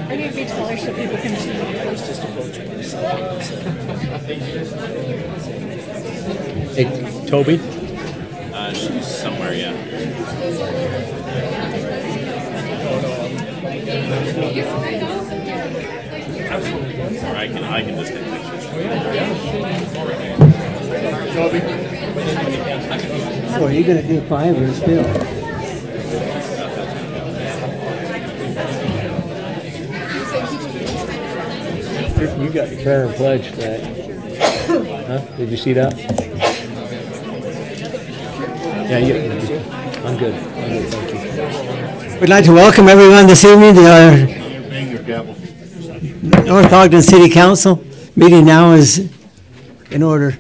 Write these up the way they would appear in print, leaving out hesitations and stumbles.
I need to be taller so people can see me. Hey, Toby? She's somewhere, yeah. Or I can just take pictures. So are you going to do 5 or still? You got your prayer and pledge today. Huh? Did you see that? Yeah, I'm good. Thank you. We'd like to welcome everyone this evening to our North Ogden City Council. Meeting now is in order.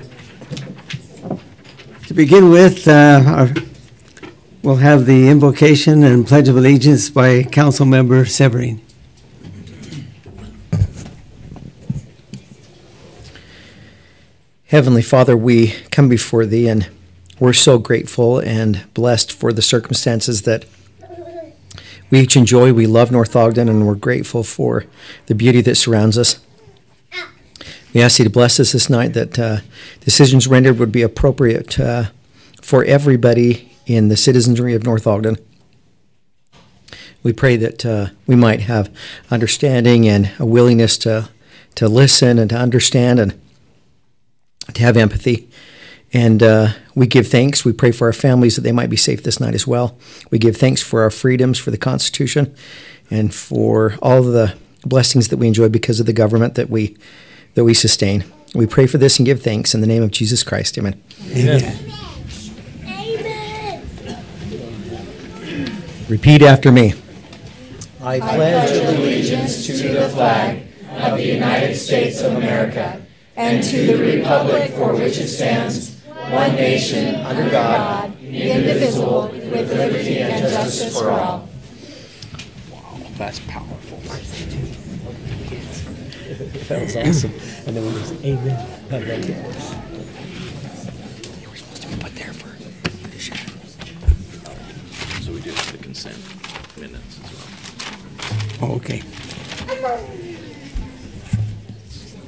To begin with, we'll have the invocation and Pledge of Allegiance by Council Member Severine. Heavenly Father, we come before Thee, and we're so grateful and blessed for the circumstances that we each enjoy. We love North Ogden, and we're grateful for the beauty that surrounds us. We ask Thee to bless us this night, that decisions rendered would be appropriate for everybody in the citizenry of North Ogden. We pray that we might have understanding and a willingness to listen and to understand and to have empathy. And we give thanks. We pray for our families that they might be safe this night as well. We give thanks for our freedoms, for the Constitution, and for all the blessings that we enjoy because of the government that we sustain. We pray for this and give thanks in the name of Jesus Christ. Amen. Amen. Repeat after me. I pledge allegiance to the flag of the United States of America and to the republic for which it stands, one nation, under God, indivisible, with liberty and justice for all. Wow, that's powerful. That was awesome. And then when there's amen, I like it. You were supposed to be put there for the shadow. So we do the consent minutes as well. Oh, okay.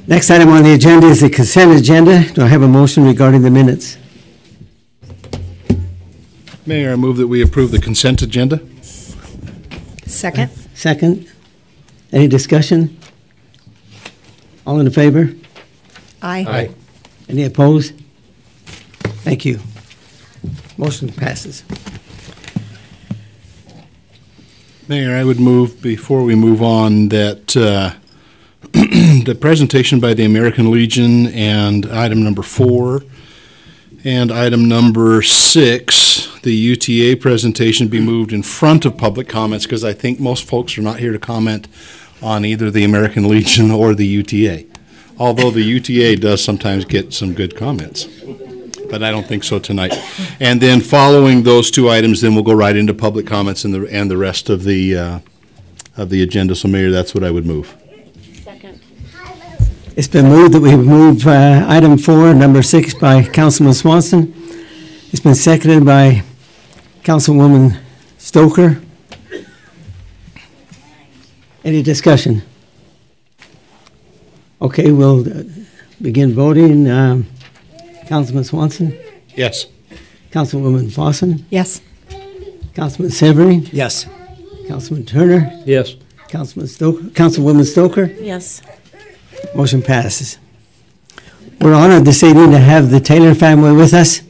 Next item on the agenda is the consent agenda. Do I have a motion regarding the minutes? Mayor, I move that we approve the consent agenda. Second. Second. Any discussion? All in favor? Aye. Any opposed? Thank you. Motion passes. Mayor, I would move, before we move on, that the presentation by the American Legion and item number 4 and item number 6, the UTA presentation, be moved in front of public comments, because I think most folks are not here to comment on either the American Legion or the UTA. Although the UTA does sometimes get some good comments, but I don't think so tonight. And then following those 2 items, then we'll go right into public comments and the rest of the agenda. So, Mayor, that's what I would move. Second. It's been moved that we move item 4, number 6 by Councilman Swanson. It's been seconded by Councilwoman Stoker. Any discussion? Okay, we'll begin voting. Councilman Swanson? Yes. Councilwoman Fossen? Yes. Councilman Severine? Yes. Councilman Turner? Yes. Councilwoman Stoker? Yes. Motion passes. We're honored this evening to have the Taylor family with us.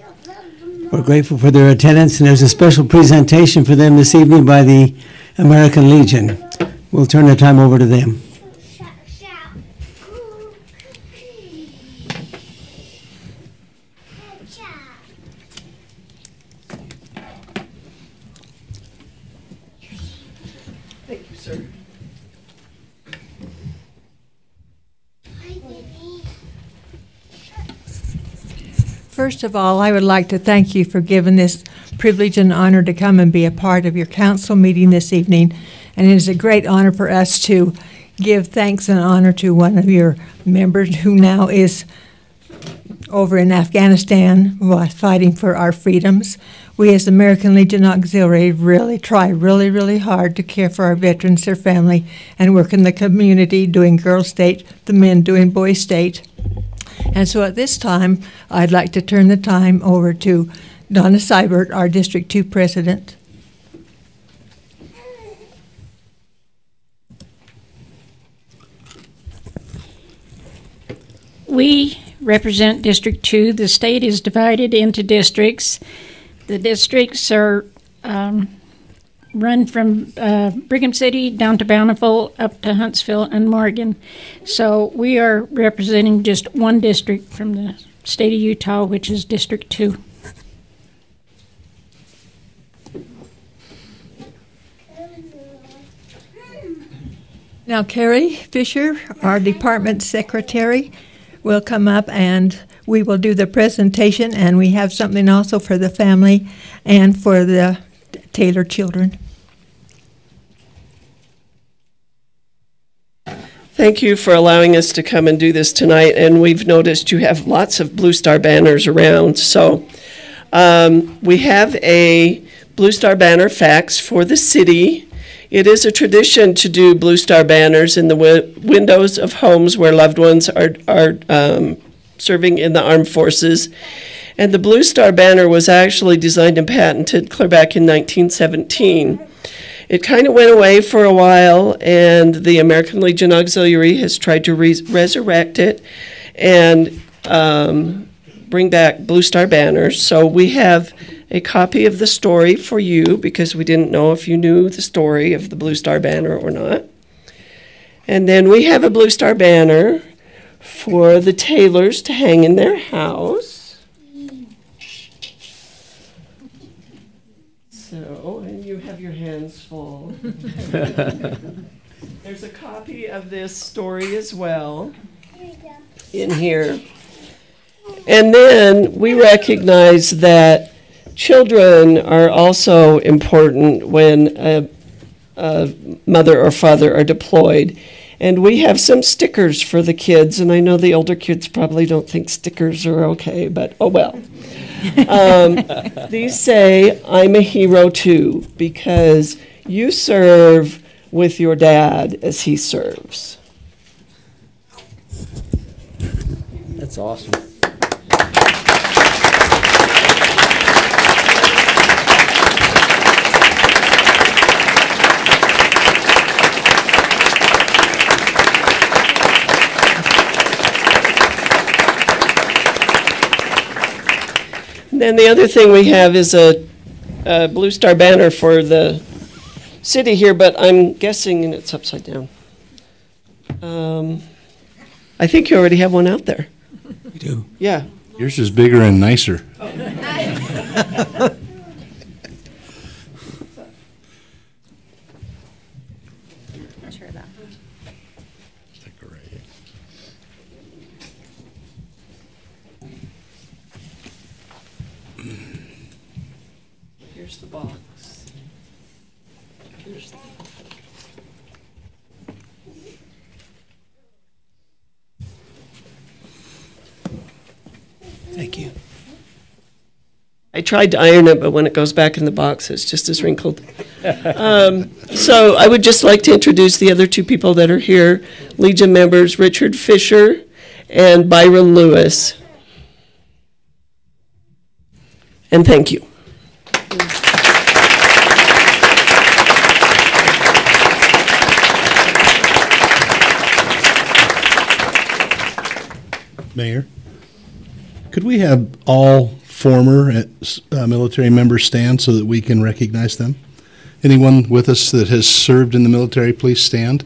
We're grateful for their attendance, and there's a special presentation for them this evening by the American Legion. We'll turn the time over to them. Thank you, sir. First of all, I would like to thank you for giving this privilege and honor to come and be a part of your council meeting this evening. And it is a great honor for us to give thanks and honor to one of your members who now is over in Afghanistan fighting for our freedoms. we as American Legion Auxiliary really try really hard to care for our veterans, their family, and work in the community doing Girls State, the men doing Boys State. And so at this time, I'd like to turn the time over to Donna Seibert, our District 2 President. We represent District 2. The state is divided into districts. The districts are run from Brigham City down to Bountiful, up to Huntsville and Morgan. So we are representing just one district from the state of Utah, which is District 2. Now, Carrie Fisher, our department secretary, will come up and we will do the presentation, and we have something also for the family and for the Taylor children. Thank you for allowing us to come and do this tonight, and we've noticed you have lots of Blue Star banners around. So we have a Blue Star banner fax for the city. It is a tradition to do Blue Star banners in the windows of homes where loved ones are serving in the armed forces. And the Blue Star banner was actually designed and patented clear back in 1917. It kind of went away for a while, and the American Legion Auxiliary has tried to resurrect it and bring back Blue Star banners. So we have a copy of the story for you, because we didn't know if you knew the story of the Blue Star banner or not. And then we have a Blue Star banner for the Taylors to hang in their house. So, and you have your hands full. There's a copy of this story as well in here. And then we recognize that children are also important when a mother or father are deployed. And we have some stickers for the kids, and I know the older kids probably don't think stickers are okay, but oh well. These say, "I'm a hero too," because you serve with your dad as he serves. That's awesome. Then the other thing we have is a Blue Star banner for the city here, but I'm guessing, and it's upside down. I think you already have one out there. We do. Yeah. Yours is bigger and nicer. Here's the box. Here's the Thank you. I tried to iron it, but when it goes back in the box, it's just as wrinkled. So I would just like to introduce the other two people that are here, Legion members, Richard Fisher and Byron Lewis. And thank you. Mayor, could we have all former military members stand so that we can recognize them? Anyone with us that has served in the military, please stand.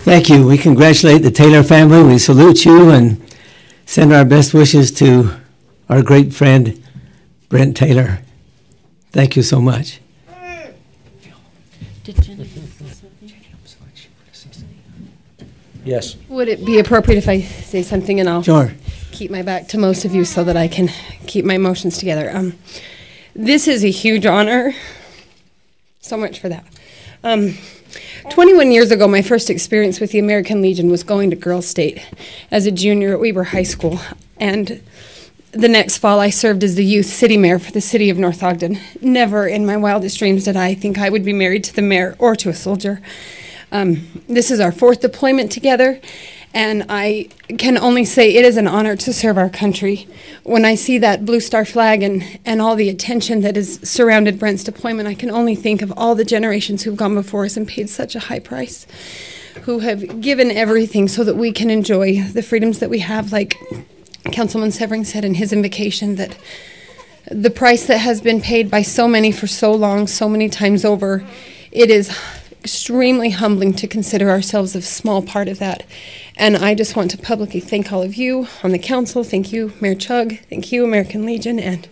Thank you. We congratulate the Taylor family. We salute you and send our best wishes to our great friend, Brent Taylor. Thank you so much. Yes. Would it be appropriate if I say something, and I'll Sure. keep my back to most of you so that I can keep my emotions together? This is a huge honor. So much for that. 21 years ago, my first experience with the American Legion was going to Girls State as a junior at Weber High School. And the next fall, I served as the youth city mayor for the city of North Ogden. Never in my wildest dreams did I think I would be married to the mayor or to a soldier. This is our 4th deployment together, and I can only say it is an honor to serve our country. When I see that Blue Star flag and all the attention that has surrounded Brent's deployment, I can only think of all the generations who've gone before us and paid such a high price, who have given everything so that we can enjoy the freedoms that we have, like Councilman Severing said in his invocation, that the price that has been paid by so many for so long, so many times over, it is extremely humbling to consider ourselves a small part of that. And I just want to publicly thank all of you on the council. Thank you, Mayor Chug. Thank you, American Legion, and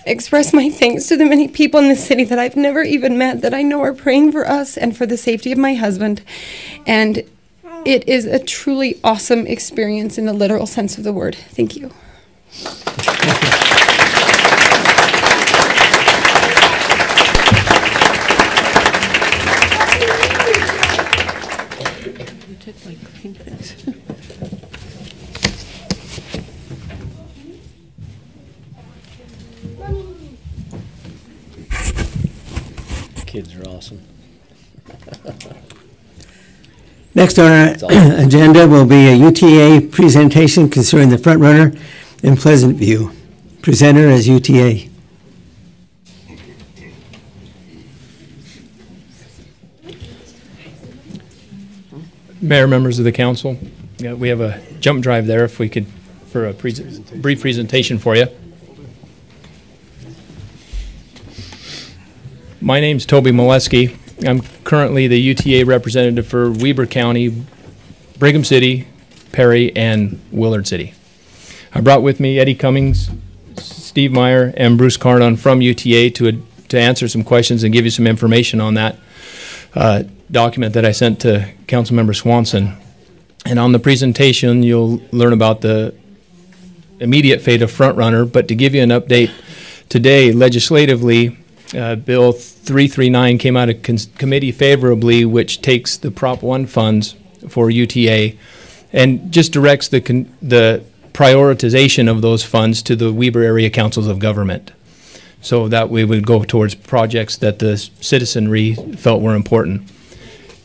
express my thanks to the many people in this city that I've never even met that I know are praying for us and for the safety of my husband. And it is a truly awesome experience in the literal sense of the word. Thank you. Kids are awesome. Next on our agenda will be a UTA presentation concerning the front runner in Pleasant View. Presenter is UTA. Mayor, members of the council, yeah, we have a jump drive there if we could, for a brief presentation for you. My name's Toby Molesky. I'm currently the UTA representative for Weber County, Brigham City, Perry, and Willard City. I brought with me Eddie Cummings, Steve Meyer, and Bruce Cardon from UTA to answer some questions and give you some information on that document that I sent to Councilmember Swanson. And on the presentation, you'll learn about the immediate fate of Front Runner, but to give you an update today, legislatively, Bill 339 came out of committee favorably, which takes the Prop 1 funds for UTA and just directs the prioritization of those funds to the Weber Area Councils of Government, so that we would go towards projects that the citizenry felt were important.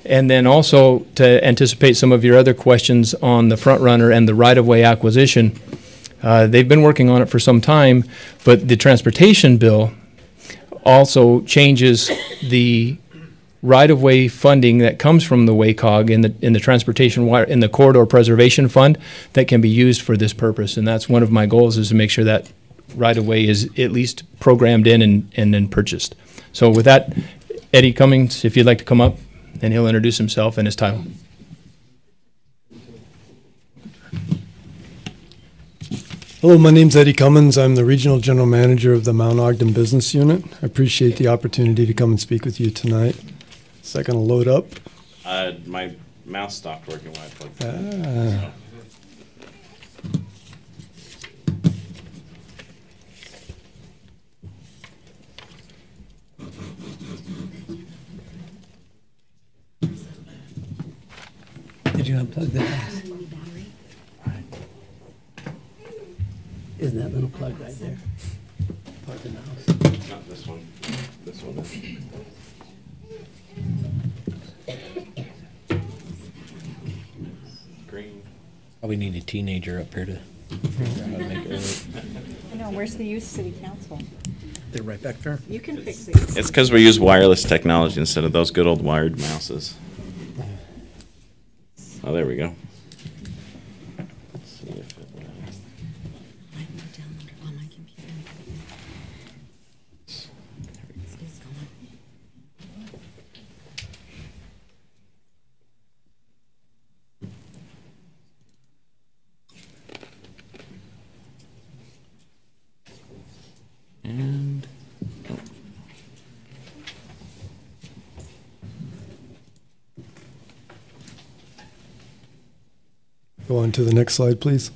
And then also to anticipate some of your other questions on the Front Runner and the right-of-way acquisition, they've been working on it for some time, but the transportation bill also changes the right-of-way funding that comes from the WACOG in the transportation in the corridor preservation fund that can be used for this purpose. And that's one of my goals, is to make sure that right-of-way is at least programmed in and then purchased. So with that, Eddie Cummings, if you'd like to come up, and he'll introduce himself and his title. Hello, my name's Eddie Cummins. I'm the Regional General Manager of the Mount Ogden Business Unit. I appreciate the opportunity to come and speak with you tonight. Is that going to load up? My mouse stopped working when I plugged it in. So. Did you unplug the mouse? Isn't that little plug right there part of the mouse? Not this one. This one. Green. Probably need a teenager up here to figure out how to make it work. No, where's the youth city council? They're right back there. You can fix it. It's because we use wireless technology instead of those good old wired mouses. Oh, there we go. Let's see if it, on my computer. It's going. and oh. Go on to the next slide, please.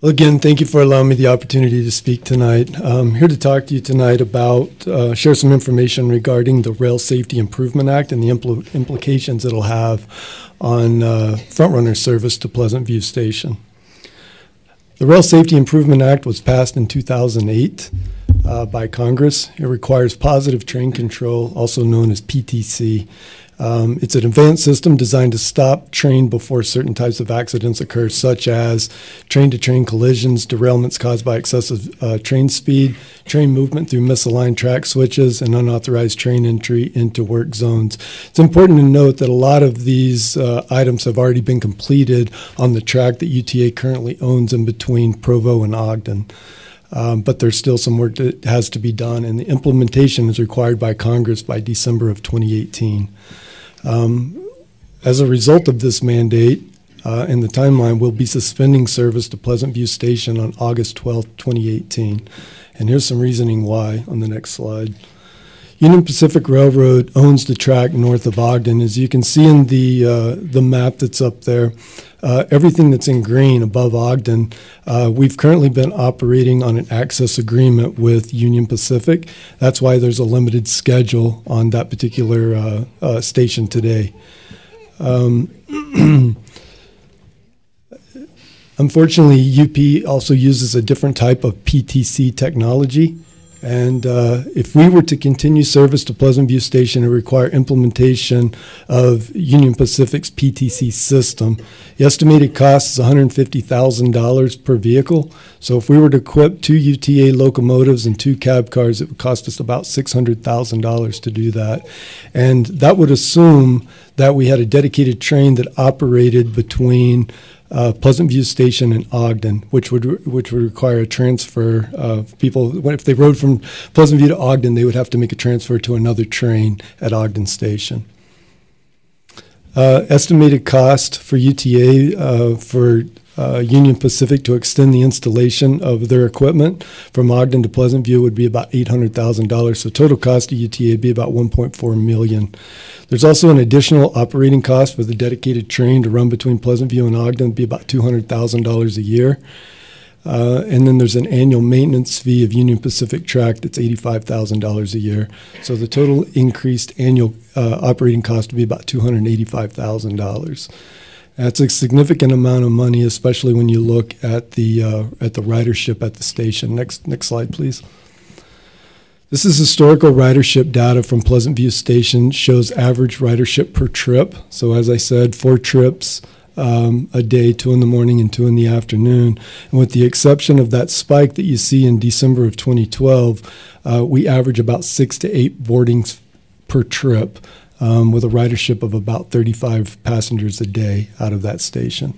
Well, again, thank you for allowing me the opportunity to speak tonight. I'm here to talk to you tonight about, share some information regarding the Rail Safety Improvement Act and the implications it'll have on front-runner service to Pleasant View Station. The Rail Safety Improvement Act was passed in 2008 by Congress. It requires positive train control, also known as PTC. It's an advanced system designed to stop train before certain types of accidents occur, such as train-to-train collisions, derailments caused by excessive train speed, train movement through misaligned track switches, and unauthorized train entry into work zones. It's important to note that a lot of these items have already been completed on the track that UTA currently owns in between Provo and Ogden. But there's still some work that has to be done, and the implementation is required by Congress by December of 2018. As a result of this mandate and the timeline, we'll be suspending service to Pleasant View Station on August 12, 2018. And here's some reasoning why on the next slide. Union Pacific Railroad owns the track north of Ogden. As you can see in the map that's up there, everything that's in green above Ogden, we've currently been operating on an access agreement with Union Pacific. That's why there's a limited schedule on that particular station today. Unfortunately, UP also uses a different type of PTC technology. And if we were to continue service to Pleasant View Station and require implementation of Union Pacific's PTC system, the estimated cost is $150,000 per vehicle. So if we were to equip 2 UTA locomotives and 2 cab cars, it would cost us about $600,000 to do that. And that would assume that we had a dedicated train that operated between Pleasant View Station and Ogden, which would require a transfer of people. If they rode from Pleasant View to Ogden, they would have to make a transfer to another train at Ogden Station. Estimated cost for UTA for Union Pacific to extend the installation of their equipment from Ogden to Pleasant View would be about $800,000. So total cost to UTA would be about $1.4 million. There's also an additional operating cost for the dedicated train to run between Pleasant View and Ogden would be about $200,000 a year. And then there's an annual maintenance fee of Union Pacific track that's $85,000 a year. So the total increased annual operating cost would be about $285,000. That's a significant amount of money, especially when you look at the ridership at the station. Next slide, please. This is historical ridership data from Pleasant View Station. Shows average ridership per trip. So as I said, 4 trips a day, 2 in the morning and 2 in the afternoon. And with the exception of that spike that you see in December of 2012, we average about 6 to 8 boardings per trip. With a ridership of about 35 passengers a day out of that station.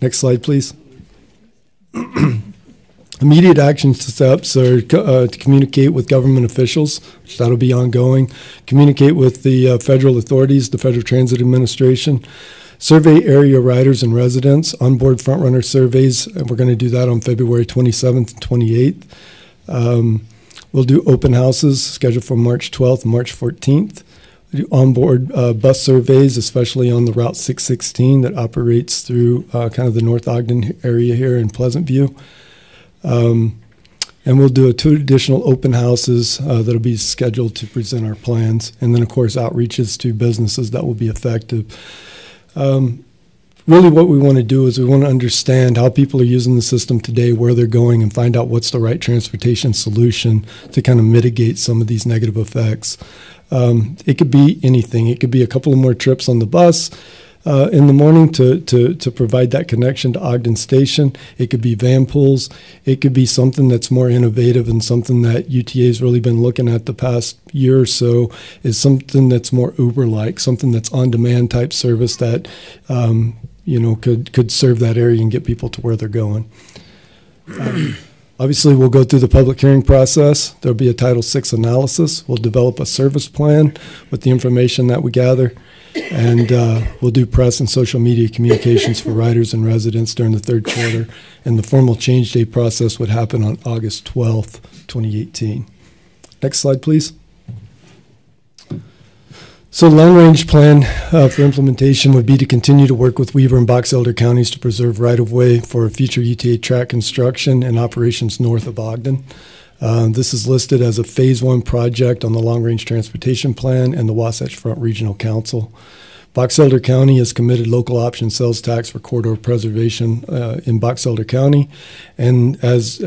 Next slide, please. Immediate action steps are to communicate with government officials, which that'll be ongoing, communicate with the federal authorities, the Federal Transit Administration, survey area riders and residents, onboard frontrunner surveys, and we're going to do that on February 27th and 28th. We'll do open houses scheduled for March 12th and March 14th. We do onboard bus surveys, especially on the Route 616 that operates through kind of the North Ogden area here in Pleasant View. And we'll do 2 additional open houses that'll be scheduled to present our plans. And then, of course, outreaches to businesses that will be effective. Really what we want to do is we want to understand how people are using the system today, where they're going, and find out what's the right transportation solution to kind of mitigate some of these negative effects. It could be anything. It could be a couple of more trips on the bus in the morning to provide that connection to Ogden Station. It could be van pools. It could be something that's more innovative and something that UTA has really been looking at the past year or so is something that's more Uber-like, something that's on-demand type service that could serve that area and get people to where they're going. Obviously, we'll go through the public hearing process. There'll be a Title VI analysis. We'll develop a service plan with the information that we gather. And we'll do press and social media communications for riders and residents during the 3rd quarter. And the formal change day process would happen on August 12th, 2018. Next slide, please. So the long-range plan for implementation would be to continue to work with Weber and Box Elder counties to preserve right-of-way for future UTA track construction and operations north of Ogden. This is listed as a Phase 1 project on the Long-Range Transportation Plan and the Wasatch Front Regional Council. Box Elder County has committed local option sales tax for corridor preservation in Box Elder County, and as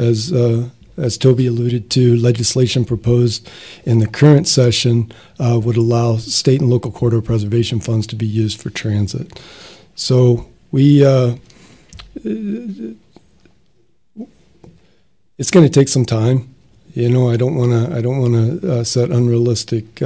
Toby alluded to, legislation proposed in the current session would allow state and local corridor preservation funds to be used for transit. So it's going to take some time. You know, I don't want to set unrealistic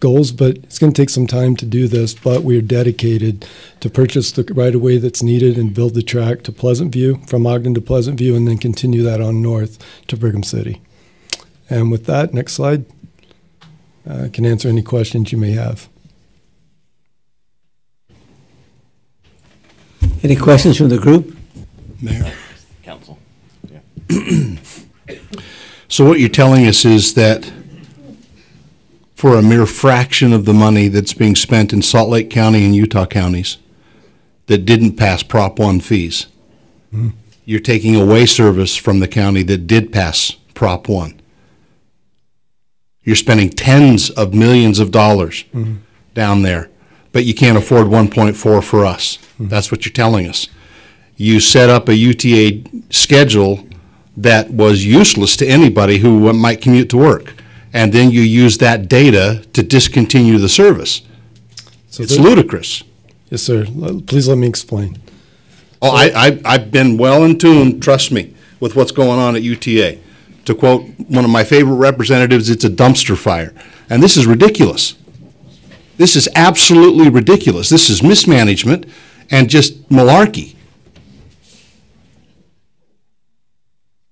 goals, but it's going to take some time to do this. But we are dedicated to purchase the right-of-way that's needed and build the track to Pleasant View, from Ogden to Pleasant View, and then continue that on north to Brigham City. And with that, next slide. I can answer any questions you may have. Any questions from the group? Mayor. Council. Yeah. So what you're telling us is that for a mere fraction of the money that's being spent in Salt Lake County and Utah counties that didn't pass Prop 1 fees, you're taking away service from the county that did pass Prop 1. You're spending tens of millions of dollars down there, but you can't afford 1.4 for us. That's what you're telling us. You set up a UTA schedule that was useless to anybody who might commute to work, and then you use that data to discontinue the service. So it's ludicrous. Yes, sir. Please let me explain. Oh, I've been well in tune, trust me, with what's going on at UTA. To quote one of my favorite representatives, it's a dumpster fire. And this is ridiculous. This is absolutely ridiculous. This is mismanagement and just malarkey.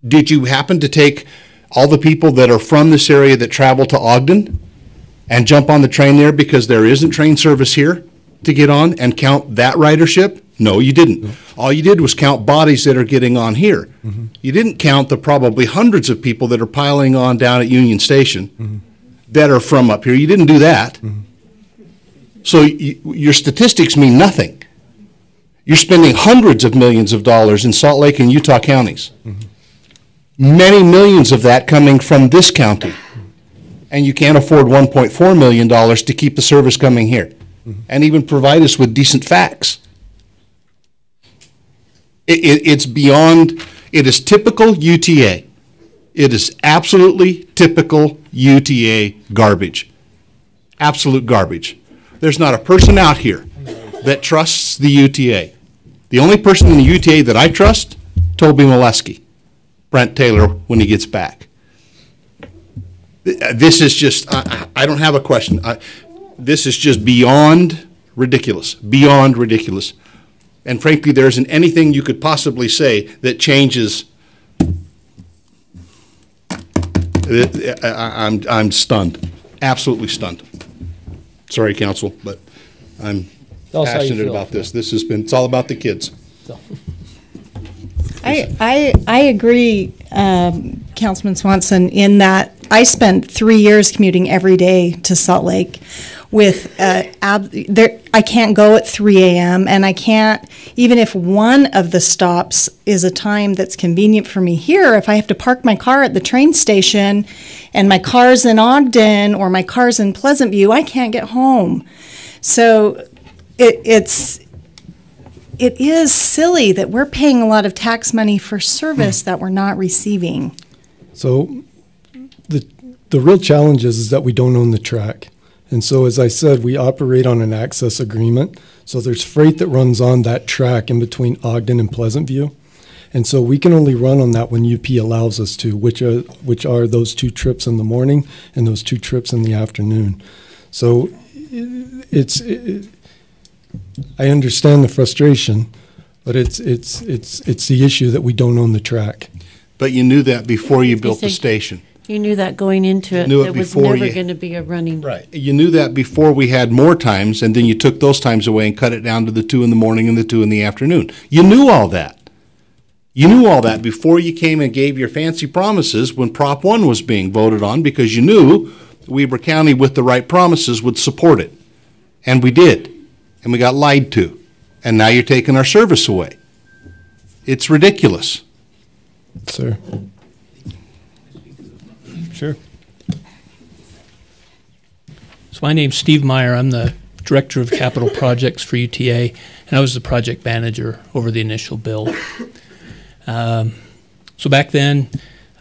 Did you happen to take all the people that are from this area that travel to Ogden and jump on the train there because there isn't train service here to get on and count that ridership? No, you didn't. No. All you did was count bodies that are getting on here. You didn't count the probably hundreds of people that are piling on down at Union Station that are from up here. You didn't do that. So your statistics mean nothing. You're spending hundreds of millions of dollars in Salt Lake and Utah counties. Many millions of that coming from this county. And you can't afford $1.4 million to keep the service coming here and even provide us with decent facts. It's beyond, it is typical UTA. It is absolutely typical UTA garbage. Absolute garbage. There's not a person out here that trusts the UTA. The only person in the UTA that I trust, Toby Molesky. Brent Taylor when he gets back. This is just, I don't have a question. This is just beyond ridiculous, beyond ridiculous. And frankly, there isn't anything you could possibly say that changes. I'm stunned, absolutely stunned. Sorry, council, but I'm passionate about this. This has been, it's all about the kids. So. I agree, Councilman Swanson, in that I spent 3 years commuting every day to Salt Lake with, I can't go at 3 a.m. and I can't, even if one of the stops is a time that's convenient for me here, if I have to park my car at the train station and my car's in Ogden or my car's in Pleasant View, I can't get home. So it is silly that we're paying a lot of tax money for service that we're not receiving. So the real challenge is that we don't own the track. And so, as I said, we operate on an access agreement. So there's freight that runs on that track in between Ogden and Pleasant View. And so we can only run on that when UP allows us to, which are those 2 trips in the morning and those 2 trips in the afternoon. So I understand the frustration, but it's the issue that we don't own the track. But you knew that before you built the station. You knew that going into it. Knew it was before never going to be a running. Right. You knew that before we had more times, and then you took those times away and cut it down to the 2 in the morning and the 2 in the afternoon. You knew all that. You knew all that before you came and gave your fancy promises when Prop 1 was being voted on, because you knew Weber County with the right promises would support it. And we did. And we got lied to. And now you're taking our service away. It's ridiculous. Sir. Sure. So my name's Steve Meyer. I'm the Director of Capital Projects for UTA, and I was the project manager over the initial build. So back then,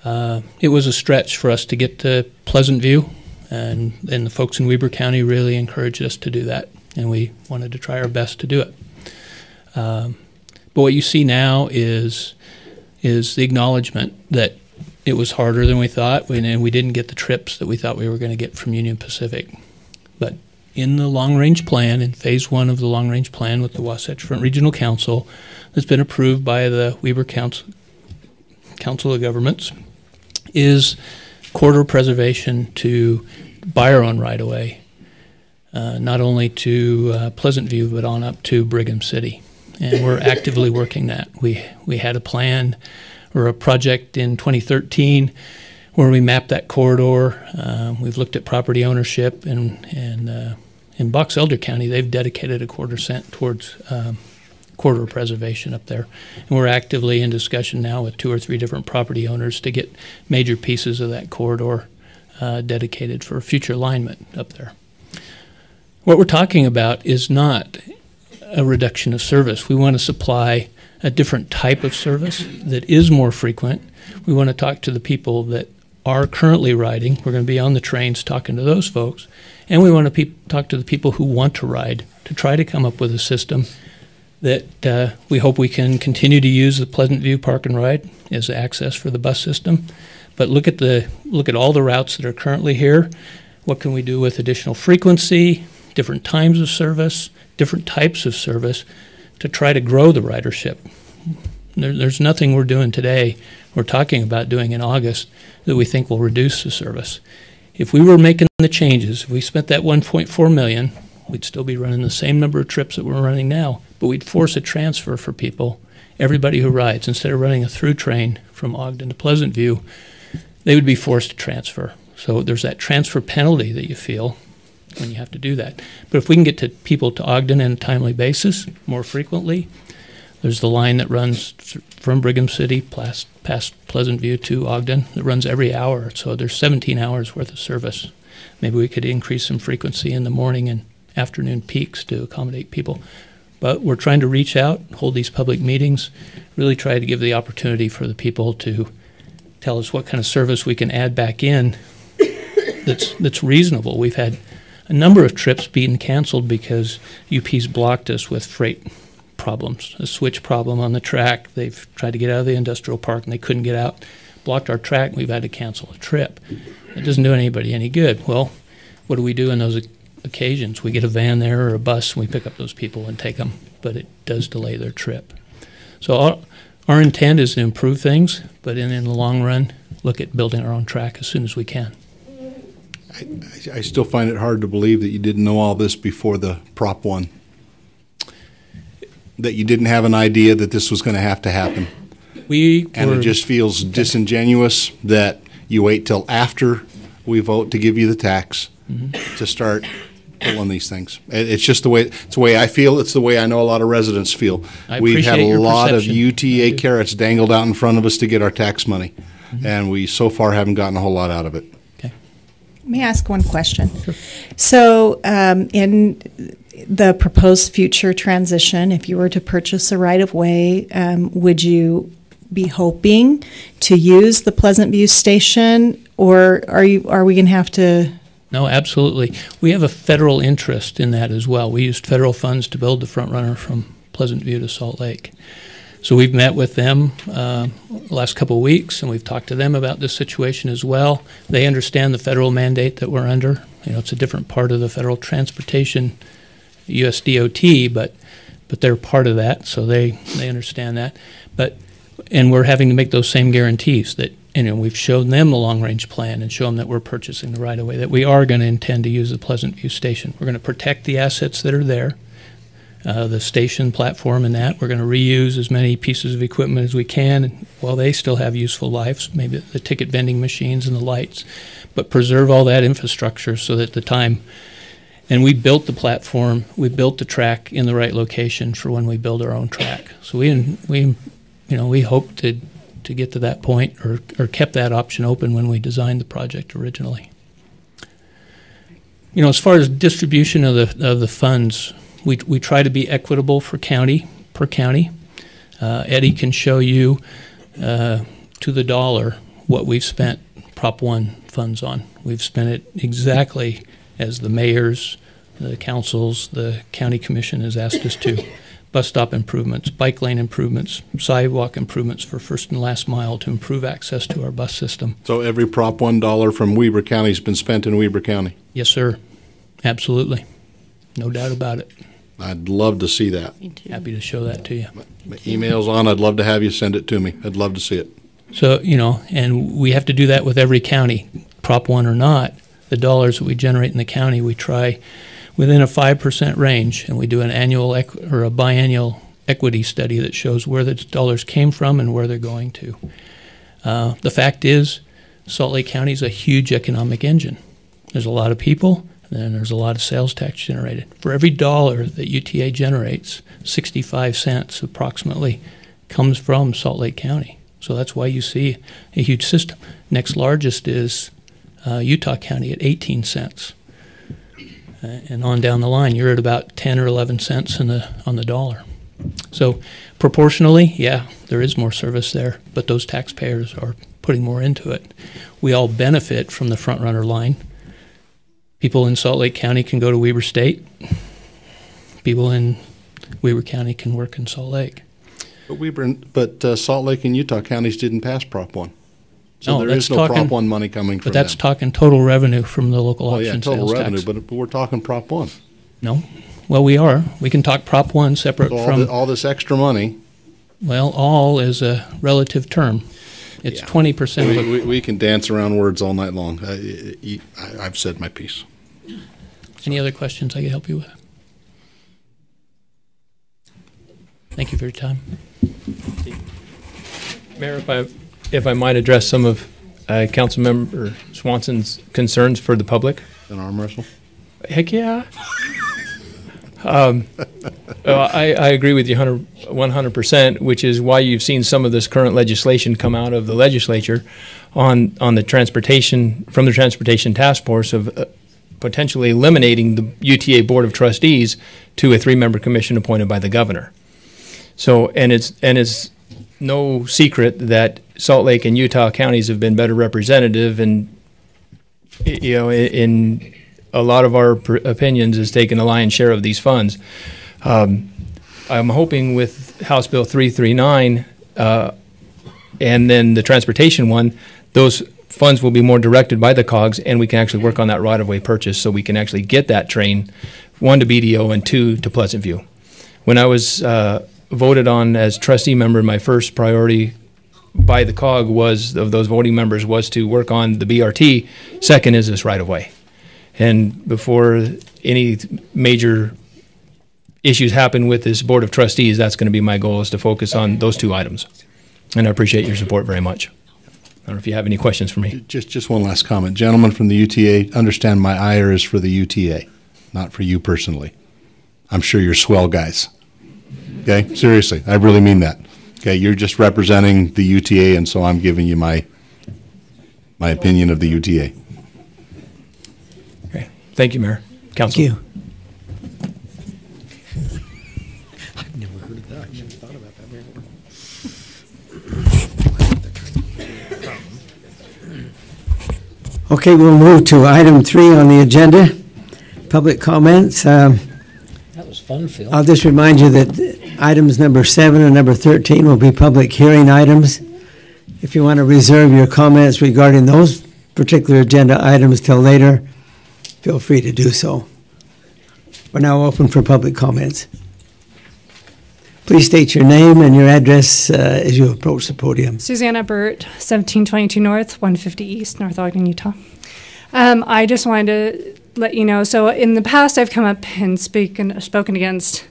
it was a stretch for us to get to Pleasant View, and the folks in Weber County really encouraged us to do that, and we wanted to try our best to do it. But what you see now is the acknowledgement that it was harder than we thought, and we didn't get the trips that we thought we were going to get from Union Pacific. But in the long-range plan, in phase 1 of the long-range plan with the Wasatch Front Regional Council, that's been approved by the Weber Council of Governments, is corridor preservation to buy our own right-of-way, not only to Pleasant View, but on up to Brigham City. And we're actively working that. We had a plan or a project in 2013 where we mapped that corridor. We've looked at property ownership, and in Box Elder County, they've dedicated a $0.25 towards corridor preservation up there. And we're actively in discussion now with 2 or 3 different property owners to get major pieces of that corridor dedicated for future alignment up there. What we're talking about is not a reduction of service. We want to supply a different type of service that is more frequent. We want to talk to the people that are currently riding. We're going to be on the trains talking to those folks. And we want to talk to the people who want to ride to try to come up with a system that we hope we can continue to use the Pleasant View Park and Ride as access for the bus system. But look at all the routes that are currently here. What can we do with additional frequency, different times of service, different types of service to try to grow the ridership? There's nothing we're doing today, we're talking about doing in August, that we think will reduce the service. If we were making the changes, if we spent that $1.4 million, we'd still be running the same number of trips that we're running now, but we'd force a transfer for people, everybody who rides. Instead of running a through train from Ogden to Pleasant View, they would be forced to transfer. So there's that transfer penalty that you feel when you have to do that. But if we can get to people to Ogden on a timely basis more frequently, there's the line that runs from Brigham City past Pleasant View to Ogden that runs every hour. So there's 17 hours worth of service. Maybe we could increase some frequency in the morning and afternoon peaks to accommodate people. But we're trying to reach out, hold these public meetings, really try to give the opportunity for the people to tell us what kind of service we can add back in that's reasonable. We've had a number of trips being canceled because UP's blocked us with freight problems, a switch problem on the track. They've tried to get out of the industrial park and they couldn't get out, blocked our track, and we've had to cancel a trip. It doesn't do anybody any good. Well, what do we do in those occasions? We get a van there or a bus and we pick up those people and take them, but it does delay their trip. So our intent is to improve things, but in the long run, look at building our own track as soon as we can. I still find it hard to believe that you didn't know all this before the Prop 1. That you didn't have an idea that this was going to have to happen. And it just feels disingenuous that you wait till after we vote to give you the tax to start pulling these things. It's just it's the way I feel. It's the way I know a lot of residents feel. We've had a lot of UTA carrots dangled out in front of us to get our tax money, and we so far haven't gotten a whole lot out of it. Let me ask one question. Sure. So in the proposed future transition, if you were to purchase a right-of-way, would you be hoping to use the Pleasant View station, or are we going to have to? No, absolutely. We have a federal interest in that as well. We used federal funds to build the front runner from Pleasant View to Salt Lake. So we've met with them the last couple of weeks, and we've talked to them about this situation as well. They understand the federal mandate that we're under. You know, it's a different part of the federal transportation, USDOT, but they're part of that, so they understand that. And we're having to make those same guarantees that, we've shown them the long-range plan and show them that we're purchasing the right-of-way, that we are going to intend to use the Pleasant View station. We're going to protect the assets that are there. The station platform and that. We're going to reuse as many pieces of equipment as we can while they still have useful lives, maybe the ticket vending machines and the lights, but preserve all that infrastructure so that the time And we built the platform, we built the track in the right location for when we build our own track. So we hope to get to that point, or kept that option open when we designed the project originally. As far as distribution of the funds, we try to be equitable per county. Eddie can show you to the dollar what we've spent Prop 1 funds on. We've spent it exactly as the mayors, the councils, the county commission has asked us to. Bus stop improvements, bike lane improvements, sidewalk improvements for first and last mile to improve access to our bus system. So every Prop 1 dollar from Weber County has been spent in Weber County? Yes, sir. Absolutely. No doubt about it. I'd love to see that. Happy to show that to you. My email's on. I'd love to have you send it to me. I'd love to see it. So, and we have to do that with every county, Prop 1 or not. The dollars that we generate in the county, we try within a 5% range, and we do an annual or a biannual equity study that shows where the dollars came from and where they're going to. The fact is, Salt Lake County is a huge economic engine. There's a lot of people, and there's a lot of sales tax generated. For every dollar that UTA generates, 65 cents approximately comes from Salt Lake County. So that's why you see a huge system. Next largest is Utah County at 18 cents. And on down the line, you're at about 10 or 11 cents on the dollar. So proportionally, yeah, there is more service there, but those taxpayers are putting more into it. We all benefit from the front runner line. People in Salt Lake County can go to Weber State. People in Weber County can work in Salt Lake. But Salt Lake and Utah counties didn't pass Prop 1. So No, there is that's no talking- Prop 1 money coming from But that's them. talking total revenue from the local Well, yeah, option total sales revenue, tax. but we're talking Prop 1. No. Well, we are. We can talk Prop 1 separate So from... all this extra money. Well, all is a relative term. It's 20% of it. We can dance around words all night long. I've said my piece. Any other questions I can help you with? Thank you for your time. Mayor, if I might address some of Councilmember Swanson's concerns for the public. An arm wrestle? Heck yeah. I agree with you 100%, which is why you've seen some of this current legislation come out of the legislature on the transportation, from the Transportation Task Force of potentially eliminating the UTA Board of Trustees to a 3-member commission appointed by the governor. So, and it's no secret that Salt Lake and Utah counties have been better representative, and in a lot of our opinions has taken a lion's share of these funds. I'm hoping with House Bill 339 and then the transportation one, those funds will be more directed by the COGS, and we can actually work on that right-of-way purchase so we can actually get that train, 1 to BDO and 2 to Pleasant View. When I was voted on as trustee member, my first priority by the COG of those voting members was to work on the BRT. Second is this right-of-way. And before any major issues happen with this Board of Trustees, that's going to be my goal, is to focus on those 2 items. And I appreciate your support very much. I don't know if you have any questions for me. Just one last comment. Gentlemen from the UTA, understand my ire is for the UTA, not for you personally. I'm sure you're swell guys. Okay? Seriously, I really mean that. Okay, you're just representing the UTA, and so I'm giving you my opinion of the UTA. Okay. Thank you, Mayor. Council. Thank you. I've never heard of that. I never thought about that before. Okay, we'll move to item 3 on the agenda, public comments. That was fun, Phil. I'll just remind you that items number 7 and number 13 will be public hearing items. If you want to reserve your comments regarding those particular agenda items till later, feel free to do so. We're now open for public comments. Please state your name and your address as you approach the podium. Susanna Burt, 1722 North, 150 East, North Ogden, Utah. I just wanted to let you know, so in the past I've come up and spoken against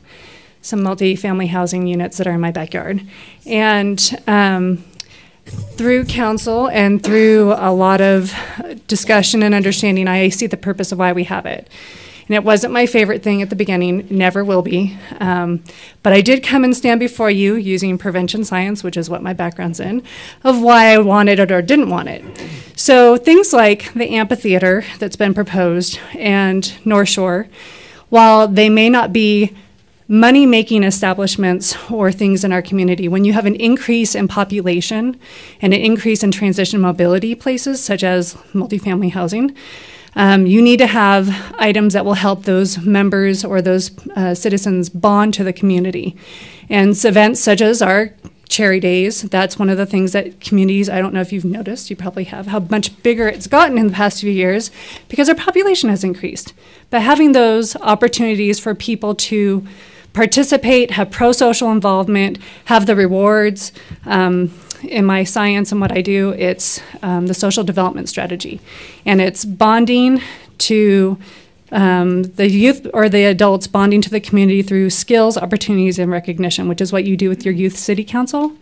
some multi-family housing units that are in my backyard. And through council and through a lot of discussion and understanding, I see the purpose of why we have it. And it wasn't my favorite thing at the beginning, never will be. But I did come and stand before you using prevention science, which is what my background's in, of why I wanted it or didn't want it. So things like the amphitheater that's been proposed and North Shore, while they may not be money-making establishments or things in our community, when you have an increase in population and an increase in transition mobility places, such as multifamily housing, you need to have items that will help those members or those citizens bond to the community. And events such as our Cherry Days, that's one of the things that communities, I don't know if you've noticed, you probably have, how much bigger it's gotten in the past few years because our population has increased. But having those opportunities for people to participate, have pro-social involvement, have the rewards. In my science and what I do, it's the social development strategy. And it's bonding to the youth or the adults, bonding to the community through skills, opportunities, and recognition, which is what you do with your youth city council.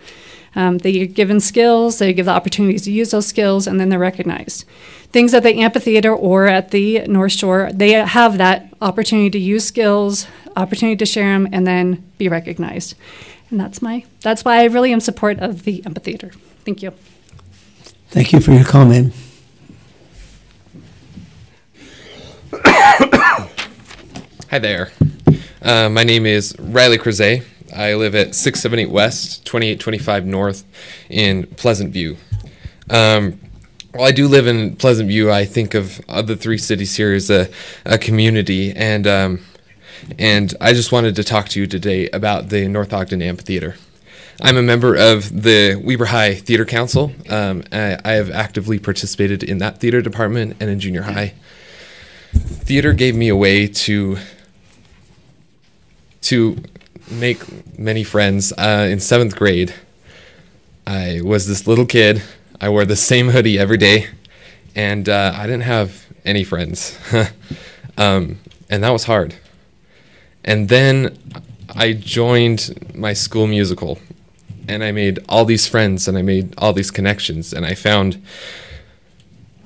They get given skills, they give the opportunities to use those skills, and then they're recognized. Things at the amphitheater or at the North Shore, they have that opportunity to use skills, opportunity to share them, and then be recognized. And that's why I really am in support of the amphitheater. Thank you. Thank you for your comment. Hi there. My name is Riley Crozet. I live at 678 West, 2825 North in Pleasant View. While I do live in Pleasant View, I think of the three cities here as a community, and I just wanted to talk to you today about the North Ogden Amphitheater. I'm a member of the Weber High Theater Council. I have actively participated in that theater department and in junior high. Theater gave me a way to make many friends. In 7th grade, I was this little kid. I wore the same hoodie every day, and I didn't have any friends. And that was hard. And then I joined my school musical, and I made all these friends, and I made all these connections, and I found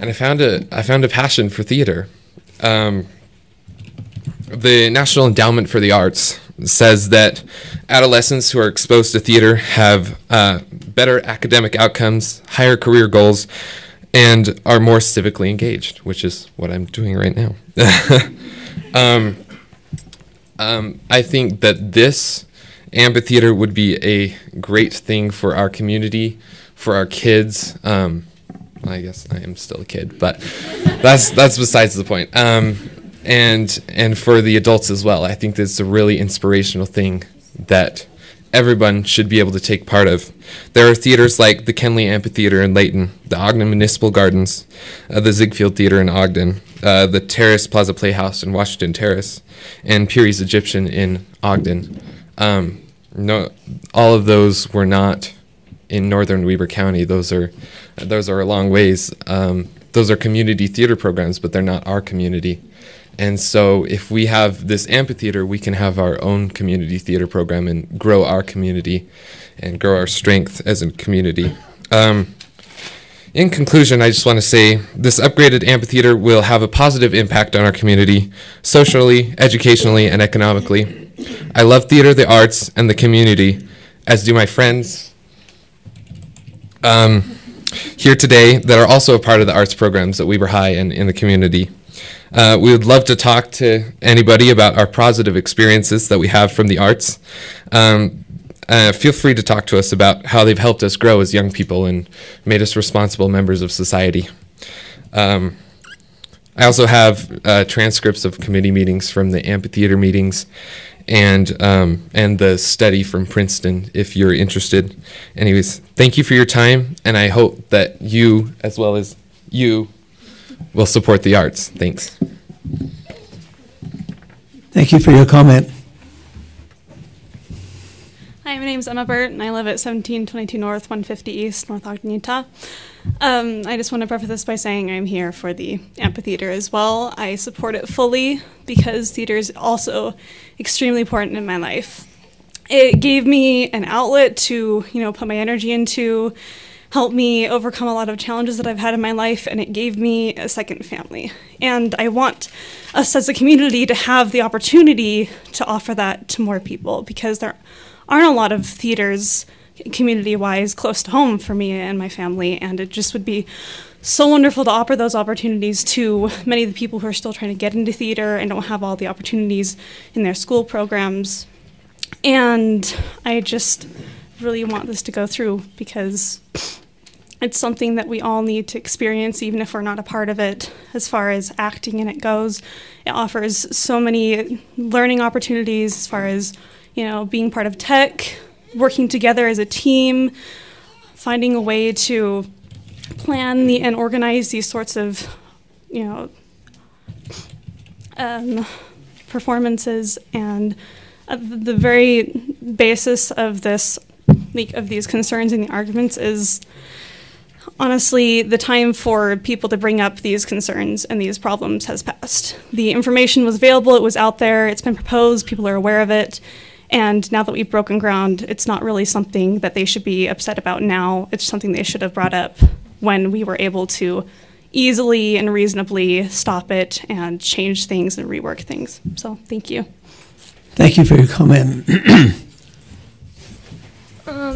a passion for theater. The National Endowment for the Arts says that adolescents who are exposed to theater have better academic outcomes, higher career goals, and are more civically engaged, which is what I'm doing right now. I think that this amphitheater would be a great thing for our community, for our kids. I guess I am still a kid, but that's besides the point. And for the adults as well. I think that's a really inspirational thing that everyone should be able to take part of. There are theaters like the Kenley Amphitheater in Layton, the Ogden Municipal Gardens, the Ziegfeld Theater in Ogden, the Terrace Plaza Playhouse in Washington Terrace, and Peary's Egyptian in Ogden. No, all of those were not in northern Weber County. Those are a long ways. Those are community theater programs, but they're not our community. And so if we have this amphitheater, we can have our own community theater program and grow our community and grow our strength as a community. In conclusion, I just want to say this upgraded amphitheater will have a positive impact on our community, socially, educationally, and economically. I love theater, the arts, and the community, as do my friends here today that are also a part of the arts programs at Weber High and in the community. We would love to talk to anybody about our positive experiences that we have from the arts. Feel free to talk to us about how they've helped us grow as young people and made us responsible members of society. I also have transcripts of committee meetings from the amphitheater meetings and the study from Princeton if you're interested. Anyways, thank you for your time, and I hope that you, as well as you, will support the arts. Thanks. Thank you for your comment. Hi, my name is Emma Burt, and I live at 1722 North, 150 East, North Ogden, Utah. I just want to preface this by saying I'm here for the amphitheater as well. I support it fully because theater is also extremely important in my life. It gave me an outlet to, put my energy into, helped me overcome a lot of challenges that I've had in my life, and it gave me a second family. And I want us as a community to have the opportunity to offer that to more people, because there aren't a lot of theaters community-wise close to home for me and my family, and it just would be so wonderful to offer those opportunities to many of the people who are still trying to get into theater and don't have all the opportunities in their school programs. And I just really want this to go through, because it's something that we all need to experience, even if we're not a part of it. As far as acting in it goes, it offers so many learning opportunities as far as, being part of tech, working together as a team, finding a way to plan and organize these sorts of, performances. And the very basis of this, of these concerns and the arguments, is honestly the time for people to bring up these concerns and these problems has passed. The information was available, it was out there, it's been proposed, people are aware of it, and now that we've broken ground, it's not really something that they should be upset about now. It's something they should have brought up when we were able to easily and reasonably stop it and change things and rework things. So thank you. Thank you for your comment.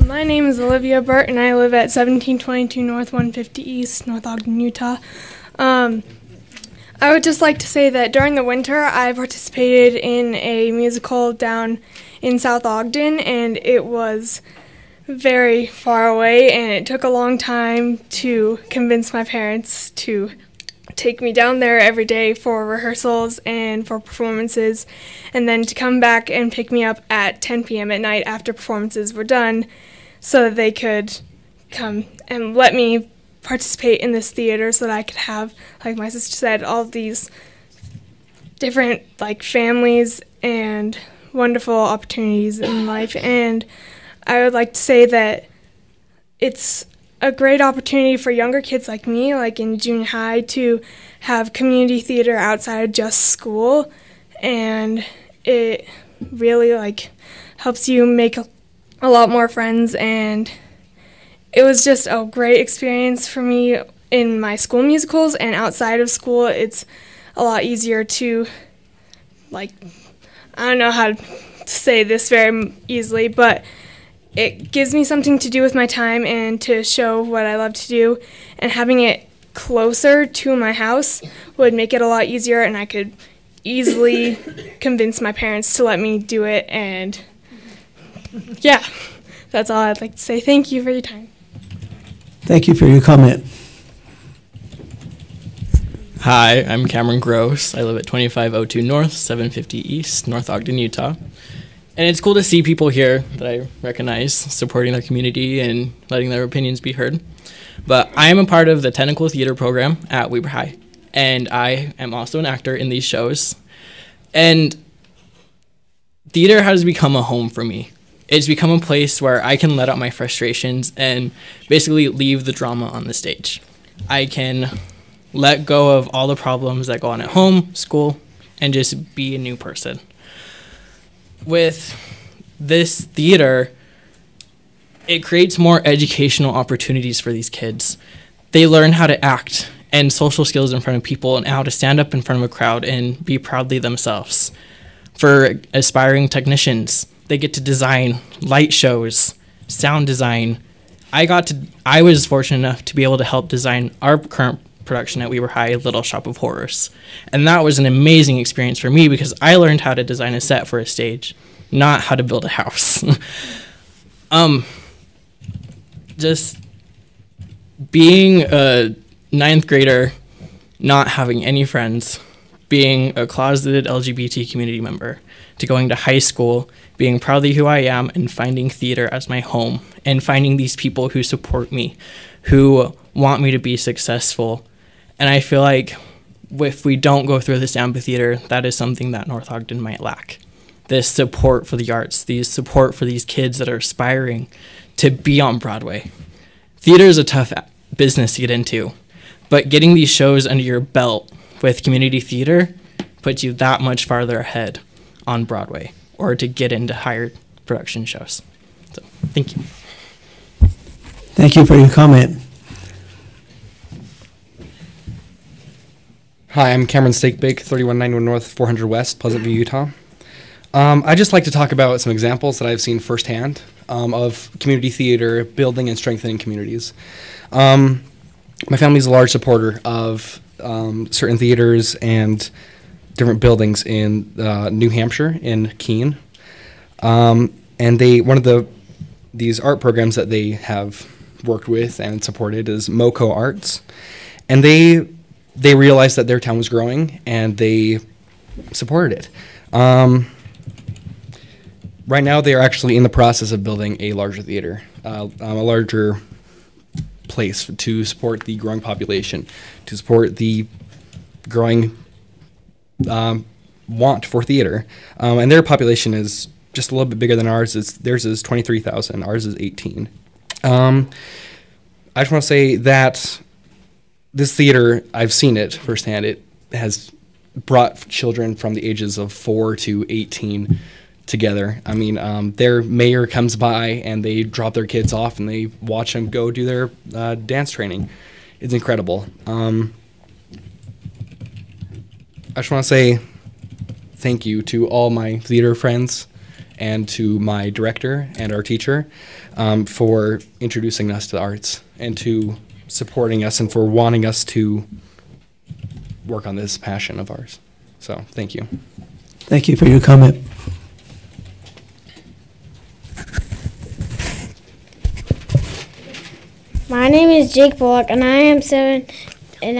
My name is Olivia Burt, and I live at 1722 North 150 East, North Ogden, Utah. I would just like to say that during the winter, I participated in a musical down in South Ogden, and it was very far away, and it took a long time to convince my parents to take me down there every day for rehearsals and for performances, and then to come back and pick me up at 10 p.m. at night after performances were done, so that they could come and let me participate in this theater, so that I could have, like my sister said, all these different families and wonderful opportunities in life. And I would like to say that it's a great opportunity for younger kids like me, like in junior high, to have community theater outside of just school, and it really helps you make a lot more friends. And it was just a great experience for me in my school musicals, and outside of school it's a lot easier to I don't know how to say this very easily, but it gives me something to do with my time and to show what I love to do, and having it closer to my house would make it a lot easier, and I could easily convince my parents to let me do it. And yeah, that's all I'd like to say. Thank you for your time. Thank you for your comment. Hi, I'm Cameron Gross. I live at 2502 North, 750 East, North Ogden, Utah. And it's cool to see people here that I recognize supporting their community and letting their opinions be heard. But I am a part of the technical theater program at Weber High, and I am also an actor in these shows. And theater has become a home for me. It's become a place where I can let out my frustrations and basically leave the drama on the stage. I can let go of all the problems that go on at home, school, and just be a new person. With this theater, it creates more educational opportunities for these kids. They learn how to act and social skills in front of people, and how to stand up in front of a crowd and be proudly themselves. For aspiring technicians, they get to design light shows, sound design. I was fortunate enough to be able to help design our current production at Weber High, Little Shop of Horrors. And that was an amazing experience for me, because I learned how to design a set for a stage, not how to build a house. Just being a ninth grader, not having any friends, being a closeted LGBT community member, to going to high school, being proudly who I am, and finding theater as my home, and finding these people who support me, who want me to be successful. And I feel like if we don't go through this amphitheater, that is something that North Ogden might lack. This support for the arts, this support for these kids that are aspiring to be on Broadway. Theater is a tough business to get into, but getting these shows under your belt with community theater puts you that much farther ahead on Broadway, or to get into higher production shows. So, thank you. Thank you for your comment. Hi, I'm Cameron Steakbake, 3191 North, 400 West, Pleasant View, Utah. I'd just like to talk about some examples that I've seen firsthand of community theater building and strengthening communities. My family's a large supporter of certain theaters and different buildings in New Hampshire, in Keene. And one of these art programs that they have worked with and supported is MoCo Arts. And they realized that their town was growing, and they supported it. Right now, they are actually in the process of building a larger theater, a larger place to support the growing population, to support the growing want for theater. And their population is just a little bit bigger than ours. Theirs is 23,000. Ours is 18. I just want to say that this theater, I've seen it firsthand. It has brought children from the ages of 4 to 18 together. I mean, their mayor comes by and they drop their kids off and they watch them go do their dance training. It's incredible. I just want to say thank you to all my theater friends and to my director and our teacher for introducing us to the arts and to supporting us and for wanting us to work on this passion of ours. So, thank you. Thank you for your comment. My name is Jake Bullock, and I am 7, and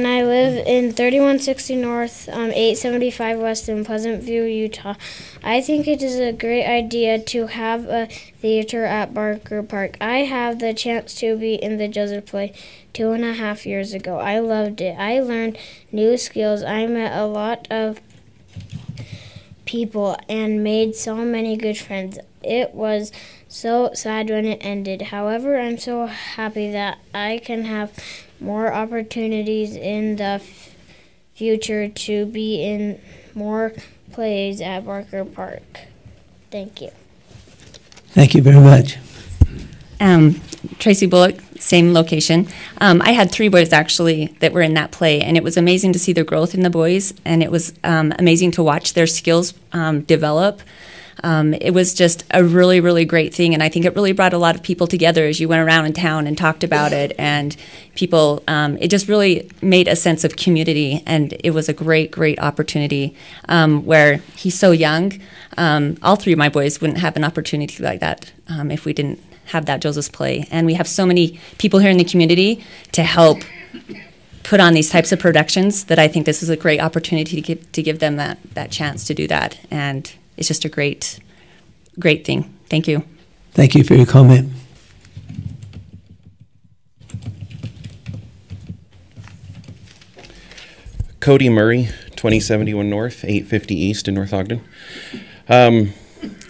I live in 3160 North, 875 West in Pleasant View, Utah. I think it is a great idea to have a theater at Barker Park. I have the chance to be in the Joseph play 2.5 years ago. I loved it. I learned new skills. I met a lot of people and made so many good friends. It was so sad when it ended. However, I'm so happy that I can have more opportunities in the future to be in more plays at Barker Park. Thank you. Thank you very much. Tracy Bullock, same location. I had 3 boys actually that were in that play, and it was amazing to see the growth in the boys, and it was amazing to watch their skills develop. It was just a really, really great thing, and I think it really brought a lot of people together as you went around in town and talked about it, and people, it just really made a sense of community, and it was a great, great opportunity where he's so young. All 3 of my boys wouldn't have an opportunity like that if we didn't have that Joseph's play, and we have so many people here in the community to help put on these types of productions that I think this is a great opportunity to give them that chance to do that, and it's just a great, great thing. Thank you. Thank you for your comment. Cody Murray, 2071 North, 850 East in North Ogden.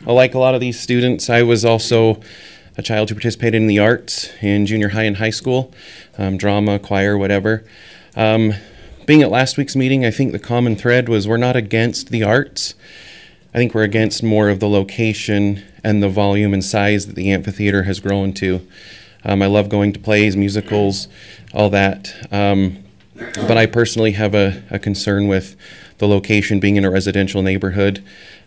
Like a lot of these students, I was also a child who participated in the arts in junior high and high school, drama, choir, whatever. Being at last week's meeting, I think the common thread was we're not against the arts. I think we're against more of the location and the volume and size that the amphitheater has grown to. I love going to plays, musicals, all that. But I personally have a concern with the location being in a residential neighborhood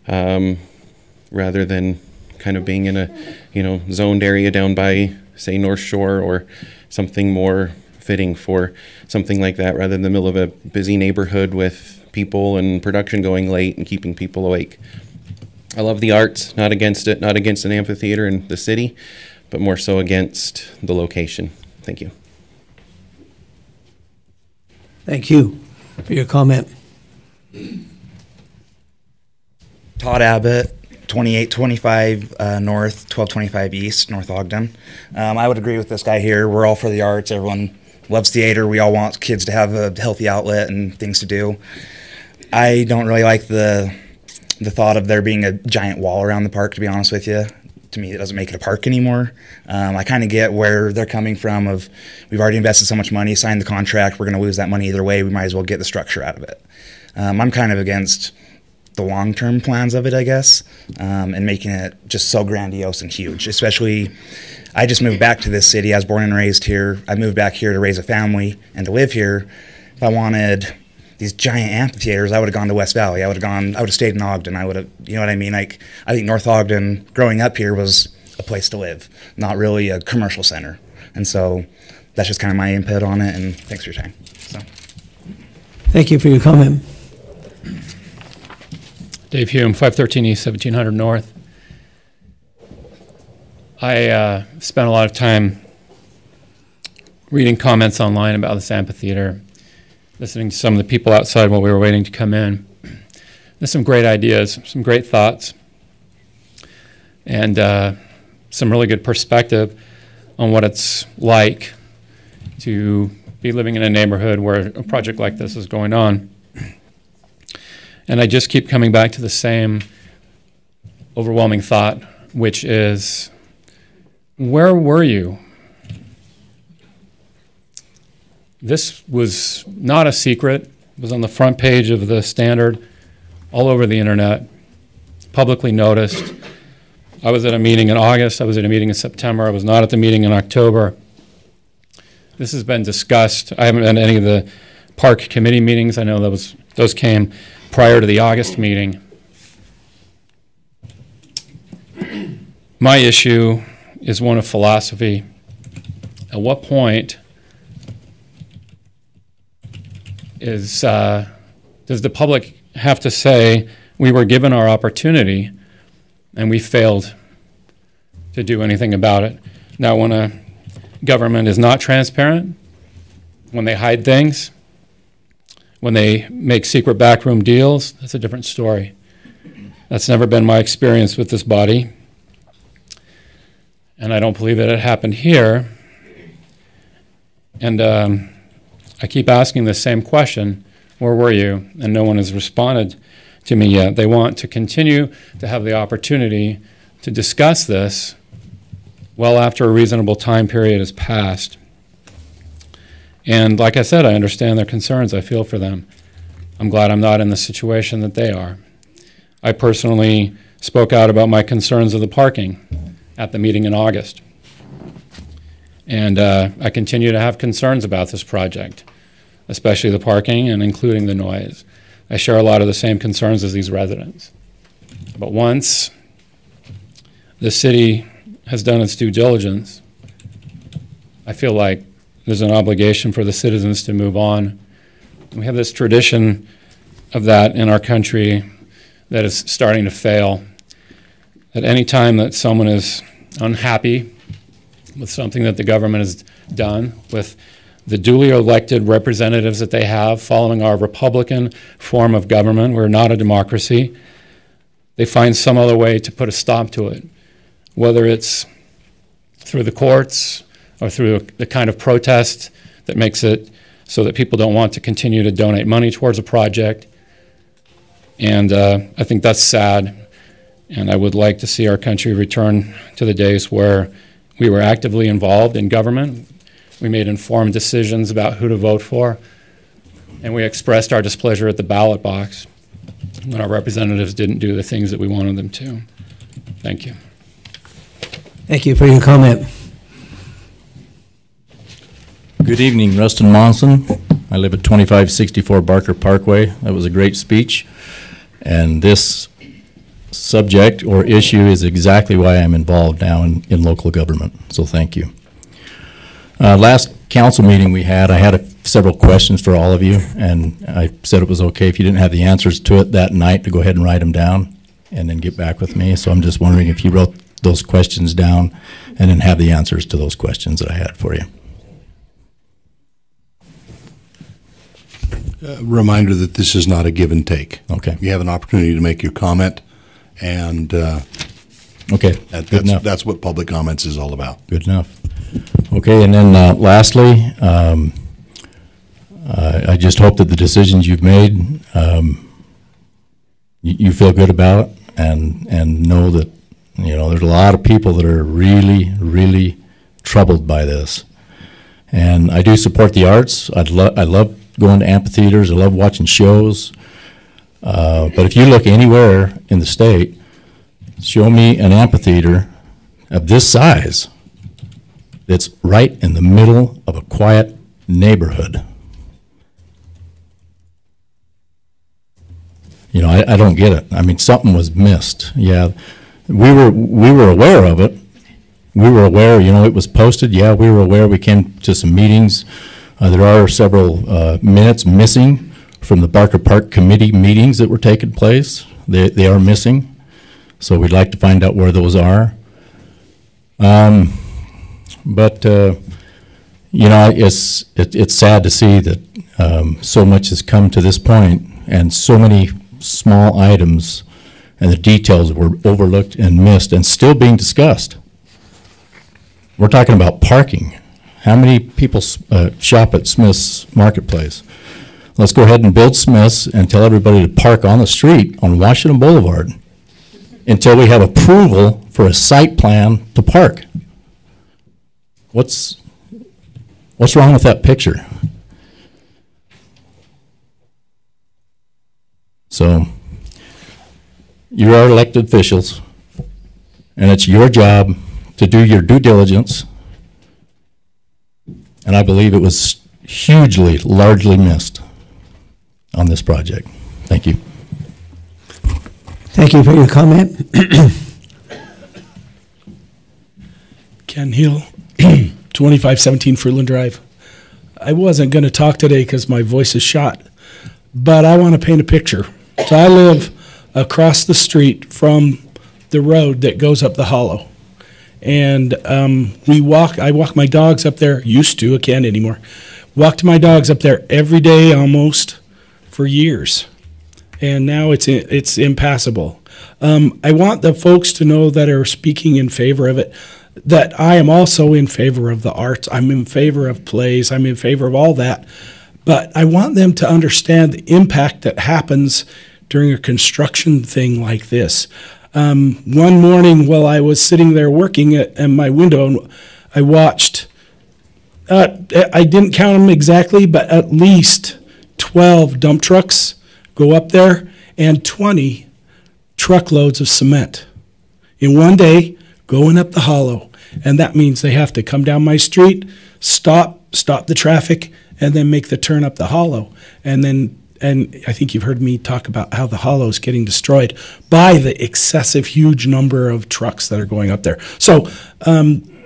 rather than kind of being in a zoned area down by, say, North Shore or something more fitting for something like that rather than the middle of a busy neighborhood with people and production going late and keeping people awake. I love the arts, not against it, not against an amphitheater in the city, but more so against the location. Thank you. Thank you for your comment. Todd Abbott, 2825 North, 1225 East, North Ogden. I would agree with this guy here. We're all for the arts. Everyone loves theater. We all want kids to have a healthy outlet and things to do. I don't really like the thought of there being a giant wall around the park, to be honest with you. To me, it doesn't make it a park anymore. I kind of get where they're coming from of we've already invested so much money, signed the contract, we're going to lose that money either way, we might as well get the structure out of it. I'm kind of against the long-term plans of it, I guess, and making it just so grandiose and huge. Especially, I just moved back to this city. I was born and raised here. I moved back here to raise a family and to live here. If I wanted these giant amphitheaters, I would have gone to West Valley. I would have stayed in Ogden. I would have, you know what I mean? Like, I think North Ogden, growing up here, was a place to live, not really a commercial center. And so that's just kind of my input on it, and thanks for your time. So. Thank you for your comment. Dave Hume, 513 East, 1700 North. I spent a lot of time reading comments online about this amphitheater, listening to some of the people outside while we were waiting to come in. There's some great ideas, some great thoughts, and some really good perspective on what it's like to be living in a neighborhood where a project like this is going on. And I just keep coming back to the same overwhelming thought, which is, where were you? This was not a secret. It was on the front page of the Standard, all over the internet, publicly noticed. I was at a meeting in August. I was at a meeting in September. I was not at the meeting in October. This has been discussed. I haven't been to any of the park committee meetings. I know those came prior to the August meeting. My issue is one of philosophy. At what point does the public have to say, we were given our opportunity and we failed to do anything about it? Now, when a government is not transparent, when they hide things, when they make secret backroom deals, that's a different story. That's never been my experience with this body. And I don't believe that it happened here. And I keep asking the same question, where were you? And no one has responded to me yet. They want to continue to have the opportunity to discuss this well after a reasonable time period has passed. And like I said, I understand their concerns. I feel for them. I'm glad I'm not in the situation that they are. I personally spoke out about my concerns of the parking at the meeting in August. And I continue to have concerns about this project, especially the parking and including the noise. I share a lot of the same concerns as these residents. But once the city has done its due diligence, I feel like there's an obligation for the citizens to move on. We have this tradition of that in our country that is starting to fail. That any time that someone is unhappy with something that the government has done, with the duly elected representatives that they have following our Republican form of government, we're not a democracy, they find some other way to put a stop to it, whether it's through the courts or through the kind of protest that makes it so that people don't want to continue to donate money towards a project. And I think that's sad. And I would like to see our country return to the days where we were actively involved in government. We made informed decisions about who to vote for. And we expressed our displeasure at the ballot box when our representatives didn't do the things that we wanted them to. Thank you. Thank you for your comment. Good evening, Rustin Monson. I live at 2564 Barker Parkway. That was a great speech. And this subject or issue is exactly why I'm involved now in local government. So thank you. Last council meeting we had, I had several questions for all of you, and I said it was okay if you didn't have the answers to it that night to go ahead and write them down and then get back with me. So I'm just wondering if you wrote those questions down and then have the answers to those questions that I had for you. Reminder that this is not a give and take. Okay. You have an opportunity to make your comment, and okay, that's what public comments is all about. Good enough. Okay, and then lastly, I just hope that the decisions you've made, you feel good about, and know that there's a lot of people that are really, really troubled by this. And I do support the arts. I love going to amphitheaters. I love watching shows. But if you look anywhere in the state, show me an amphitheater of this size that's right in the middle of a quiet neighborhood. You know, I don't get it. I mean, something was missed. Yeah, we were aware of it. We were aware, you know, it was posted. Yeah, we were aware. We came to some meetings. There are several minutes missing from the Barker Park Committee meetings that were taking place. They are missing. So we'd like to find out where those are. But you know, it's sad to see that so much has come to this point, and so many small items and the details were overlooked and missed and still being discussed. We're talking about parking. How many people shop at Smith's Marketplace? Let's go ahead and build Smith's and tell everybody to park on the street on Washington Boulevard until we have approval for a site plan to park. What's wrong with that picture? So, you are elected officials, and it's your job to do your due diligence, and I believe it was hugely, largely missed on this project. Thank you. Thank you for your comment. Ken Hill, 2517 Fruitland Drive. I wasn't going to talk today because my voice is shot, but I want to paint a picture. So I live across the street from the road that goes up the hollow. And I walk my dogs up there, used to, I can't anymore. Walked my dogs up there every day almost for years. And now it's impassable. I want the folks to know that are speaking in favor of it, that I am also in favor of the arts. I'm in favor of plays. I'm in favor of all that. But I want them to understand the impact that happens during a construction thing like this. One morning while I was sitting there working at my window, I watched, I didn't count them exactly, but at least 12 dump trucks go up there and 20 truckloads of cement in one day going up the hollow. And that means they have to come down my street, stop the traffic, and then make the turn up the hollow. And I think you've heard me talk about how the hollow is getting destroyed by the excessive, huge number of trucks that are going up there. So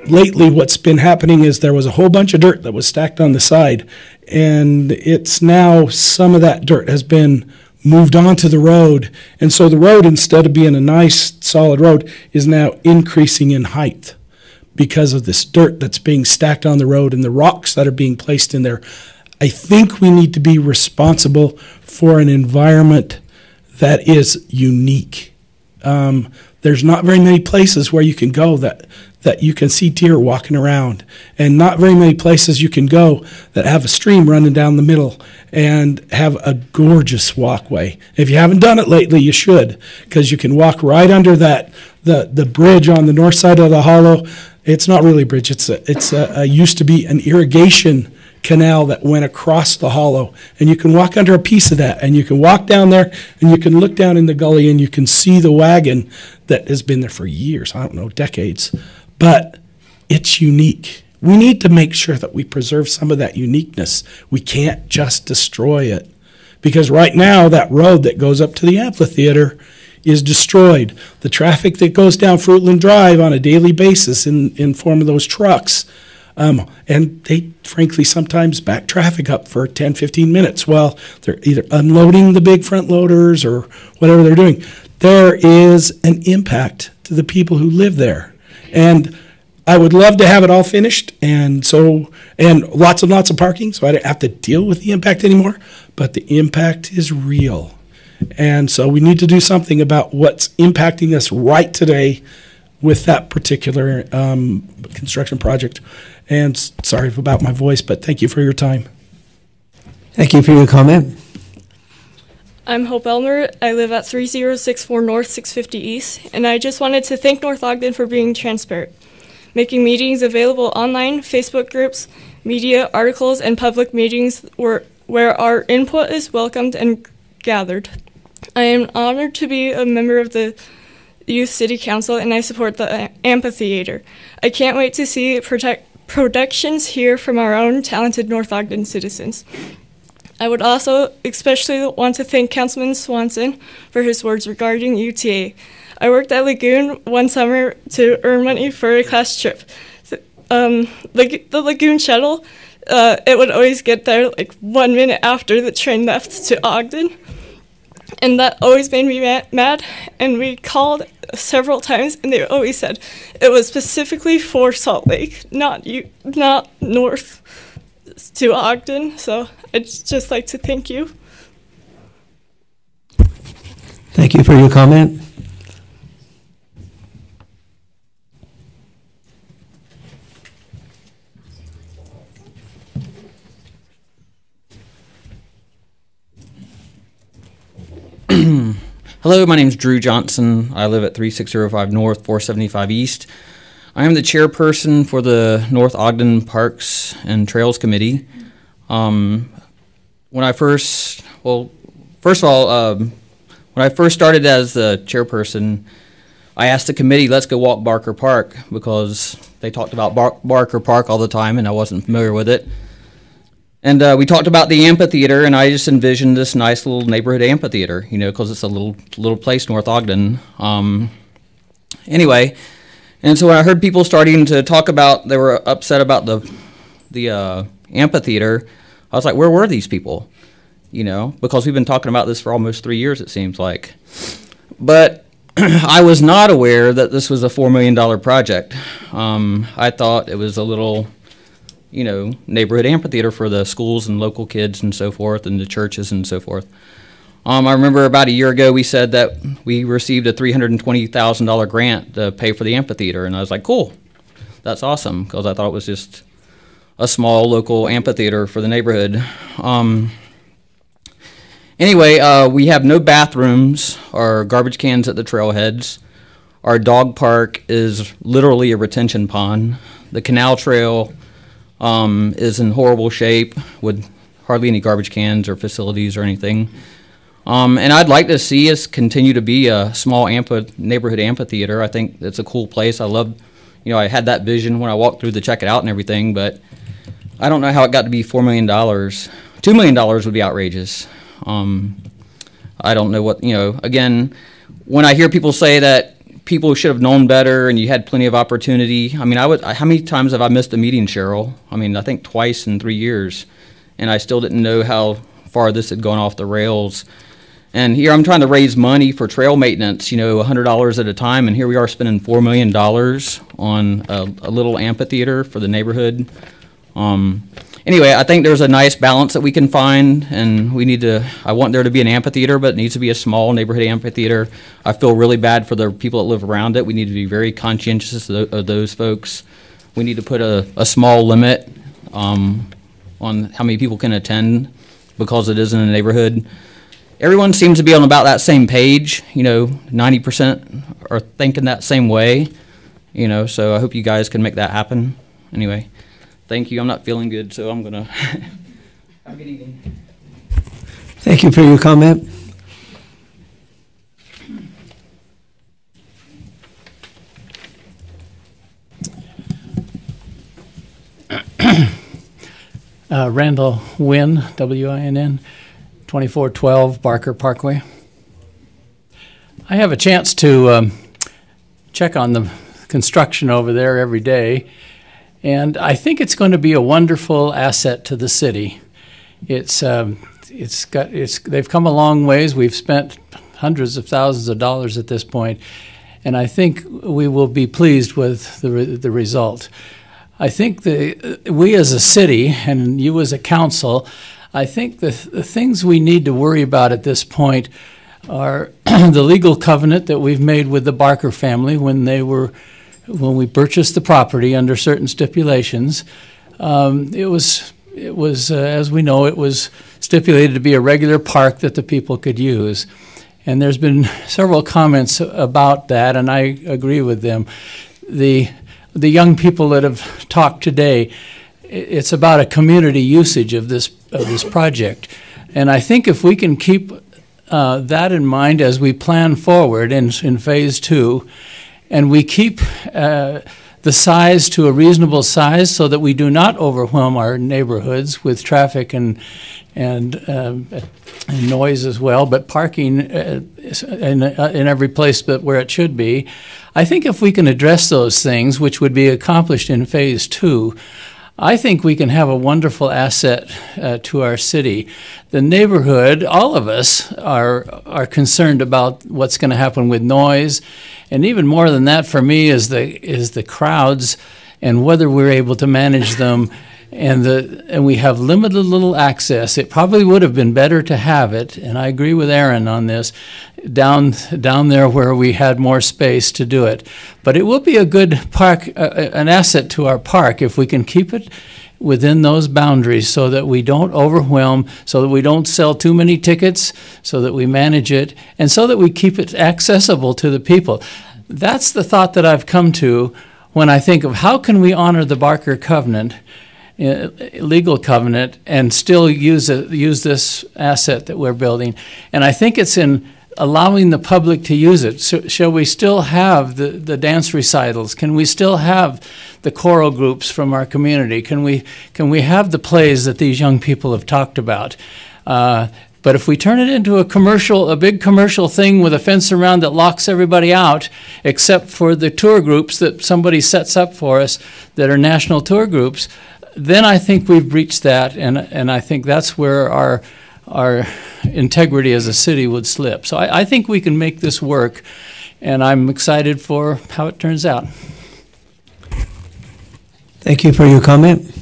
lately what's been happening is there was a whole bunch of dirt that was stacked on the side, and it's now some of that dirt has been moved onto the road. And so the road, instead of being a nice, solid road, is now increasing in height because of this dirt that's being stacked on the road and the rocks that are being placed in there. I think we need to be responsible for an environment that is unique. There's not very many places where you can go that you can see deer walking around, and not very many places you can go that have a stream running down the middle and have a gorgeous walkway. If you haven't done it lately, you should, because you can walk right under the bridge on the north side of the hollow. It's not really a bridge. It's used to be an irrigation canal that went across the hollow, and you can walk under a piece of that, and you can walk down there, and you can look down in the gully, and you can see the wagon that has been there for years, I don't know, decades, but it's unique. We need to make sure that we preserve some of that uniqueness. We can't just destroy it, because right now that road that goes up to the amphitheater is destroyed. The traffic that goes down Fruitland Drive on a daily basis in form of those trucks, and they frankly sometimes back traffic up for 10, 15 minutes while they're either unloading the big front loaders or whatever they're doing. There is an impact to the people who live there. And I would love to have it all finished and lots and lots of parking, so I don't have to deal with the impact anymore. But the impact is real. And so we need to do something about what's impacting us right today with that particular construction project. And sorry about my voice, but thank you for your time. Thank you for your comment. I'm Hope Elmer. I live at 3064 North, 650 East, and I just wanted to thank North Ogden for being transparent, making meetings available online, Facebook groups, media, articles, and public meetings where our input is welcomed and gathered. I am honored to be a member of the Youth City Council, and I support the amphitheater. I can't wait to see productions here from our own talented North Ogden citizens. I would also especially want to thank Councilman Swanson for his words regarding UTA. I worked at Lagoon one summer to earn money for a class trip. The Lagoon shuttle, it would always get there like 1 minute after the train left to Ogden. And that always made me mad. And we called several times, and they always said it was specifically for Salt Lake, not north to Ogden. So I'd just like to thank you. Thank you for your comment. Hello, my name is Drew Johnson. I live at 3605 North, 475 East. I am the chairperson for the North Ogden Parks and Trails Committee. When I first started as the chairperson, I asked the committee, let's go walk Barker Park, because they talked about Barker Park all the time and I wasn't familiar with it. And we talked about the amphitheater, and I just envisioned this nice little neighborhood amphitheater, because it's a little place, North Ogden. Anyway, and so when I heard people starting to talk about, they were upset about the amphitheater, I was like, where were these people? Because we've been talking about this for almost 3 years, it seems like. But I was not aware that this was a $4 million project. I thought it was a little neighborhood amphitheater for the schools and local kids and so forth, and the churches and so forth. I remember about a year ago we said that we received a $320,000 grant to pay for the amphitheater, and I was like, cool, that's awesome, because I thought it was just a small local amphitheater for the neighborhood. Anyway, we have no bathrooms or garbage cans at the trailheads. Our dog park is literally a retention pond. The canal trail is in horrible shape with hardly any garbage cans or facilities or anything. And I'd like to see us continue to be a small neighborhood amphitheater. I think it's a cool place. I love, I had that vision when I walked through to check it out and everything, but I don't know how it got to be $4 million. $2 million would be outrageous. I don't know what, again, when I hear people say that people should have known better and you had plenty of opportunity. How many times have I missed a meeting, Cheryl? I think twice in 3 years, and I still didn't know how far this had gone off the rails. And here I'm trying to raise money for trail maintenance, $100 at a time, and here we are spending $4 million on a little amphitheater for the neighborhood. Anyway, I think there's a nice balance that we can find, and I want there to be an amphitheater, but it needs to be a small neighborhood amphitheater. I feel really bad for the people that live around it. We need to be very conscientious of those folks. We need to put a small limit on how many people can attend, because it is in a neighborhood. Everyone seems to be on about that same page, 90% are thinking that same way, so I hope you guys can make that happen. Anyway. Thank you. I'm not feeling good, so I'm going to have a good evening. Thank you for your comment. Randall Wynn, W-I-N-N, 2412 Barker Parkway. I have a chance to check on the construction over there every day. And I think it's going to be a wonderful asset to the city. They've come a long ways. We've spent hundreds of thousands of dollars at this point, and I think we will be pleased with the result. I think we as a city and you as a council, I think the things we need to worry about at this point are the legal covenant that we've made with the Barker family when we purchased the property under certain stipulations. It was as we know, it was stipulated to be a regular park that the people could use. And there's been several comments about that, and I agree with them. The young people that have talked today, it's about a community usage of this project. And I think if we can keep that in mind as we plan forward in phase 2, and we keep the size to a reasonable size so that we do not overwhelm our neighborhoods with traffic and noise as well, but parking in every place but where it should be. I think if we can address those things, which would be accomplished in phase 2, I think we can have a wonderful asset to our city. The neighborhood, all of us are concerned about what's going to happen with noise, and even more than that for me is the crowds and whether we're able to manage them. And we have limited little access. It probably would have been better to have it, and I agree with Aaron on this, down there where we had more space to do it. But it will be a good park, an asset to our park if we can keep it within those boundaries so that we don't overwhelm, so that we don't sell too many tickets, so that we manage it, and so that we keep it accessible to the people. That's the thought that I've come to when I think of how can we honor the Barker Covenant, legal covenant, and still use this asset that we're building. And I think it's in allowing the public to use it. So, shall we still have the dance recitals? Can we still have the choral groups from our community? Can we have the plays that these young people have talked about? But if we turn it into a big commercial thing with a fence around that locks everybody out, except for the tour groups that somebody sets up for us that are national tour groups, then I think we've breached that, and I think that's where our integrity as a city would slip. So I think we can make this work, and I'm excited for how it turns out. Thank you for your comment.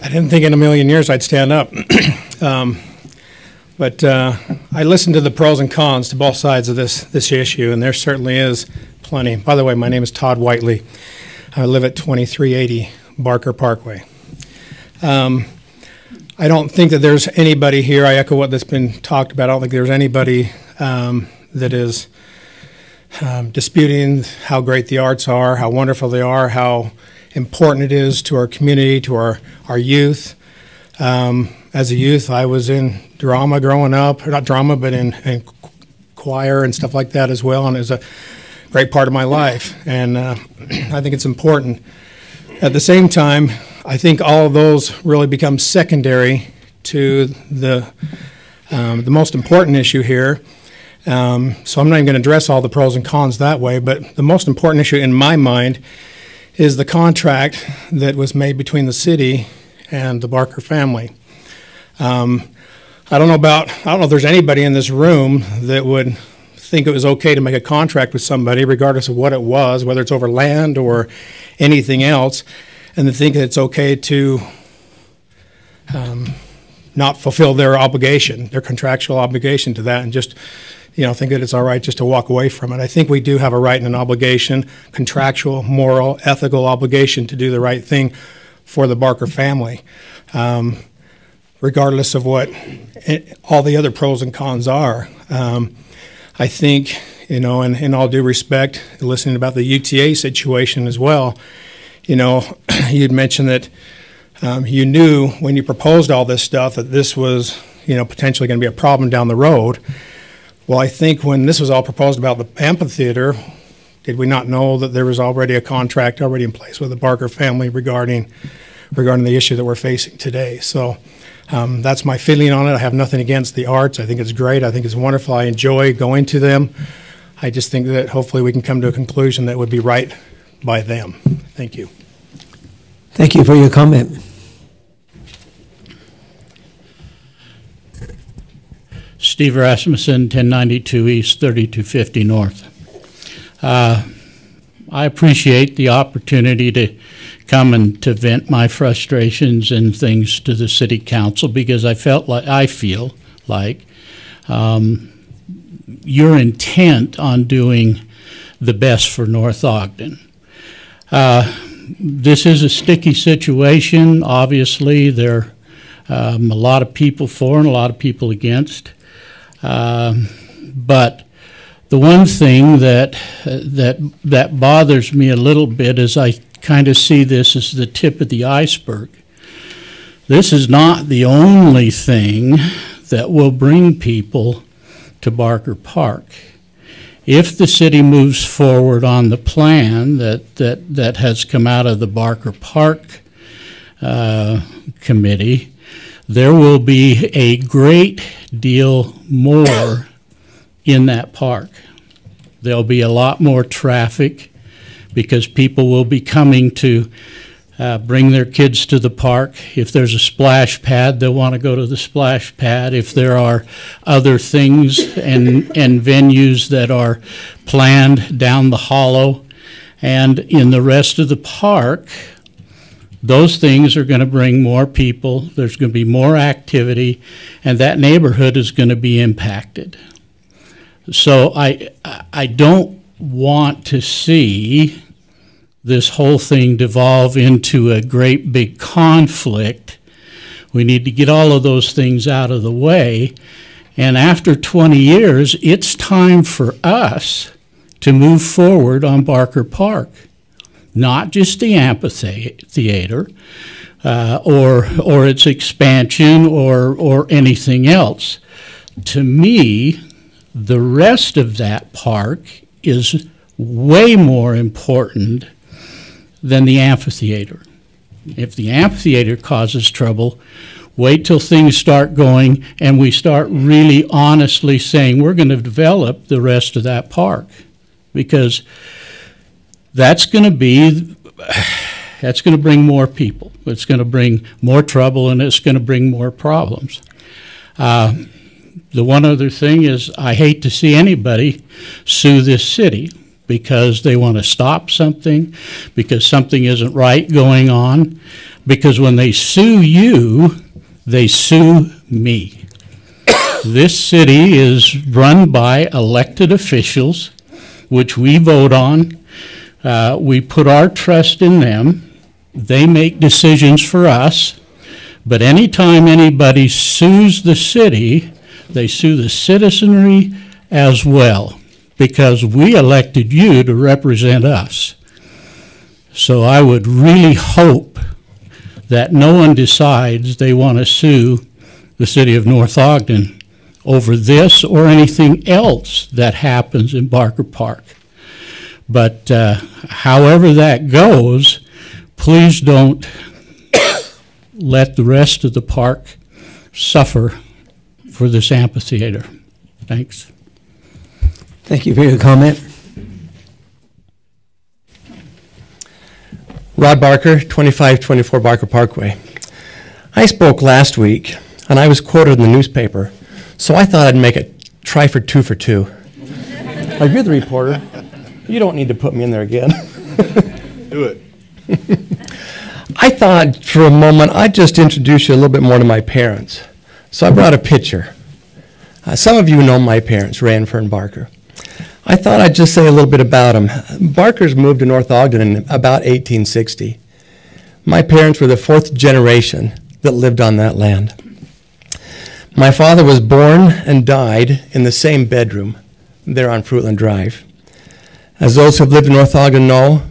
I didn't think in a million years I'd stand up. But I listened to the pros and cons to both sides of this issue, and there certainly is plenty. By the way, my name is Todd Whiteley. I live at 2380 Barker Parkway. I don't think that there's anybody here, I echo what that's been talked about, I don't think there's anybody that is disputing how great the arts are, how wonderful they are, how important it is to our community, to our youth. As a youth, I was in drama growing up, not drama, but in choir and stuff like that as well, and it was a great part of my life, and I think it's important. At the same time, I think all of those really become secondary to the most important issue here. So I'm not even going to address all the pros and cons that way, but the most important issue in my mind is the contract that was made between the city and the Barker family. I don't know if there's anybody in this room that would think it was okay to make a contract with somebody, regardless of what it was, whether it's over land or anything else, and to think that it's okay to not fulfill their obligation, their contractual obligation to that, and just think that it's all right just to walk away from it. I think we do have a right and an obligation, contractual, moral, ethical obligation to do the right thing for the Barker family, regardless of what all the other pros and cons are. I think, in all due respect, listening about the UTA situation as well, you'd mentioned that you knew when you proposed all this stuff that this was, potentially going to be a problem down the road. Well, I think when this was all proposed about the amphitheater, did we not know that there was already a contract already in place with the Barker family regarding the issue that we're facing today? So that's my feeling on it. I have nothing against the arts. I think it's great. I think it's wonderful. I enjoy going to them. I just think that hopefully we can come to a conclusion that would be right by them. Thank you. Thank you for your comment. Steve Rasmussen, 1092 East, 3250 North. I appreciate the opportunity to come and to vent my frustrations and things to the city council, because I feel like you're intent on doing the best for North Ogden. This is a sticky situation. Obviously, there are a lot of people for and a lot of people against. But The one thing that bothers me a little bit is I kind of see this as the tip of the iceberg. This is not the only thing that will bring people to Barker Park. If the city moves forward on the plan that has come out of the Barker Park committee, there will be a great deal more in that park. There'll be a lot more traffic because people will be coming to bring their kids to the park. If there's a splash pad, they'll want to go to the splash pad. If there are other things and venues that are planned down the hollow and in the rest of the park, those things are going to bring more people. There's going to be more activity, and that neighborhood is going to be impacted. So I don't want to see this whole thing devolve into a great big conflict. We need to get all of those things out of the way. And after 20 years, it's time for us to move forward on Barker Park. Not just the amphitheater or its expansion or anything else. To me, the rest of that park is way more important than the amphitheater. If the amphitheater causes trouble, wait till things start going and we start really honestly saying we're going to develop the rest of that park, because that's going to bring more people. It's going to bring more trouble, and it's going to bring more problems. The one other thing is I hate to see anybody sue this city because they want to stop something, because something isn't right going on, because when they sue you, they sue me. This city is run by elected officials, which we vote on. We put our trust in them. They make decisions for us. But anytime anybody sues the city, they sue the citizenry as well, because we elected you to represent us. So I would really hope that no one decides they want to sue the city of North Ogden over this or anything else that happens in Barker Park. But however that goes, please don't let the rest of the park suffer for this amphitheater. Thanks. Thank you for your comment. Rod Barker, 2524 Barker Parkway. I spoke last week, and I was quoted in the newspaper, so I thought I'd make a try for two. Like, you're the reporter. You don't need to put me in there again. Do it. I thought for a moment I'd just introduce you a little bit more to my parents. So I brought a picture. Some of you know my parents, Ray and Fern Barker. I thought I'd just say a little bit about them. Barkers moved to North Ogden in about 1860. My parents were the fourth generation that lived on that land. My father was born and died in the same bedroom there on Fruitland Drive. As those who have lived in North Ogden know,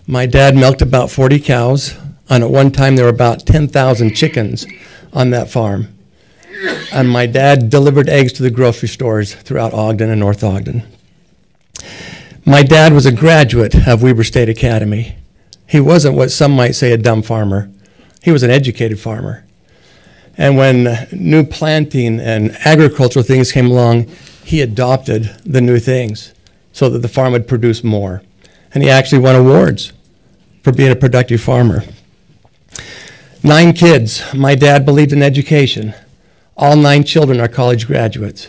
my dad milked about 40 cows, and at one time there were about 10,000 chickens on that farm. And my dad delivered eggs to the grocery stores throughout Ogden and North Ogden. My dad was a graduate of Weber State Academy. He wasn't what some might say a dumb farmer. He was an educated farmer. And when new planting and agricultural things came along, he adopted the new things so that the farm would produce more. And he actually won awards for being a productive farmer. 9 kids. My dad believed in education. All 9 children are college graduates.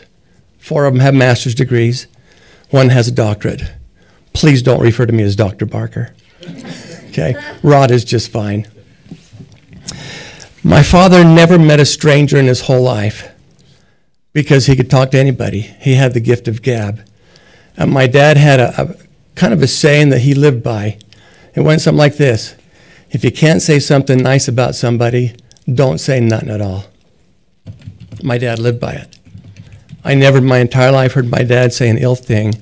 4 of them have master's degrees. 1 has a doctorate. Please don't refer to me as Dr. Barker. Okay? Rod is just fine. My father never met a stranger in his whole life because he could talk to anybody. He had the gift of gab. And my dad had a kind of a saying that he lived by. It went something like this: if you can't say something nice about somebody, don't say nothing at all. My dad lived by it. I never in my entire life heard my dad say an ill thing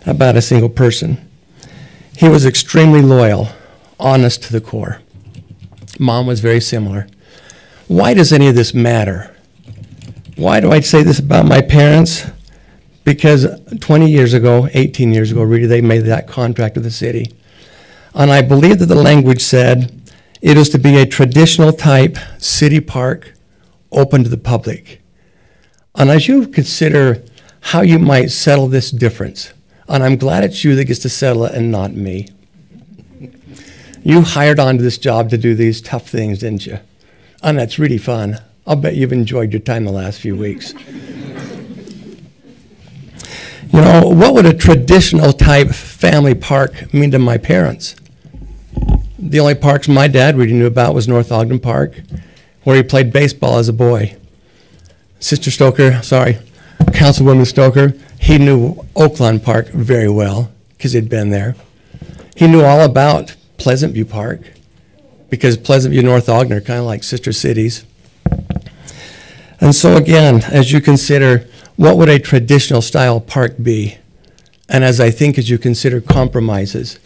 about a single person. He was extremely loyal, honest to the core. Mom was very similar. Why does any of this matter? Why do I say this about my parents? Because 20 years ago, 18 years ago, really, they made that contract with the city. And I believe that the language said it is to be a traditional type city park open to the public. And as you consider how you might settle this difference, and I'm glad it's you that gets to settle it and not me. You hired onto this job to do these tough things, didn't you? And that's really fun. I'll bet you've enjoyed your time the last few weeks. You know, what would a traditional type family park mean to my parents? The only parks my dad really knew about was North Ogden Park, where he played baseball as a boy. Councilwoman Stoker, he knew Oakland Park very well because he'd been there. He knew all about Pleasant View Park because Pleasant View and North Ogden are kind of like sister cities. And so again, as you consider what would a traditional style park be, and as you consider compromises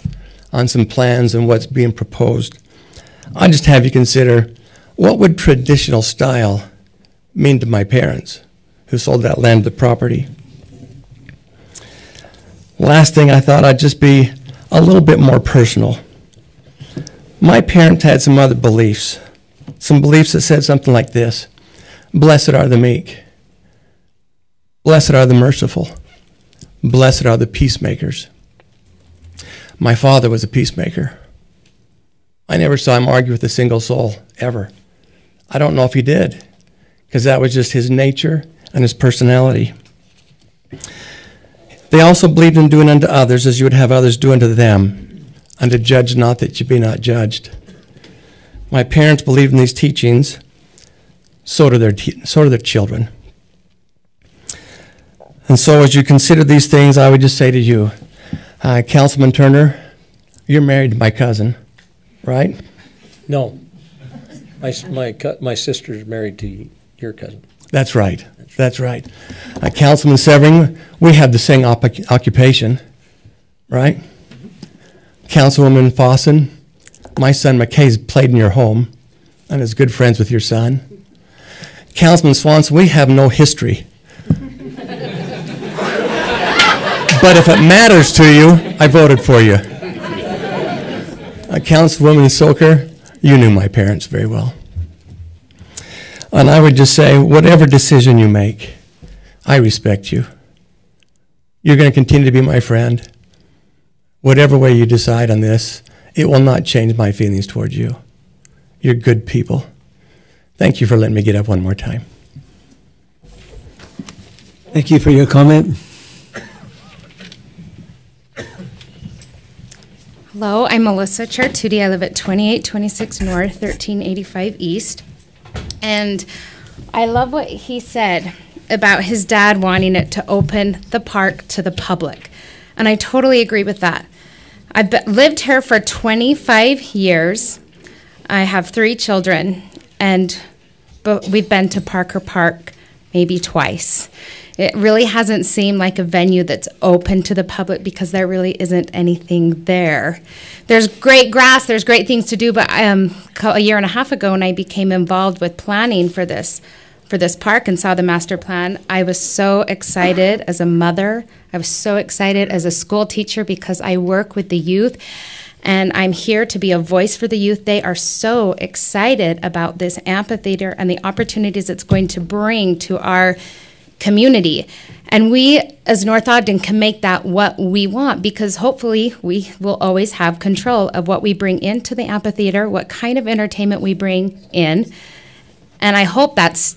on some plans and what's being proposed, I just have you consider what would traditional style mean to my parents who sold that land, the property. Last thing, I thought I'd just be a little bit more personal. My parents had some other beliefs, some beliefs that said something like this: blessed are the meek, blessed are the merciful, blessed are the peacemakers. My father was a peacemaker. I never saw him argue with a single soul, ever. I don't know if he did, because that was just his nature and his personality. They also believed in doing unto others as you would have others do unto them, and to judge not that you be not judged. My parents believed in these teachings, so do their children. And so as you consider these things, I would just say to you, Councilman Turner, you're married to my cousin, right? No. My sister's married to your cousin. That's right. That's right. Councilman Severing, we have the same occupation, right? Councilwoman Fossen, my son McKay's played in your home and is good friends with your son. Councilman Swanson, we have no history. But if it matters to you, I voted for you. Councilwoman Soker, you knew my parents very well. And I would just say, whatever decision you make, I respect you. You're going to continue to be my friend. Whatever way you decide on this, it will not change my feelings towards you. You're good people. Thank you for letting me get up one more time. Thank you for your comment. Hello, I'm Melissa Chartuti. I live at 2826 North, 1385 East. And I love what he said about his dad wanting it to open the park to the public. And I totally agree with that. I've lived here for 25 years. I have 3 children, but we've been to Parker Park maybe twice. It really hasn't seemed like a venue that's open to the public because there really isn't anything there. There's great grass, there's great things to do, but a year and a half ago when I became involved with planning for this park and saw the master plan, I was so excited as a mother. I was so excited as a school teacher because I work with the youth and I'm here to be a voice for the youth. They are so excited about this amphitheater and the opportunities it's going to bring to our community. And we, as North Ogden, can make that what we want because hopefully we will always have control of what we bring into the amphitheater, what kind of entertainment we bring in. And I hope that's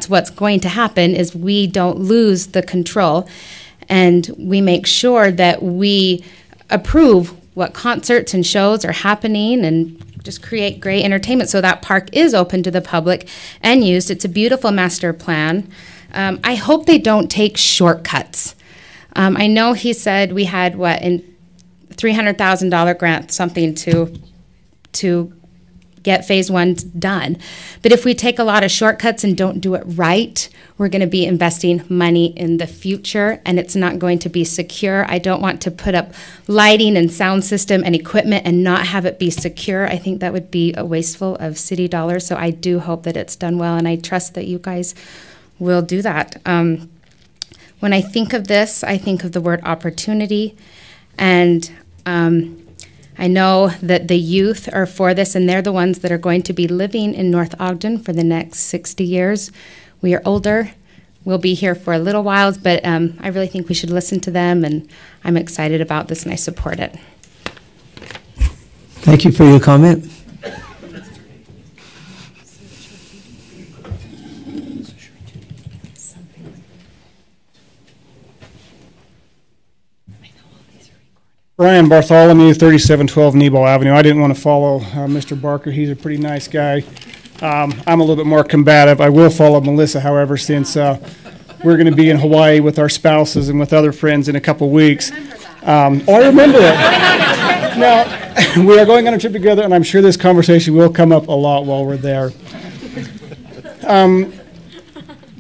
what's going to happen is we don't lose the control and we make sure that we approve what concerts and shows are happening and just create great entertainment so that park is open to the public and used. It's a beautiful master plan. I hope they don't take shortcuts. I know he said we had $300,000 grant, something to get phase one done. But if we take a lot of shortcuts and don't do it right, we're going to be investing money in the future, and it's not going to be secure. I don't want to put up lighting and sound system and equipment and not have it be secure. I think that would be a wasteful of city dollars, so I do hope that it's done well, and I trust that you guys will do that. When I think of this, I think of the word opportunity, and I know that the youth are for this, and they're the ones that are going to be living in North Ogden for the next 60 years. We are older. We'll be here for a little while, but I really think we should listen to them, and I'm excited about this, and I support it. Thank you for your comment. Brian Bartholomew, 3712 Nebo Avenue. I didn't want to follow Mr. Barker. He's a pretty nice guy. I'm a little bit more combative. I will follow Melissa, however, since we're going to be in Hawaii with our spouses and with other friends in a couple weeks. I remember it. Now, we are going on a trip together, and I'm sure this conversation will come up a lot while we're there. I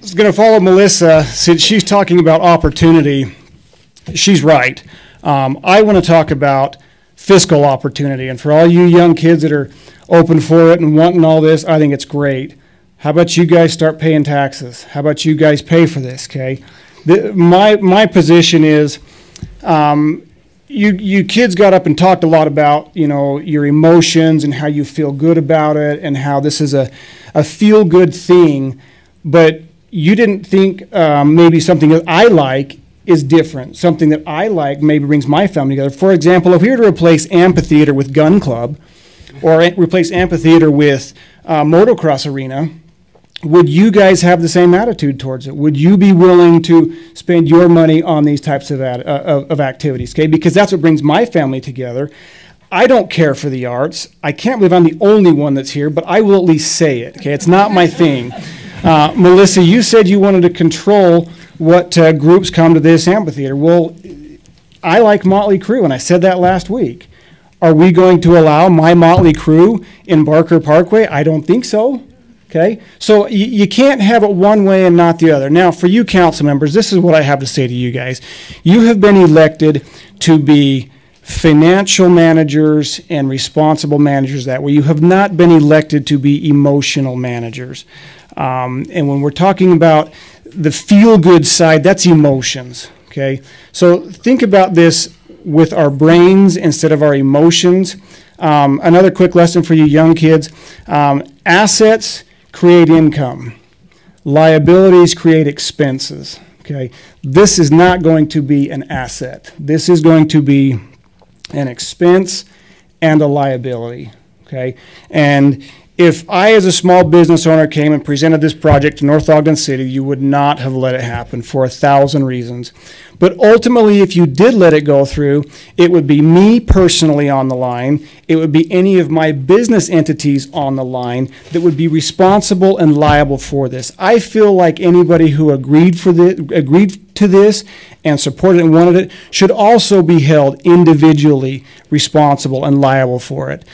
was going to follow Melissa since she's talking about opportunity. She's right. I want to talk about fiscal opportunity, and for all you young kids that are open for it and wanting all this, I think it's great. How about you guys start paying taxes? How about you guys pay for this, okay? My position is you kids got up and talked a lot about, you know, your emotions and how you feel good about it and how this is a feel-good thing, but you didn't think maybe something that I like is different. Something that I like maybe brings my family together. For example, if we were to replace amphitheater with gun club or replace amphitheater with motocross arena, would you guys have the same attitude towards it? Would you be willing to spend your money on these types of activities? Okay, because that's what brings my family together. I don't care for the arts. I can't believe I'm the only one that's here, but I will at least say it. Okay, it's not my thing. Melissa, you said you wanted to control what groups come to this amphitheater. Well, I like Motley Crue, and I said that last week. Are we going to allow my Motley Crue in Barker Parkway? I don't think so. Okay, so you can't have it one way and not the other. Now, for you council members, this is what I have to say to you guys. You have been elected to be financial managers and responsible managers that way. You have not been elected to be emotional managers. And when we're talking about the feel-good side, that's emotions, okay? So think about this with our brains instead of our emotions. Another quick lesson for you young kids. Assets create income. Liabilities create expenses, okay? This is not going to be an asset. This is going to be an expense and a liability, okay? And if I, as a small business owner, came and presented this project to North Ogden City, you would not have let it happen for 1,000 reasons. But ultimately, if you did let it go through, it would be me personally on the line. It would be any of my business entities on the line that would be responsible and liable for this. I feel like anybody who agreed to this and supported it and wanted it should also be held individually responsible and liable for it,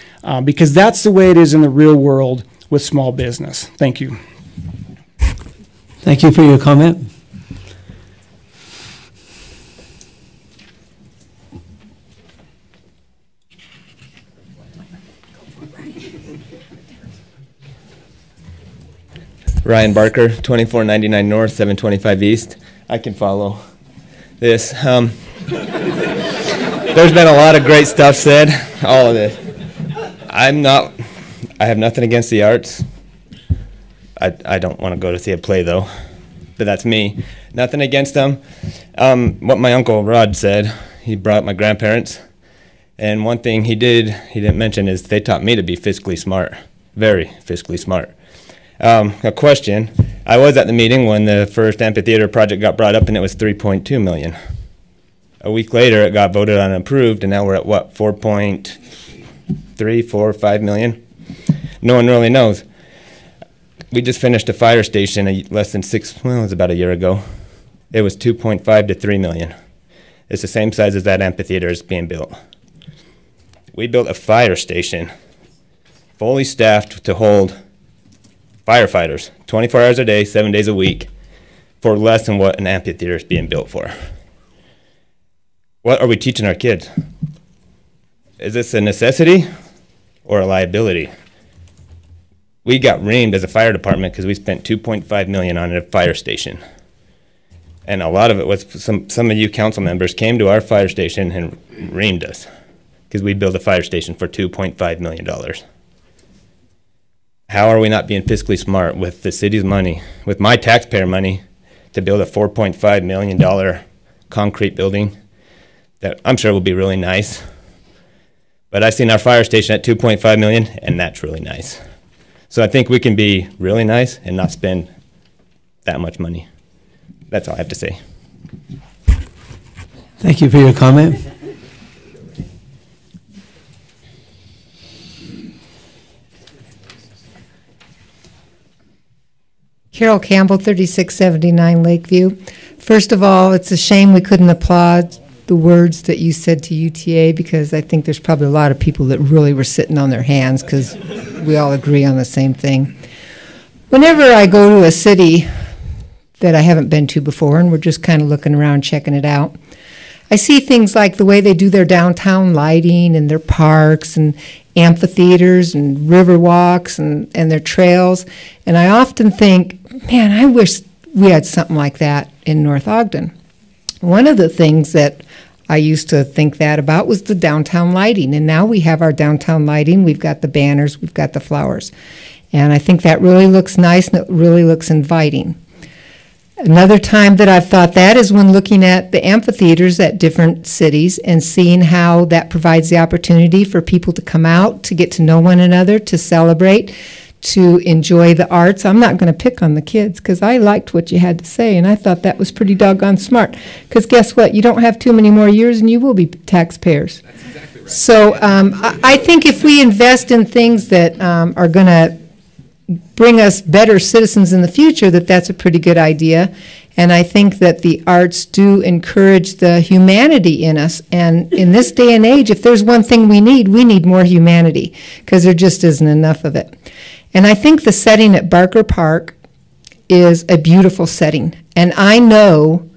because that's the way it is in the real world with small business. Thank you. Thank you for your comment. Ryan Barker, 2499 North, 725 East. I can follow this. There's been a lot of great stuff said, all of it. I have nothing against the arts. I don't want to go to see a play, though, but that's me. Nothing against them. What my Uncle Rod said, he brought up my grandparents, and one thing he didn't mention is they taught me to be fiscally smart, very fiscally smart. A question, I was at the meeting when the first amphitheater project got brought up, and it was $3.2 million. A week later, it got voted on and approved, and now we're at what, 4.3, 4, 5 million? No one really knows. We just finished a fire station it was about a year ago. It was 2.5 to 3 million. It's the same size as that amphitheater is being built. We built a fire station fully staffed to hold firefighters 24 hours a day, 7 days a week for less than what an amphitheater is being built for. What are we teaching our kids? Is this a necessity or a liability? We got reamed as a fire department because we spent $2.5 million on a fire station. And a lot of it was some of you council members came to our fire station and reamed us because we built a fire station for $2.5 million. How are we not being fiscally smart with the city's money, with my taxpayer money, to build a $4.5 million concrete building that I'm sure will be really nice? But I've seen our fire station at $2.5 million, and that's really nice. So I think we can be really nice and not spend that much money. That's all I have to say. Thank you for your comment. Carol Campbell, 3679 Lakeview. First of all, it's a shame we couldn't applaud the words that you said to UTA, because I think there's probably a lot of people that really were sitting on their hands because we all agree on the same thing. Whenever I go to a city that I haven't been to before, and we're just kind of looking around, checking it out, I see things like the way they do their downtown lighting and their parks and amphitheaters and river walks and their trails. And I often think, man, I wish we had something like that in North Ogden. One of the things that I used to think that about was the downtown lighting. And now we have our downtown lighting. We've got the banners, we've got the flowers. And I think that really looks nice and it really looks inviting. Another time that I've thought that is when looking at the amphitheaters at different cities and seeing how that provides the opportunity for people to come out, to get to know one another, to celebrate, to enjoy the arts. I'm not going to pick on the kids because I liked what you had to say, and I thought that was pretty doggone smart. Because guess what? You don't have too many more years and you will be taxpayers. That's exactly right. So I think if we invest in things that are going to bring us better citizens in the future, that's a pretty good idea. And I think that the arts do encourage the humanity in us. And in this day and age, if there's one thing we need more humanity, because there just isn't enough of it. And I think the setting at Barker Park is a beautiful setting. And I know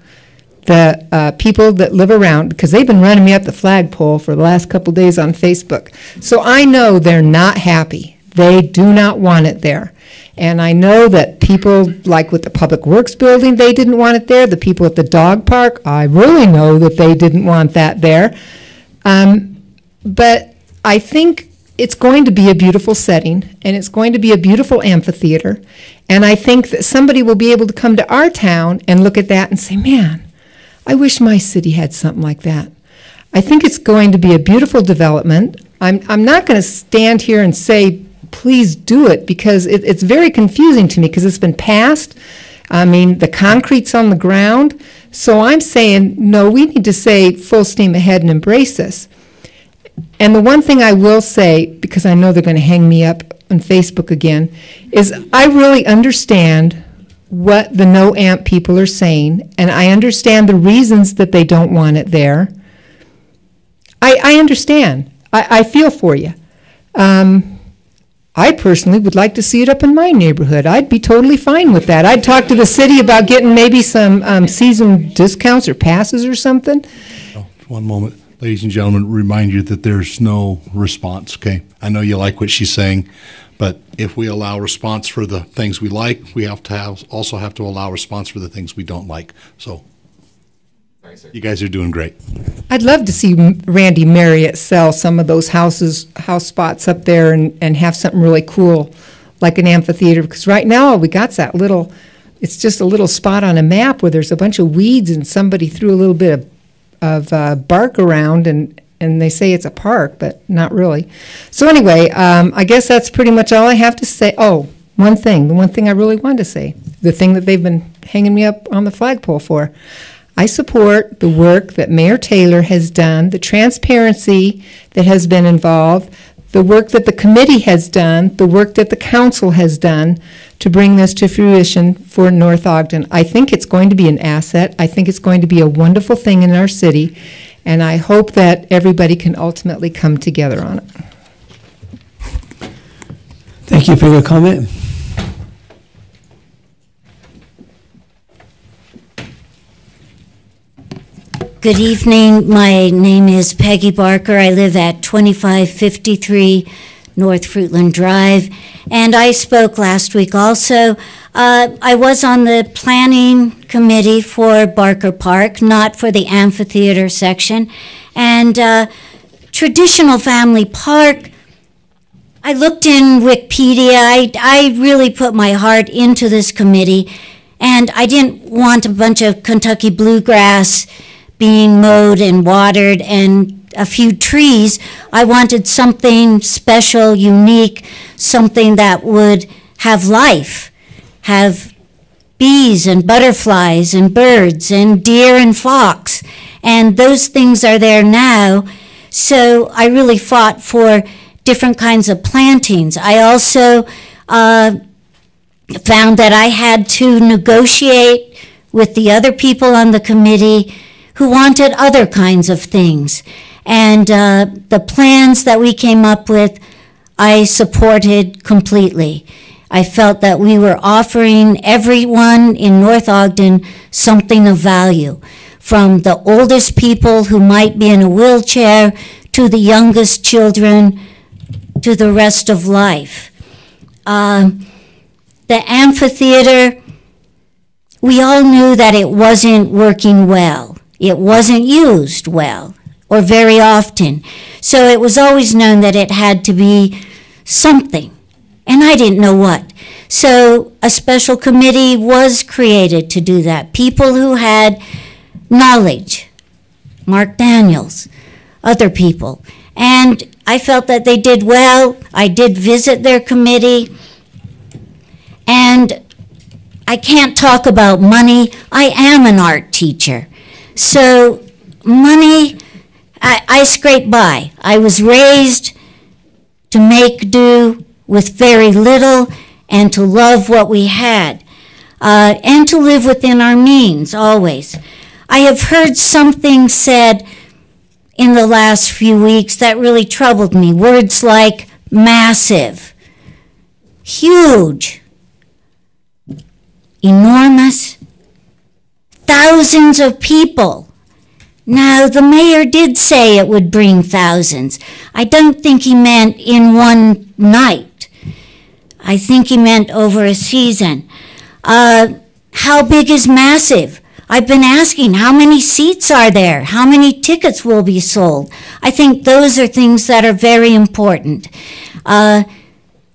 the people that live around, because they've been running me up the flagpole for the last couple days on Facebook. So I know they're not happy. They do not want it there. And I know that people, like with the Public Works building, they didn't want it there. The people at the dog park, I really know that they didn't want that there. But I think it's going to be a beautiful setting, and it's going to be a beautiful amphitheater. And I think that somebody will be able to come to our town and look at that and say, man, I wish my city had something like that. I think it's going to be a beautiful development. I'm not going to stand here and say, please do it, because it's very confusing to me because it's been passed. I mean, the concrete's on the ground. So I'm saying, no, we need to say full steam ahead and embrace this. And the one thing I will say, because I know they're going to hang me up on Facebook again, is I really understand what the no amp people are saying, and I understand the reasons that they don't want it there. I understand. I feel for you. I personally would like to see it up in my neighborhood. I'd be totally fine with that. I'd talk to the city about getting maybe some season discounts or passes or something. Oh, one moment. Ladies and gentlemen, remind you that there's no response, okay? I know you like what she's saying, but if we allow response for the things we like, we have to also have to allow response for the things we don't like. So you guys are doing great. I'd love to see Randy Marriott sell some of those house spots up there and have something really cool like an amphitheater, because right now all we got's that little, it's just a little spot on a map where there's a bunch of weeds and somebody threw a little bit of bark around and they say it's a park, but not really. So anyway, I guess that's pretty much all I have to say. Oh, the one thing I really wanted to say, the thing that they've been hanging me up on the flagpole for. I support the work that Mayor Taylor has done, the transparency that has been involved, the work that the committee has done, the work that the council has done to bring this to fruition for North Ogden. I think it's going to be an asset. I think it's going to be a wonderful thing in our city, and I hope that everybody can ultimately come together on it. Thank you for your comment. Good evening. My name is Peggy Barker. I live at 2553 North Fruitland Drive, and I spoke last week also. I was on the planning committee for Barker Park, not for the amphitheater section. And traditional family park, I looked in Wikipedia. I really put my heart into this committee, and I didn't want a bunch of Kentucky bluegrass being mowed and watered and a few trees. I wanted something special, unique, something that would have life, have bees and butterflies and birds and deer and fox. And those things are there now. So I really fought for different kinds of plantings. I also found that I had to negotiate with the other people on the committee who wanted other kinds of things. And the plans that we came up with, I supported completely. I felt that we were offering everyone in North Ogden something of value, from the oldest people who might be in a wheelchair to the youngest children to the rest of life. The amphitheater, we all knew that it wasn't working well. It wasn't used well or very often. So it was always known that it had to be something, and I didn't know what. So a special committee was created to do that. People who had knowledge, Mark Daniels, other people. And I felt that they did well. I did visit their committee. And I can't talk about money. I am an art teacher. So money, I scrape by. I was raised to make do with very little and to love what we had, and to live within our means always. I have heard something said in the last few weeks that really troubled me. Words like massive, huge, enormous, thousands of people. Now, the mayor did say it would bring thousands. I don't think he meant in one night. I think he meant over a season. How big is massive? I've been asking, how many seats are there? How many tickets will be sold? I think those are things that are very important. That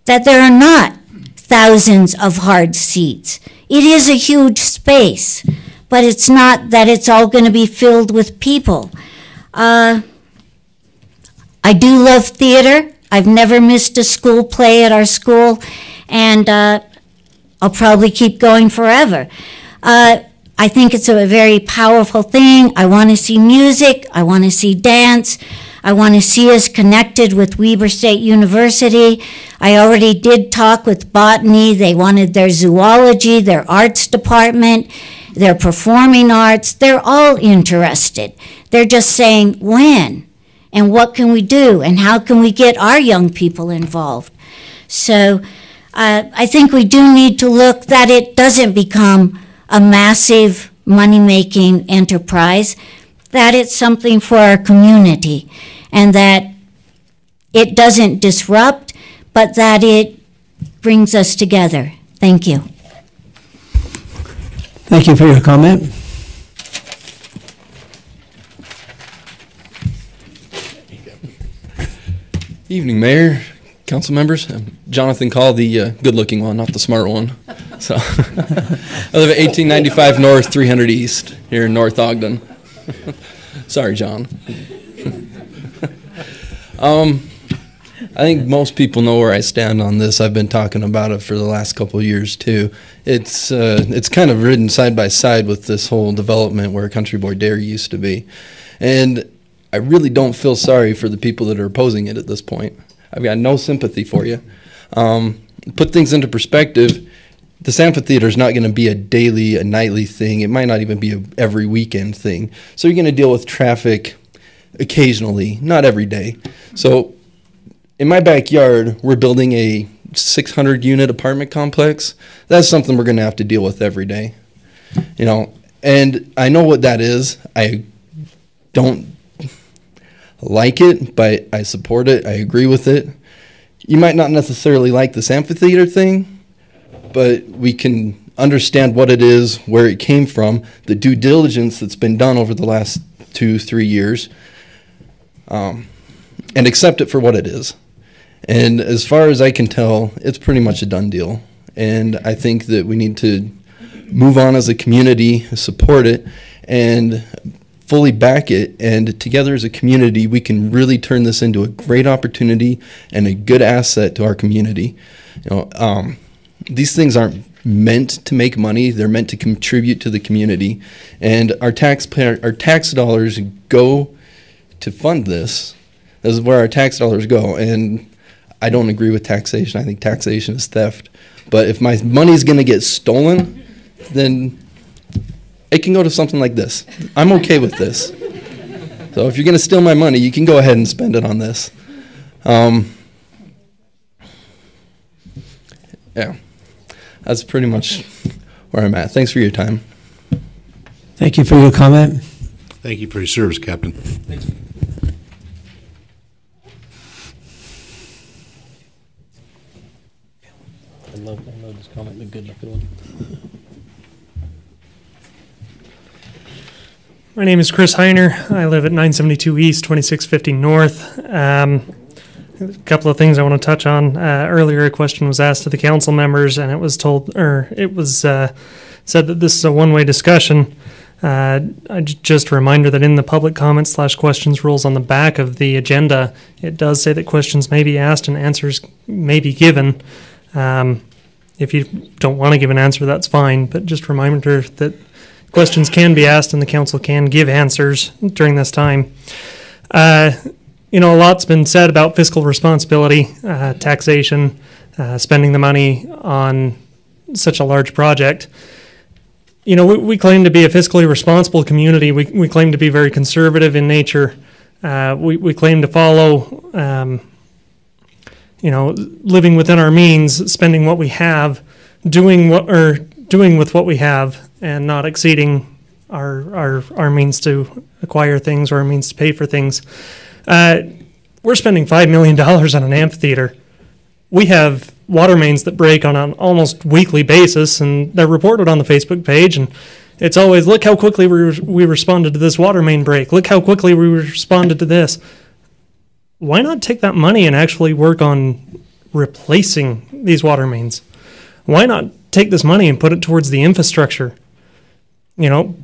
there are not thousands of hard seats. It is a huge space, but it's not that it's all going to be filled with people. I do love theater. I've never missed a school play at our school, and I'll probably keep going forever. I think it's a very powerful thing. I want to see music. I want to see dance. I want to see us connected with Weber State University. I already did talk with botany. They wanted their zoology, their arts department, their performing arts. They're all interested. They're just saying when and what can we do and how can we get our young people involved. So I think we do need to look that it doesn't become a massive money-making enterprise, that it's something for our community, and that it doesn't disrupt, but that it brings us together. Thank you. Thank you for your comment. Evening, Mayor, council members. I'm Jonathan Call, the good-looking one, not the smart one. So I live at 1895 North, 300 East, here in North Ogden. Sorry, John. I think most people know where I stand on this. I've been talking about it for the last couple of years too. It's kind of ridden side by side with this whole development where Country Boy Dairy used to be, and I really don't feel sorry for the people that are opposing it at this point. I've got no sympathy for you. Put things into perspective. This amphitheater is not going to be a daily, a nightly thing. It might not even be a every weekend thing. So you're going to deal with traffic occasionally, not every day. So in my backyard, we're building a 600 unit apartment complex, that's something we're going to have to deal with every day. You know, and I know what that is. I don't like it, but I support it. I agree with it. You might not necessarily like this amphitheater thing, but we can understand what it is, where it came from, the due diligence that's been done over the last 2-3 years, and accept it for what it is. And as far as I can tell, it's pretty much a done deal. And I think that we need to move on as a community, support it, and fully back it. And together as a community, we can really turn this into a great opportunity and a good asset to our community. You know, these things aren't meant to make money. They're meant to contribute to the community. And our tax dollars go to fund this. This is where our tax dollars go. And I don't agree with taxation. I think taxation is theft. But if my money's going to get stolen, then it can go to something like this. I'm okay with this. So if you're going to steal my money, you can go ahead and spend it on this. Yeah, that's pretty much where I'm at. Thanks for your time. Thank you for your comment. Thank you for your service, Captain. I love this comment. The good looking one. My name is Chris Heiner. I live at 972 East, 2650 North. A couple of things I want to touch on. Earlier, a question was asked to the council members, and it was said that this is a one-way discussion. Just a reminder that in the public comments / questions rules on the back of the agenda, it does say that questions may be asked and answers may be given. If you don't want to give an answer, that's fine, but just a reminder that questions can be asked and the council can give answers during this time. You know, a lot's been said about fiscal responsibility, taxation, spending the money on such a large project. You know, we claim to be a fiscally responsible community. We claim to be very conservative in nature. We claim to follow, you know, living within our means, spending what we have, doing with what we have, and not exceeding our means to acquire things or our means to pay for things. We're spending $5 million on an amphitheater. We have water mains that break on an almost weekly basis, and they're reported on the Facebook page, and it's always, look how quickly we responded to this water main break. Look how quickly we responded to this. Why not take that money and actually work on replacing these water mains? Why not take this money and put it towards the infrastructure? You know,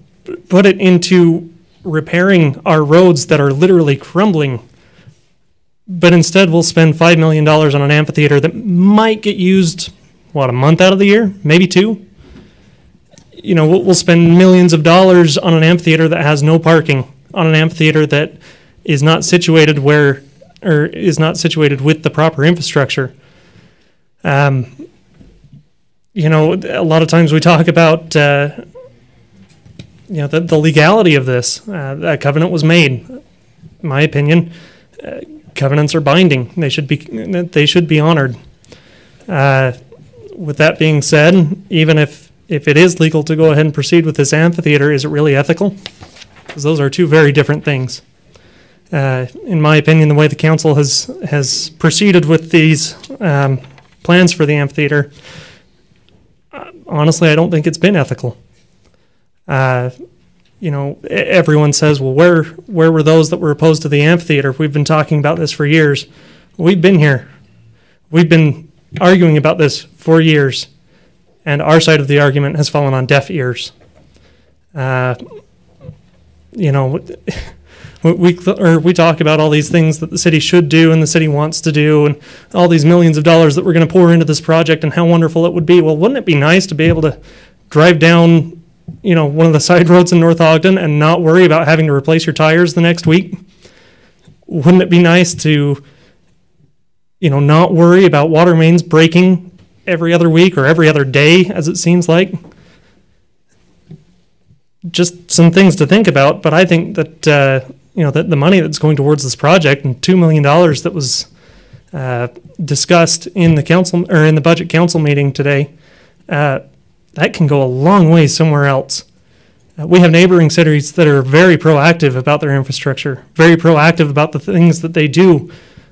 put it into repairing our roads that are literally crumbling. But instead, we'll spend $5 million on an amphitheater that might get used, a month out of the year? Maybe 2? You know, we'll spend millions of dollars on an amphitheater that has no parking, on an amphitheater that is not situated is not situated with the proper infrastructure. You know, a lot of times we talk about, you know, the legality of this. A covenant was made. In my opinion, covenants are binding. They should be honored. With that being said, even if it is legal to go ahead and proceed with this amphitheater, is it really ethical? Because those are two very different things. In my opinion, the way the council has proceeded with these plans for the amphitheater, honestly, I don't think it's been ethical. You know, everyone says, well, where were those that were opposed to the amphitheater? We've been talking about this for years. We've been here. We've been arguing about this for years, and our side of the argument has fallen on deaf ears. You know, we talk about all these things that the city should do and the city wants to do, and all these millions of dollars that we're going to pour into this project and how wonderful it would be. Well, wouldn't it be nice to be able to drive down, you know, one of the side roads in North Ogden and not worry about having to replace your tires the next week? Wouldn't it be nice to, you know, not worry about water mains breaking every other week or every other day, as it seems like? Just some things to think about, but I think that, you know, that the money that's going towards this project and $2 million that was discussed in the council or in the budget council meeting today, that can go a long way somewhere else. We have neighboring cities that are very proactive about their infrastructure, very proactive about the things that they do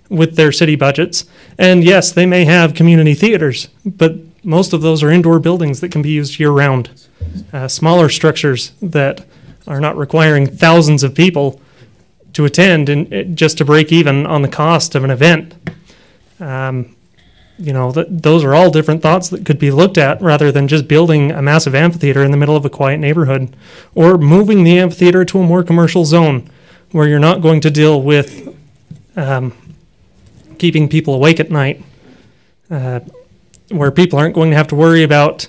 with their city budgets. And yes, they may have community theaters, but most of those are indoor buildings that can be used year-round. Smaller structures that are not requiring thousands of people to attend and just to break even on the cost of an event. Those are all different thoughts that could be looked at rather than just building a massive amphitheater in the middle of a quiet neighborhood or moving the amphitheater to a more commercial zone where you're not going to deal with keeping people awake at night, where people aren't going to have to worry about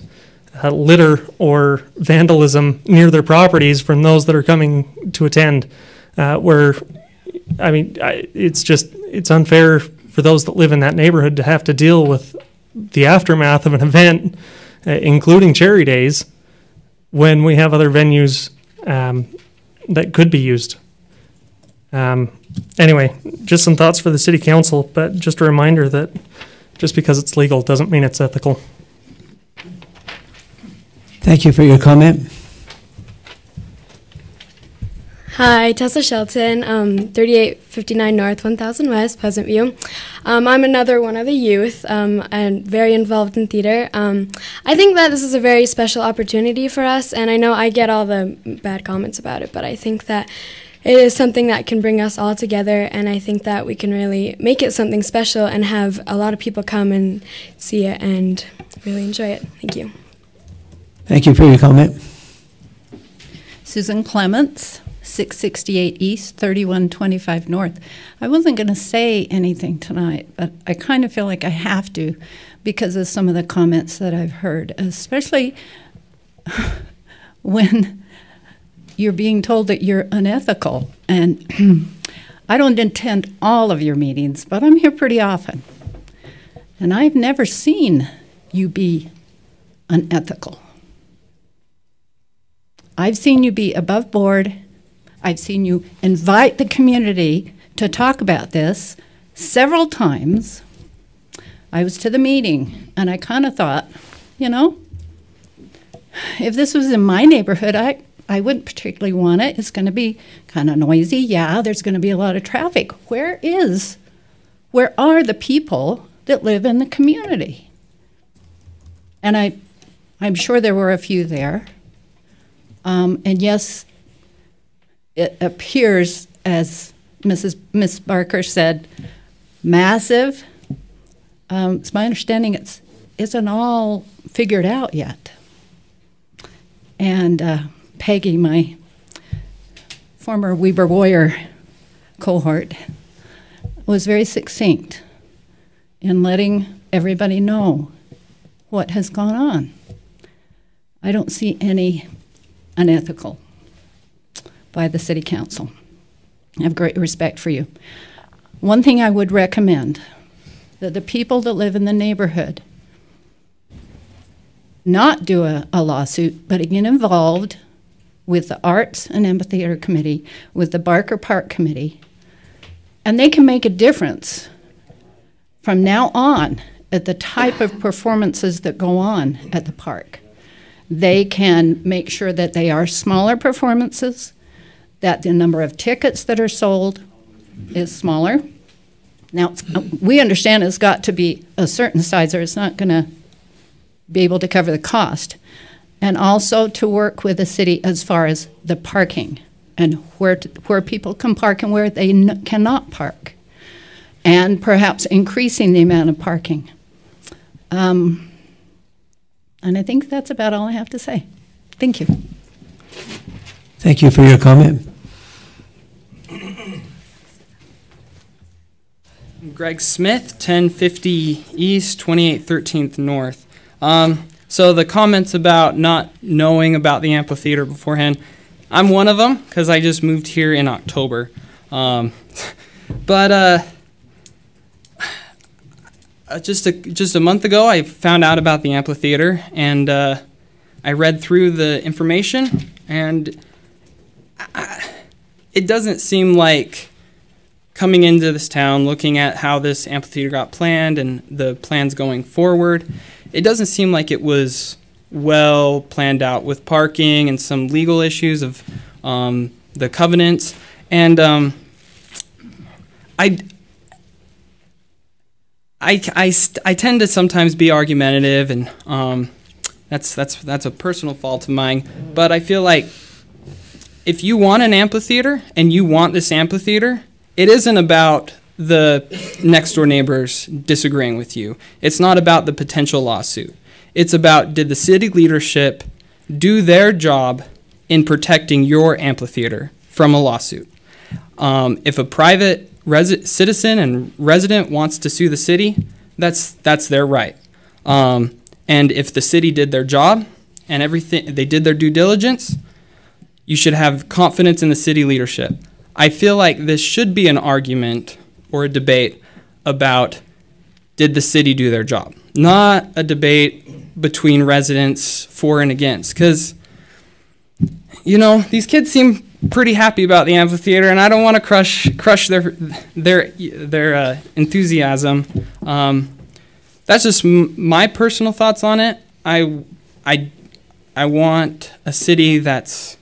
litter or vandalism near their properties from those that are coming to attend. It's unfair for those that live in that neighborhood to have to deal with the aftermath of an event, including Cherry Days, when we have other venues that could be used. Anyway, just some thoughts for the city council, but just a reminder that just because it's legal doesn't mean it's ethical. Thank you for your comment. Hi, Tessa Shelton, 3859 North, 1000 West, Pleasant View. I'm another one of the youth and very involved in theater. I think that this is a very special opportunity for us, and I know I get all the bad comments about it, but I think that it is something that can bring us all together, and I think that we can really make it something special and have a lot of people come and see it and really enjoy it. Thank you. Thank you for your comment. Susan Clements, 668 East, 3125 North. I wasn't going to say anything tonight, but I kind of feel like I have to because of some of the comments that I've heard, especially when you're being told that you're unethical. And I don't attend all of your meetings, but I'm here pretty often. And I've never seen you be unethical. I've seen you be above board. I've seen you invite the community to talk about this several times. I was to the meeting, and I kind of thought, if this was in my neighborhood, I wouldn't particularly want it. It's going to be kind of noisy. Yeah, there's going to be a lot of traffic. Where are the people that live in the community? And I'm sure there were a few there. And yes, it appears, as Miss Barker said, massive. It's my understanding it isn't all figured out yet. And Peggy, my former Weber Warrior cohort, was very succinct in letting everybody know what has gone on. I don't see any unethical by the city council. I have great respect for you. One thing I would recommend, that the people that live in the neighborhood not do a lawsuit, but get involved with the Arts and Amphitheater Committee, with the Barker Park Committee, and they can make a difference from now on at the type of performances that go on at the park. They can make sure that they are smaller performances, that the number of tickets that are sold is smaller. Now, we understand it's got to be a certain size or it's not going to be able to cover the cost. And also to work with the city as far as the parking and where people can park and where they cannot park. And perhaps increasing the amount of parking. And I think that's about all I have to say. Thank you. Thank you for your comment. Greg Smith, 1050 East, 2813th North. So the comments about not knowing about the amphitheater beforehand, I'm one of them because I just moved here in October. Just a month ago, I found out about the amphitheater, and I read through the information, and it doesn't seem like coming into this town, looking at how this amphitheater got planned and the plans going forward, it doesn't seem like it was well planned out with parking and some legal issues of the covenants. And I tend to sometimes be argumentative, and that's a personal fault of mine. But I feel like if you want an amphitheater and you want this amphitheater, it isn't about the next door neighbors disagreeing with you. It's not about the potential lawsuit. It's about, did the city leadership do their job in protecting your amphitheater from a lawsuit? If a private citizen and resident wants to sue the city, that's their right. And if the city did their job and everything, they did their due diligence, you should have confidence in the city leadership. I feel like this should be an argument or a debate about, did the city do their job? Not a debate between residents for and against. Because, you know, these kids seem pretty happy about the amphitheater, and I don't want to crush their enthusiasm. That's just my personal thoughts on it. I want a city that's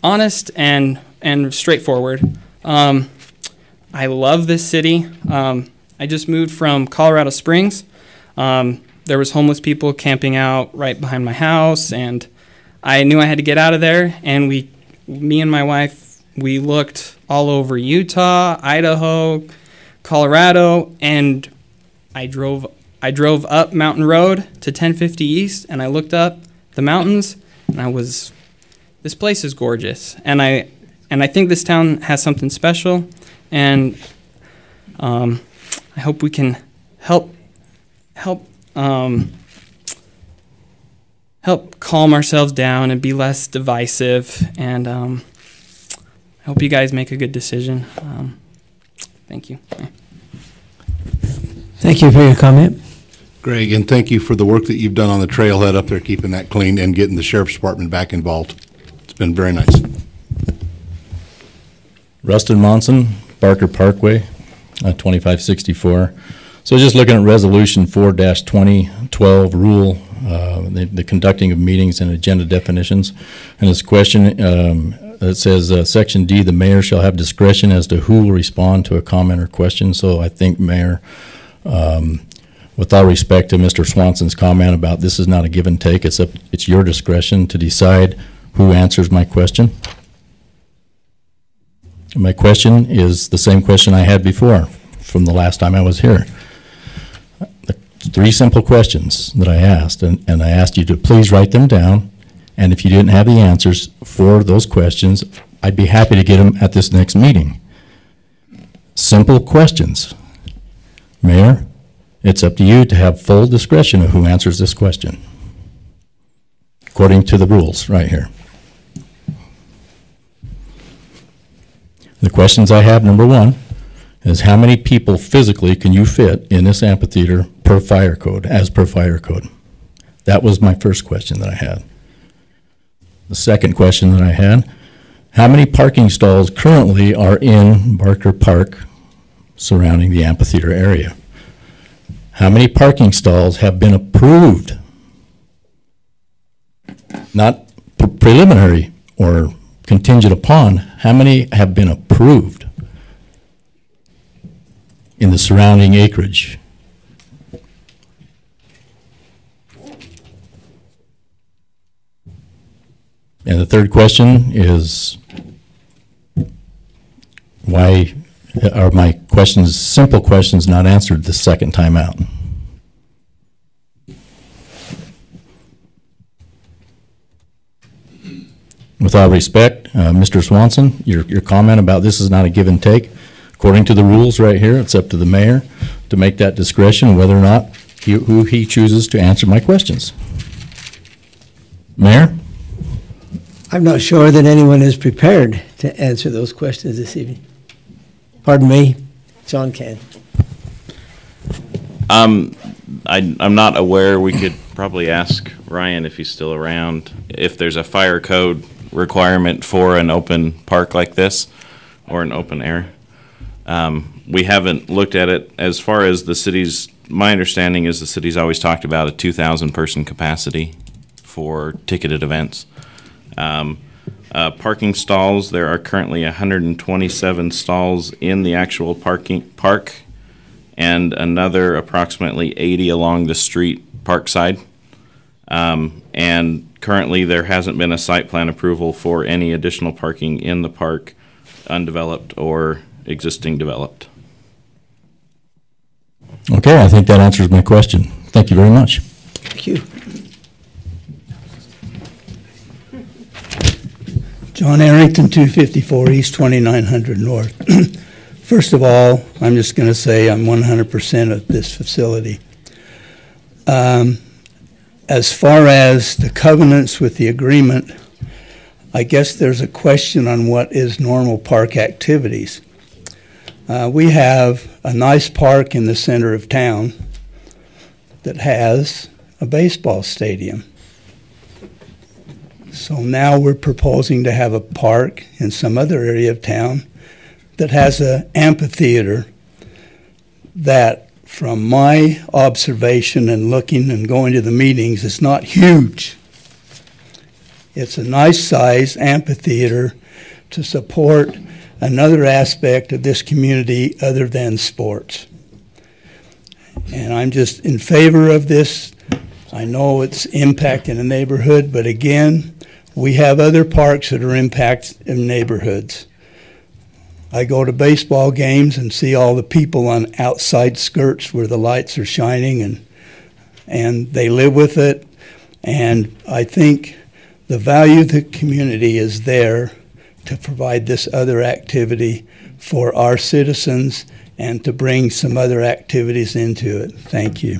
honest and straightforward. I love this city. I just moved from Colorado Springs. There was homeless people camping out right behind my house, and I knew I had to get out of there. And me and my wife, we looked all over Utah, Idaho, Colorado, and I drove up Mountain Road to 1050 East, and I looked up the mountains, and this place is gorgeous. And I think this town has something special, and I hope we can help calm ourselves down and be less divisive. And I hope you guys make a good decision. Thank you. Thank you for your comment. Greg, and thank you for the work that you've done on the trailhead up there, keeping that clean and getting the sheriff's department back involved. It's been very nice. Rustin Monson, Barker Parkway, 2564. So just looking at Resolution 4-2012 rule, the conducting of meetings and agenda definitions. And this question, it says, Section D, the mayor shall have discretion as to who will respond to a comment or question. So I think, Mayor, with all respect to Mr. Swanson's comment about this is not a give and take, it's your discretion to decide who answers my question. My question is the same question I had before from the last time I was here. 3 simple questions that I asked, and I asked you to please write them down, and if you didn't have the answers for those questions, I'd be happy to get them at this next meeting. Simple questions. Mayor, it's up to you to have full discretion of who answers this question, according to the rules right here. The questions I have, number 1, is how many people physically can you fit in this amphitheater per fire code, as per fire code? That was my first question that I had. The second question that I had, how many parking stalls currently are in Barker Park surrounding the amphitheater area? How many parking stalls have been approved? Not preliminary or contingent upon, how many have been approved in the surrounding acreage? And the third question is, why are my questions, simple questions, not answered the second time out? With all respect, Mr. Swanson, your comment about this is not a give and take. According to the rules right here, it's up to the mayor to make that discretion whether or not who he chooses to answer my questions. Mayor? I'm not sure that anyone is prepared to answer those questions this evening. Pardon me, John can. I'm not aware. We could probably ask Ryan if he's still around, if there's a fire code requirement for an open park like this, or an open air. We haven't looked at it as far as the city's, my understanding is the city's always talked about a 2,000 person capacity for ticketed events. Parking stalls, there are currently 127 stalls in the actual park and another approximately 80 along the street park side. And currently there hasn't been a site plan approval for any additional parking in the park, undeveloped or existing developed. Okay, I think that answers my question. Thank you very much. Thank you. John Arrington, 254 East, 2900 North. First of all, I'm just going to say I'm 100% of this facility. As far as the covenants with the agreement, I guess there's a question on what is normal park activities. We have a nice park in the center of town that has a baseball stadium. So now we're proposing to have a park in some other area of town that has an amphitheater that, from my observation and looking and going to the meetings, is not huge. It's a nice size amphitheater to support another aspect of this community other than sports. And I'm just in favor of this. I know it's impacting the neighborhood, but again, we have other parks that are impacting neighborhoods. I go to baseball games and see all the people on outside skirts where the lights are shining, and they live with it. And I think the value of the community is there to provide this other activity for our citizens and to bring some other activities into it. Thank you.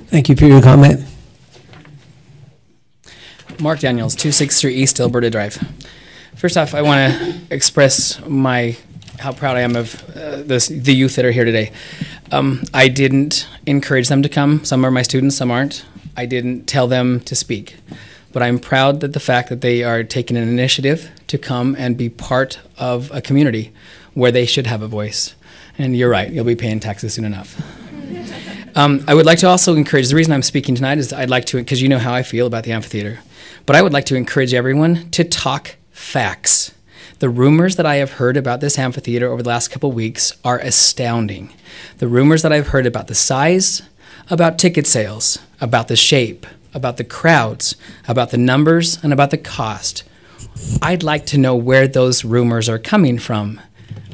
Thank you for your comment. Mark Daniels, 263 East Alberta Drive. First off, I want to express how proud I am of the youth that are here today. I didn't encourage them to come. Some are my students, some aren't. I didn't tell them to speak. But I'm proud that the fact that they are taking an initiative to come and be part of a community where they should have a voice. And you're right, you'll be paying taxes soon enough. I would like to also encourage, the reason I'm speaking tonight is I'd like to, because you know how I feel about the amphitheater, but I would like to encourage everyone to talk facts. The rumors that I have heard about this amphitheater over the last couple of weeks are astounding. The rumors that I've heard about the size, about ticket sales, about the shape, about the crowds, about the numbers, and about the cost. I'd like to know where those rumors are coming from,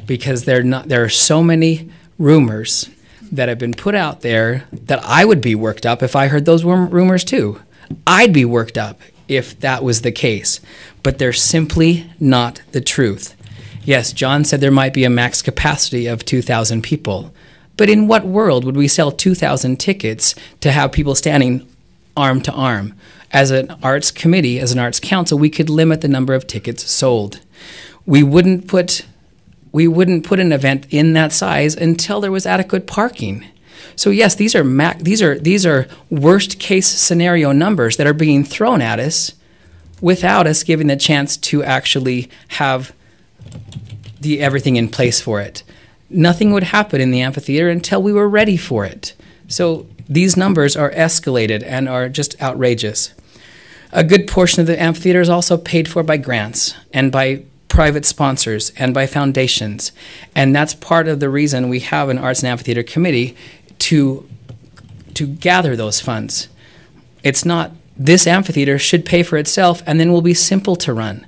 because there are so many rumors that have been put out there that I would be worked up if I heard those rumors too. I'd be worked up if that was the case, but they're simply not the truth. Yes, John said there might be a max capacity of 2,000 people, but in what world would we sell 2,000 tickets to have people standing arm to arm? As an arts committee, as an arts council, we could limit the number of tickets sold. We wouldn't put an event in that size until there was adequate parking. So yes, these are worst case scenario numbers that are being thrown at us without us giving the chance to actually have everything in place for it. Nothing would happen in the amphitheater until we were ready for it. So these numbers are escalated and are just outrageous. A good portion of the amphitheater is also paid for by grants and by private sponsors and by foundations. And that's part of the reason we have an Arts and Amphitheater Committee to gather those funds. It's not, this amphitheater should pay for itself and then will be simple to run.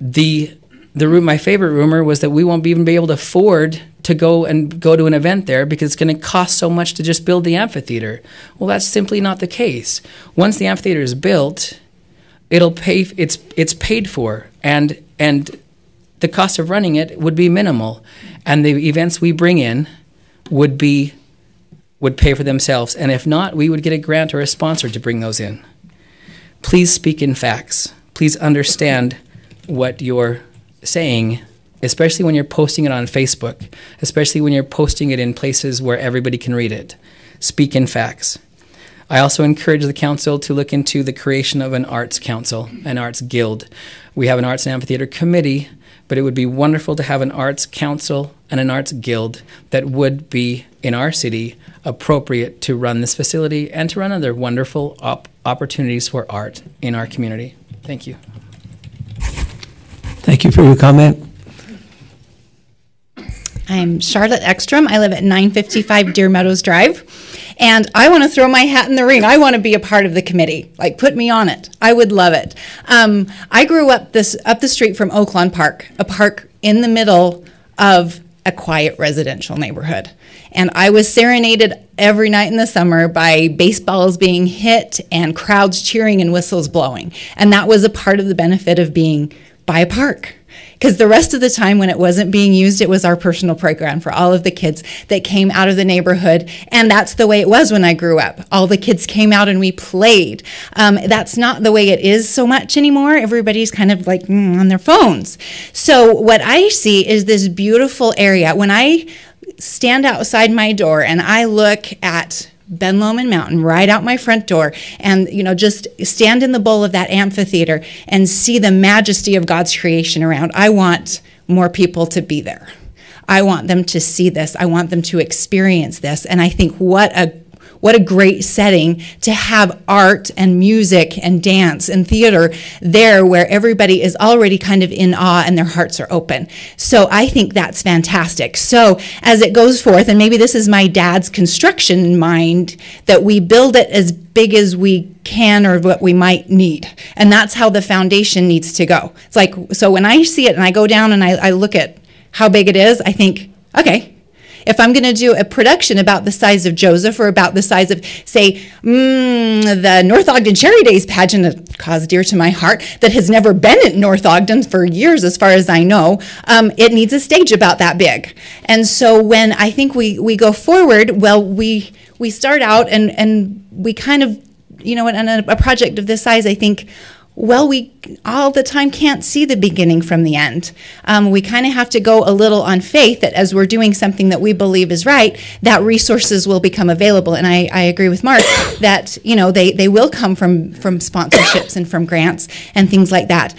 My favorite rumor was that we won't even be able to afford to go to an event there because it's going to cost so much to just build the amphitheater. Well, that's simply not the case. Once the amphitheater is built, it's paid for, and the cost of running it would be minimal, and the events we bring in would pay for themselves, and if not, we would get a grant or a sponsor to bring those in. Please speak in facts. Please understand what you're saying, especially when you're posting it on Facebook, especially when you're posting it in places where everybody can read it. Speak in facts. I also encourage the council to look into the creation of an arts council, an arts guild. We have an Arts and Amphitheater Committee, but it would be wonderful to have an arts council and an arts guild that would be in our city appropriate to run this facility and to run other wonderful opportunities for art in our community. Thank you. Thank you for your comment. I'm Charlotte Ekstrom. I live at 955 Deer Meadows Drive. And I want to throw my hat in the ring. I want to be a part of the committee. Like, put me on it. I would love it. I grew up the street from Oaklawn Park, a park in the middle of a quiet residential neighborhood. And I was serenaded every night in the summer by baseballs being hit and crowds cheering and whistles blowing. And that was a part of the benefit of being by a park. Because the rest of the time when it wasn't being used, it was our personal playground for all of the kids that came out of the neighborhood. And that's the way it was when I grew up. All the kids came out and we played. That's not the way it is so much anymore. Everybody's kind of like on their phones. So what I see is this beautiful area. When I stand outside my door and I look at Ben Lomond Mountain right out my front door and, just stand in the bowl of that amphitheater and see the majesty of God's creation around. I want more people to be there. I want them to see this. I want them to experience this. And I think what a great setting to have art and music and dance and theater there where everybody is already kind of in awe and their hearts are open. So I think that's fantastic. So as it goes forth, and maybe this is my dad's construction in mind, that we build it as big as we can or what we might need. And that's how the foundation needs to go. It's like, so when I see it and I go down and I look at how big it is, I think, okay, if I'm going to do a production about the size of Joseph or about the size of, say, the North Ogden Cherry Days pageant, a cause dear to my heart, that has never been in North Ogden for years as far as I know, it needs a stage about that big. And so when I think we go forward, well, we start out and we kind of, in a project of this size, I think, well, we all the time can't see the beginning from the end. We kind of have to go a little on faith that as we're doing something that we believe is right, that resources will become available. And I agree with Mark that, they will come from sponsorships and from grants and things like that.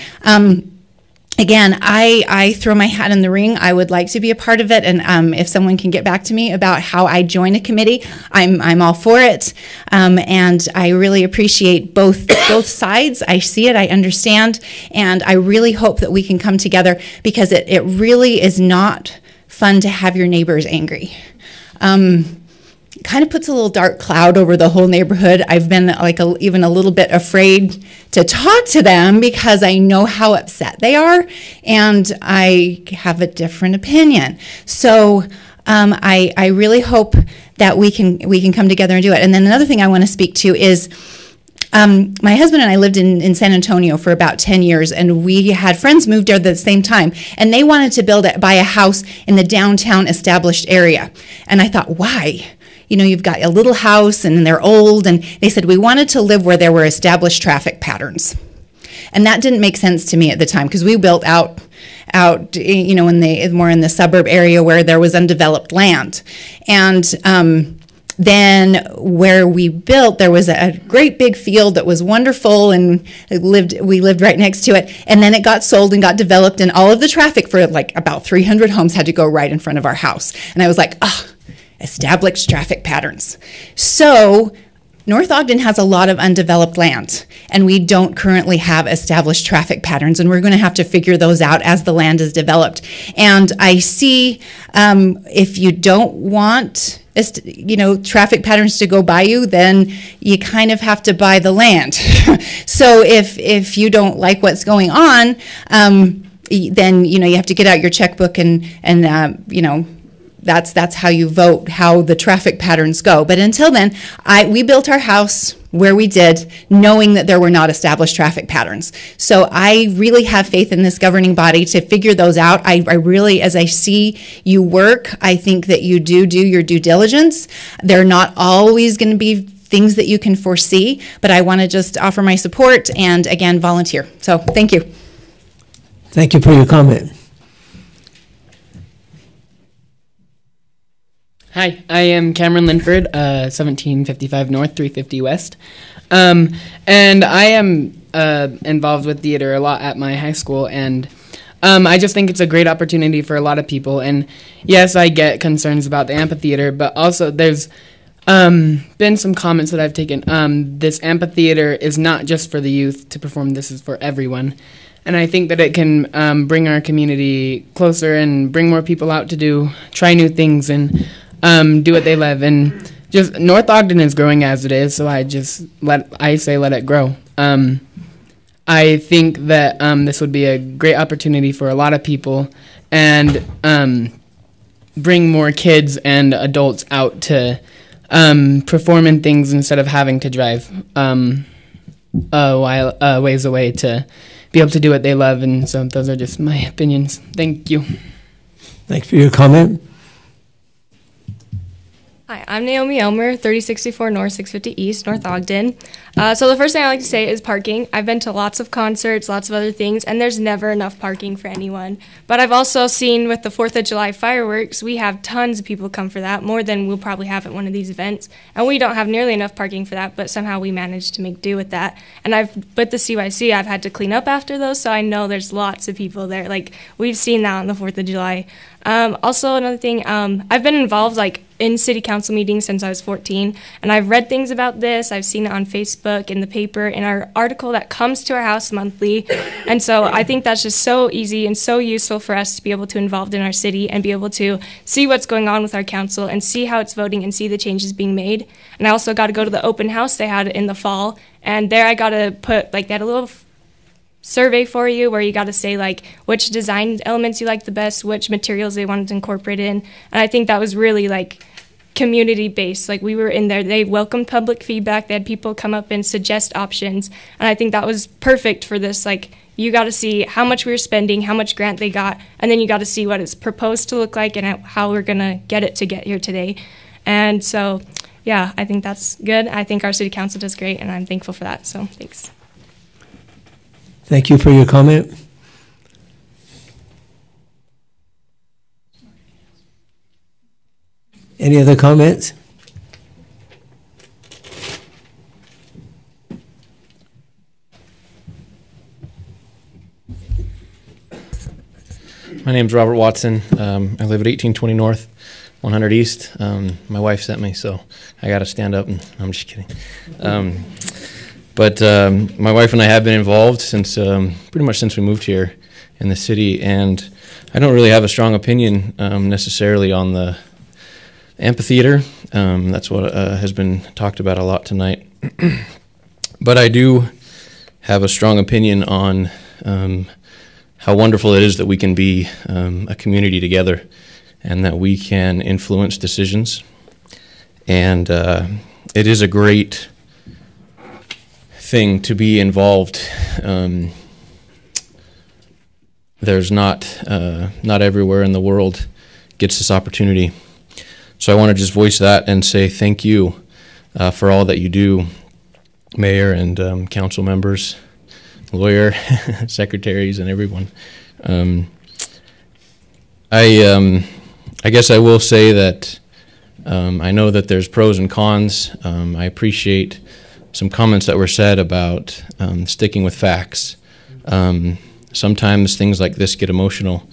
Again, I throw my hat in the ring. I would like to be a part of it, and if someone can get back to me about how I join a committee, I'm all for it. And I really appreciate both sides. I see it, I understand, and I really hope that we can come together because it really is not fun to have your neighbors angry. Kind of puts a little dark cloud over the whole neighborhood. I've been even a little bit afraid to talk to them because I know how upset they are and I have a different opinion. So I really hope that we can come together and do it. And then another thing I want to speak to is my husband and I lived in San Antonio for about 10 years, and we had friends moved there at the same time, and they wanted to buy a house in the downtown established area. And I thought, why? You've got a little house and they're old, and they said we wanted to live where there were established traffic patterns. And that didn't make sense to me at the time because we built out more in the suburb area where there was undeveloped land. And then where we built, there was a great big field that was wonderful, and we lived right next to it. And then it got sold and got developed, and all of the traffic for like about 300 homes had to go right in front of our house. And I was like, established traffic patterns. So North Ogden has a lot of undeveloped land, and we don't currently have established traffic patterns, and we're going to have to figure those out as the land is developed. And I see if you don't want traffic patterns to go by you, then you kind of have to buy the land. So if you don't like what's going on, then you have to get out your checkbook and that's how you vote, how the traffic patterns go. But until then, we built our house where we did, knowing that there were not established traffic patterns. So I really have faith in this governing body to figure those out. I really, as I see you work, I think that you do your due diligence. They're not always going to be things that you can foresee, but I want to just offer my support and, again, volunteer. So thank you. Thank you for your comment. Hi, I am Cameron Linford, 1755 North, 350 West. And I am involved with theater a lot at my high school, and I just think it's a great opportunity for a lot of people. And yes, I get concerns about the amphitheater, but also there's been some comments that I've taken. This amphitheater is not just for the youth to perform, this is for everyone. And I think that it can bring our community closer and bring more people out to try new things and do what they love. And just North Ogden is growing as it is, so I say let it grow. I think that this would be a great opportunity for a lot of people and bring more kids and adults out to perform in things instead of having to drive ways away to be able to do what they love. And so those are just my opinions. Thank you. Thanks for your comment. Hi, I'm Naomi Elmer, 3064 North, 650 East, North Ogden. So the first thing I like to say is parking. I've been to lots of concerts, lots of other things, and there's never enough parking for anyone. But I've also seen with the 4th of July fireworks, we have tons of people come for that, more than we'll probably have at one of these events. And we don't have nearly enough parking for that, but somehow we managed to make do with that. And with the CYC, I've had to clean up after those, so I know there's lots of people there. Like, we've seen that on the 4th of July. Also, another thing, I've been involved, in city council meetings since I was 14, and I've read things about this. I've seen it on Facebook, in the paper, in our article that comes to our house monthly, and so I think that's just so easy and so useful for us to be able to involved in our city and be able to see what's going on with our council and see how it's voting and see the changes being made. And I also got to go to the open house they had in the fall, and there I got to put, they had a little survey for you where you got to say which design elements you like the best, which materials they wanted to incorporate in, and I think that was really community based. We were in there, they welcomed public feedback, they had people come up and suggest options, and I think that was perfect for this. You got to see how much we were spending, how much grant they got, and then you got to see what it's proposed to look like and how we're gonna get it to get here today. And so yeah, I think that's good. I think our city council does great, and I'm thankful for that, so thanks. Thank you for your comment. Any other comments? My name's Robert Watson. I live at 1820 North, 100 East. My wife sent me, so I got to stand up. And I'm just kidding. But my wife and I have been involved since pretty much since we moved here in the city, and I don't really have a strong opinion necessarily on the amphitheater. That's what has been talked about a lot tonight. But I do have a strong opinion on how wonderful it is that we can be a community together and that we can influence decisions. And it is a great thing to be involved. There's not everywhere in the world gets this opportunity. So I want to just voice that and say thank you for all that you do, Mayor and council members, lawyer, secretaries, and everyone. I guess I will say that I know that there's pros and cons. I appreciate some comments that were said about sticking with facts. Sometimes things like this get emotional.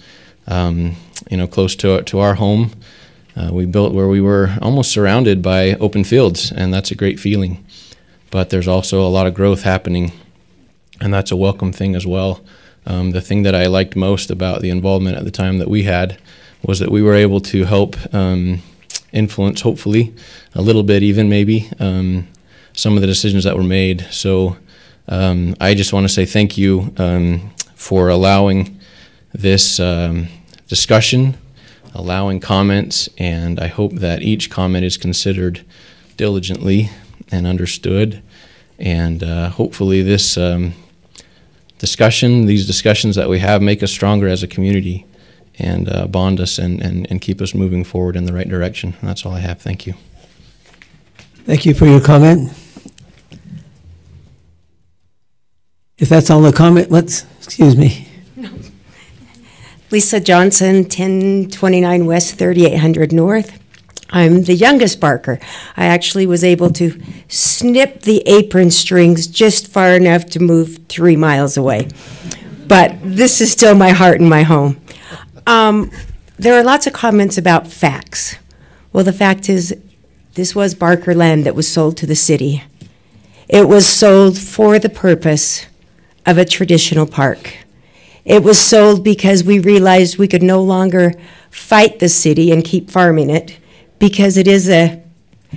Close to our home, we built where we were almost surrounded by open fields, and that's a great feeling. But there's also a lot of growth happening, and that's a welcome thing as well. The thing that I liked most about the involvement at the time that we had was that we were able to help influence, hopefully, a little bit even maybe, some of the decisions that were made. So I just want to say thank you for allowing this discussion, allowing comments, and I hope that each comment is considered diligently and understood. And hopefully this these discussions that we have make us stronger as a community and bond us and keep us moving forward in the right direction. And that's all I have. Thank you. Thank you for your comment. If that's all the comment, excuse me. Lisa Johnson, 1029 West, 3800 North. I'm the youngest barker. I actually was able to snip the apron strings just far enough to move 3 miles away. but this is still my heart and my home. There are lots of comments about facts. Well, the fact is, this was Barker land that was sold to the city. It was sold for the purpose of a traditional park. It was sold because we realized we could no longer fight the city and keep farming it because it is a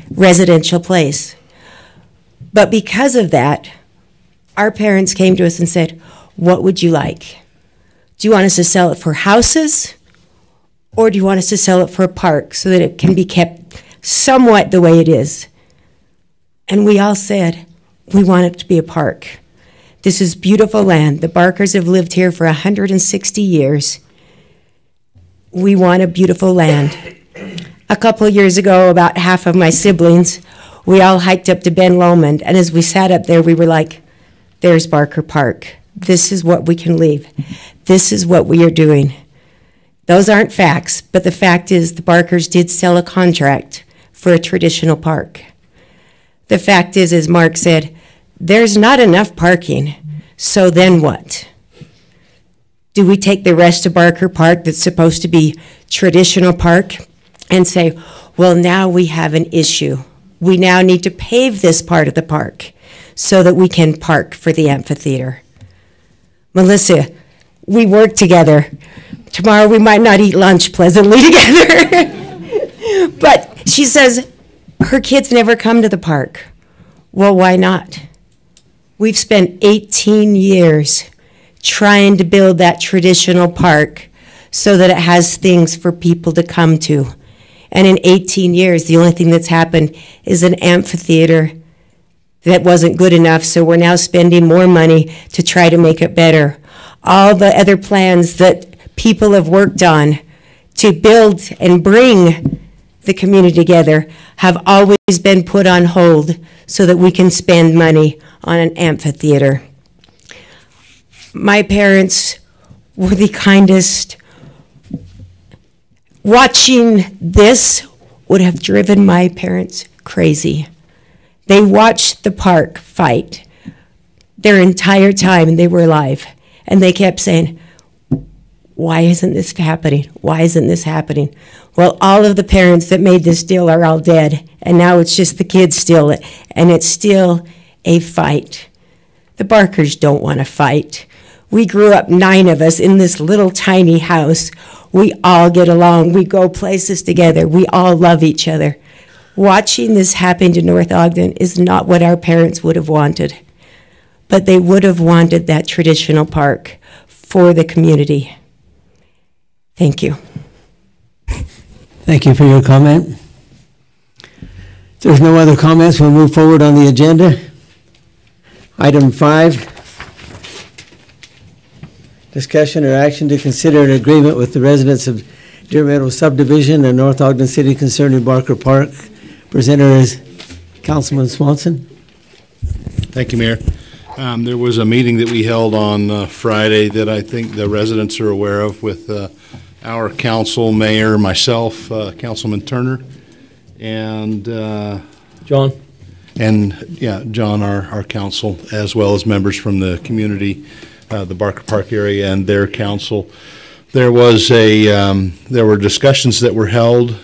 residential place. But because of that, our parents came to us and said, what would you like? Do you want us to sell it for houses? Or do you want us to sell it for a park so that it can be kept somewhat the way it is? And we all said, we want it to be a park. This is beautiful land. The Barkers have lived here for 160 years. We want a beautiful land. A couple of years ago, about half of my siblings, we all hiked up to Ben Lomond, and as we sat up there, we were like, there's Barker Park. This is what we can leave. This is what we are doing. Those aren't facts, but the fact is the Barkers did sell a contract for a traditional park. The fact is, as Mark said, there's not enough parking, so then what? Do we take the rest of Barker Park that's supposed to be traditional park and say, well, now we have an issue. We now need to pave this part of the park so that we can park for the amphitheater. Melissa, we work together. Tomorrow we might not eat lunch pleasantly together. But she says her kids never come to the park. Well, why not? We've spent 18 years trying to build that traditional park so that it has things for people to come to. And in 18 years, the only thing that's happened is an amphitheater that wasn't good enough, so we're now spending more money to try to make it better. All the other plans that people have worked on to build and bring the community together have always been put on hold so that we can spend money on an amphitheater. My parents were the kindest. Watching this would have driven my parents crazy. They watched the park fight their entire time they were alive, and they kept saying, why isn't this happening? Why isn't this happening? Well, all of the parents that made this deal are all dead, and now it's just the kids still, and it's still a fight. The Barkers don't want to fight. We grew up, 9 of us, in this little tiny house. We all get along. We go places together. We all love each other. Watching this happen to North Ogden is not what our parents would have wanted, but they would have wanted that traditional park for the community. Thank you. Thank you for your comment. If there's no other comments, we'll move forward on the agenda. Item 5. Discussion or action to consider an agreement with the residents of Deer Meadow Subdivision and North Ogden City concerning Barker Park. Presenter is Councilman Swanson. Thank you, Mayor. There was a meeting that we held on Friday that I think the residents are aware of with our council, mayor, myself, Councilman Turner, and John. And yeah, John, our council, as well as members from the community, the Barker Park area, and their council. There was there were discussions that were held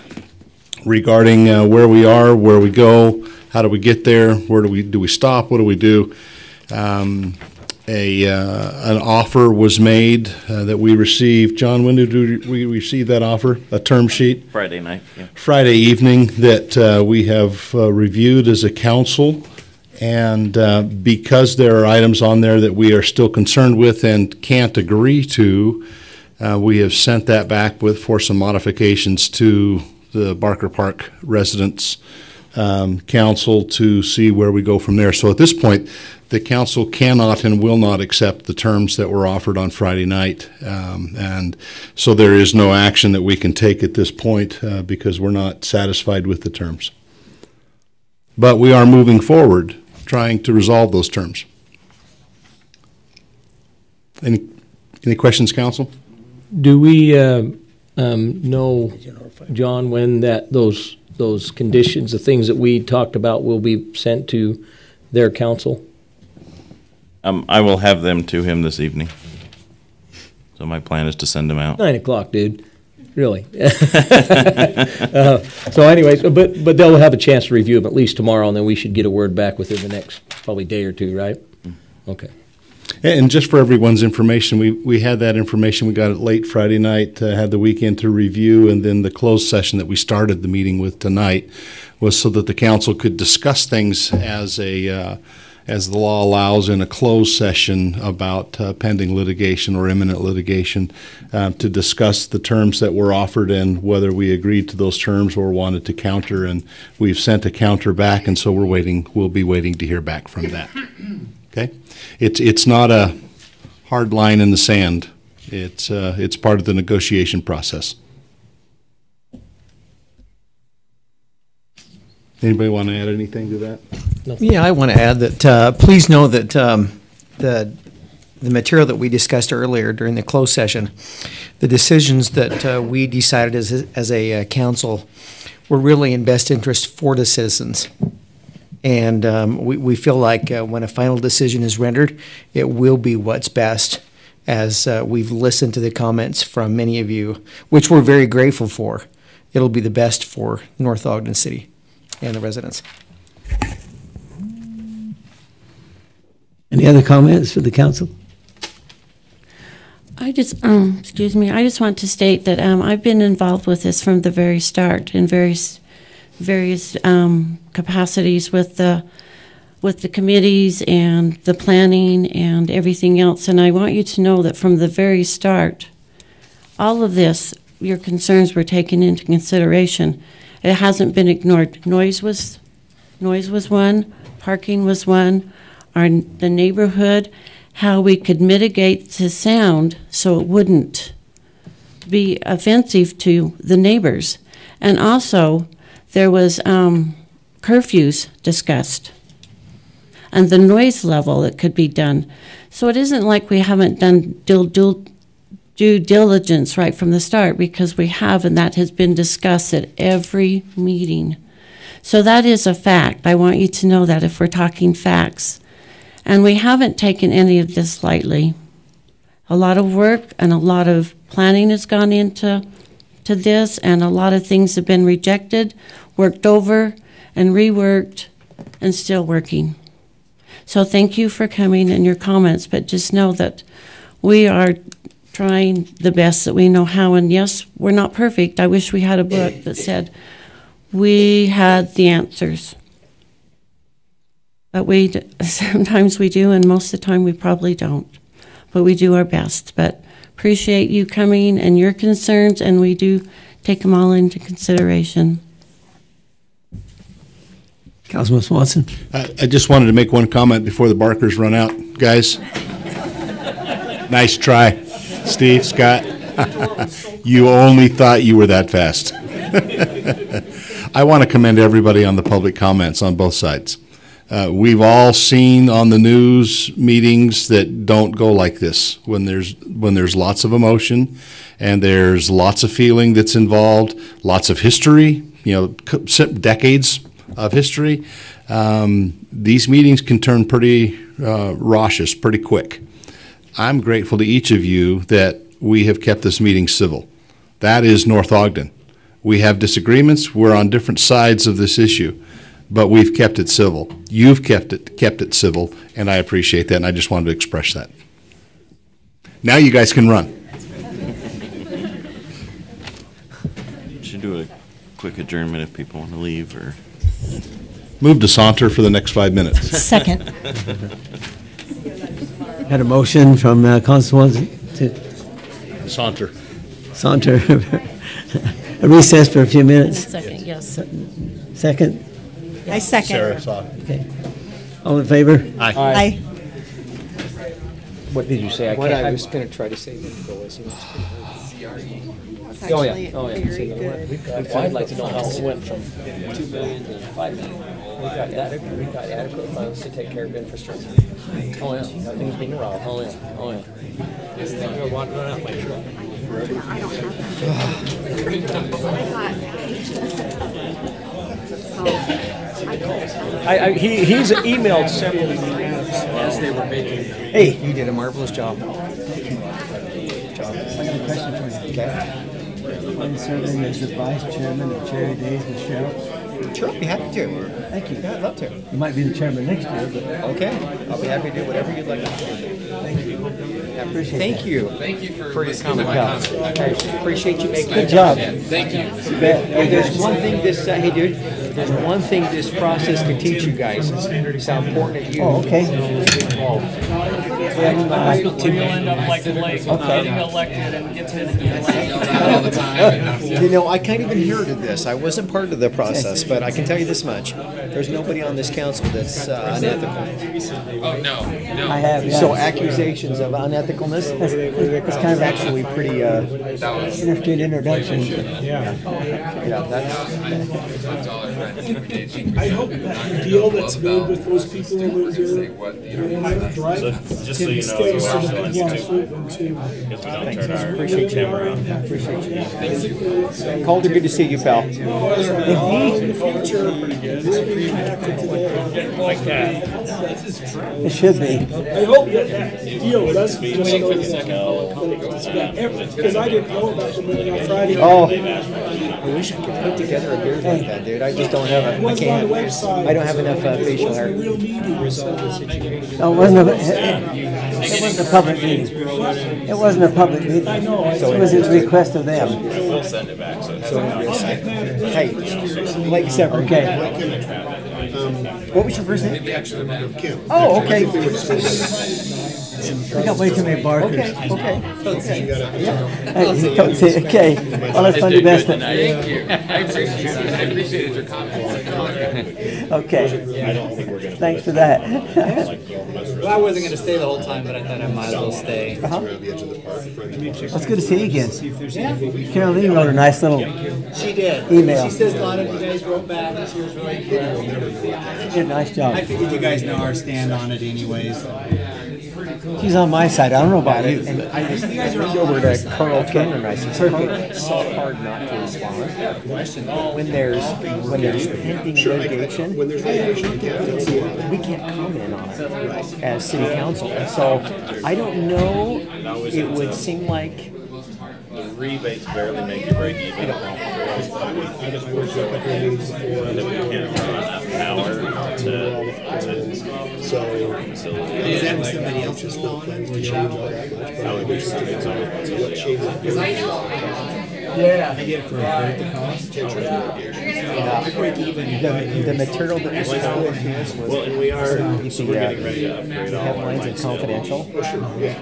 regarding where we are, where we go, how do we get there, where do we stop, what do we do? An offer was made that we received. John, when did we receive that offer? A term sheet? Friday night. Yeah. Friday evening that we have reviewed as a council. And because there are items on there that we are still concerned with and can't agree to, we have sent that back for some modifications to the Barker Park residents council to see where we go from there. So at this point, the council cannot and will not accept the terms that were offered on Friday night. And so there is no action that we can take at this point because we're not satisfied with the terms. But we are moving forward, trying to resolve those terms. Any questions, council? Do we know, John, when those conditions, the things that we talked about, will be sent to their council? I will have them to him this evening. So my plan is to send them out. 9 o'clock, dude. Really. So anyways, but they'll have a chance to review them at least tomorrow, and then we should get a word back within the next probably day or two, right? Okay. And just for everyone's information, we had that information. We got it late Friday night, had the weekend to review, and then the closed session that we started the meeting with tonight was so that the council could discuss things as the law allows in a closed session about pending litigation or imminent litigation, to discuss the terms that were offered and whether we agreed to those terms or wanted to counter. And we've sent a counter back, and so we'll be waiting to hear back from that. Okay? It's not a hard line in the sand. It's part of the negotiation process. Anybody want to add anything to that? No. Yeah, I want to add that please know that the material that we discussed earlier during the closed session, the decisions that we decided as a council were really in best interest for the citizens. And we feel like when a final decision is rendered, it will be what's best, as we've listened to the comments from many of you, which we're very grateful for. It'll be the best for North Ogden City and the residents. Any other comments for the council? I just, excuse me, I just want to state that I've been involved with this from the very start in various capacities with the committees and the planning and everything else. And I want you to know that from the very start, all of this, your concerns were taken into consideration. It hasn't been ignored. Noise was one, parking was one, the neighborhood, how we could mitigate the sound so it wouldn't be offensive to the neighbors. And also, there was curfews discussed and the noise level that could be done. So it isn't like we haven't done due diligence right from the start, because we have, and that has been discussed at every meeting. So that is a fact. I want you to know that if we're talking facts. And we haven't taken any of this lightly. A lot of work and a lot of planning has gone into this, and a lot of things have been rejected, worked over, and reworked, and still working. So thank you for coming and your comments, but just know that we are trying the best that we know how. And yes, we're not perfect. I wish we had a book that said we had the answers. But sometimes we do, and most of the time we probably don't. But we do our best. But appreciate you coming and your concerns, and we do take them all into consideration. Councilman Swanson. I just wanted to make one comment before the Barkers run out. Guys, nice try. Steve, Scott, you only thought you were that fast. I want to commend everybody on the public comments on both sides. We've all seen on the news meetings that don't go like this, when there's lots of emotion and there's lots of feeling that's involved, lots of history, decades of history. These meetings can turn pretty raucous pretty quick. I'm grateful to each of you that we have kept this meeting civil. That is North Ogden. We have disagreements. We're on different sides of this issue, but we've kept it civil. You've kept it civil, and I appreciate that, and I just wanted to express that. Now you guys can run. Should do a quick adjournment if people want to leave, or move to saunter for the next 5 minutes. Second. Had a motion from Councilman to saunter. A recess for a few minutes. Second, yes. Second? I second. Sarah saw. Okay. All in favor? Aye. Aye. What did you say? I was going to try to say that goal is Oh yeah. Well, I'd like to know how it went from 2 billion to 5 million. We got adequate funds to take care of infrastructure. Oh yeah, nothing's being around. Oh yeah. I'm wandering out my truck. He's emailed several times as they were making. Hey, you did a marvelous job. got a question for you. Okay. When serving as the vice chairman of Cherry Days with Cheryl? Sure, I'll be happy to. Thank you. Yeah, I'd love to. You might be the chairman next year, but. Okay, I'll be happy to do whatever you'd like to do. Thank you. I appreciate Thank you. Thank you for your comment. I appreciate you making Good job. Thank you. Hey, there's one thing this, hey dude, there's one thing this process can teach you guys. It's how important it is. Oh, okay. You'll end up like Blake, getting elected and get to You know, I kind of inherited this. I wasn't part of the process, but I can tell you this much. There's nobody on this council that's unethical. Oh, no. I have, yeah. So accusations of unethicalness, it's kind of actually pretty interesting introduction. Yeah, that's all our friends. I hope that deal that's made with those people over there, drive, just so you know, you are still institute. Because we don't turn our camera on. Appreciate you. Calder, good to see you, pal. in the future, Like that. It should be. I hope that deal doesn't just go because I didn't know about the meeting on Friday. Oh, I wish I could put together a beard like that, dude. I just don't have it. I can't. I don't have enough facial hair. No, it wasn't a public meeting. It wasn't a public meeting. It was a request of them. We'll send it back. Hey, Blake Sever. Okay. What was your first name? Kim. Oh, okay. We got way too many barkers. Okay. Okay. Well, let's find the best. Thank you. I appreciated your comments. Okay. Thanks for that. Well, I wasn't going to stay the whole time, but I thought I might as well stay. Well, it's good to see you again. Caroline wrote a nice little She did. email. She says a lot of you guys wrote back. She was really good. You did a nice job. I figured you guys know our stand on it anyways. She's on my side. I don't know about you. And I just went over to Colonel Ken and I said, Colonel, it's so hard not to respond. When there's pending litigation, we can't comment on it as city council. And so I don't know, it would seem like The rebates barely make you break even. And then we can't run enough power to facilitate. Is that what somebody else is still planning to change all that much? That would be something Yeah, they get it for the cost. the material that was forwarded to us was well, and we are getting ready to upgrade all headlines and confidential.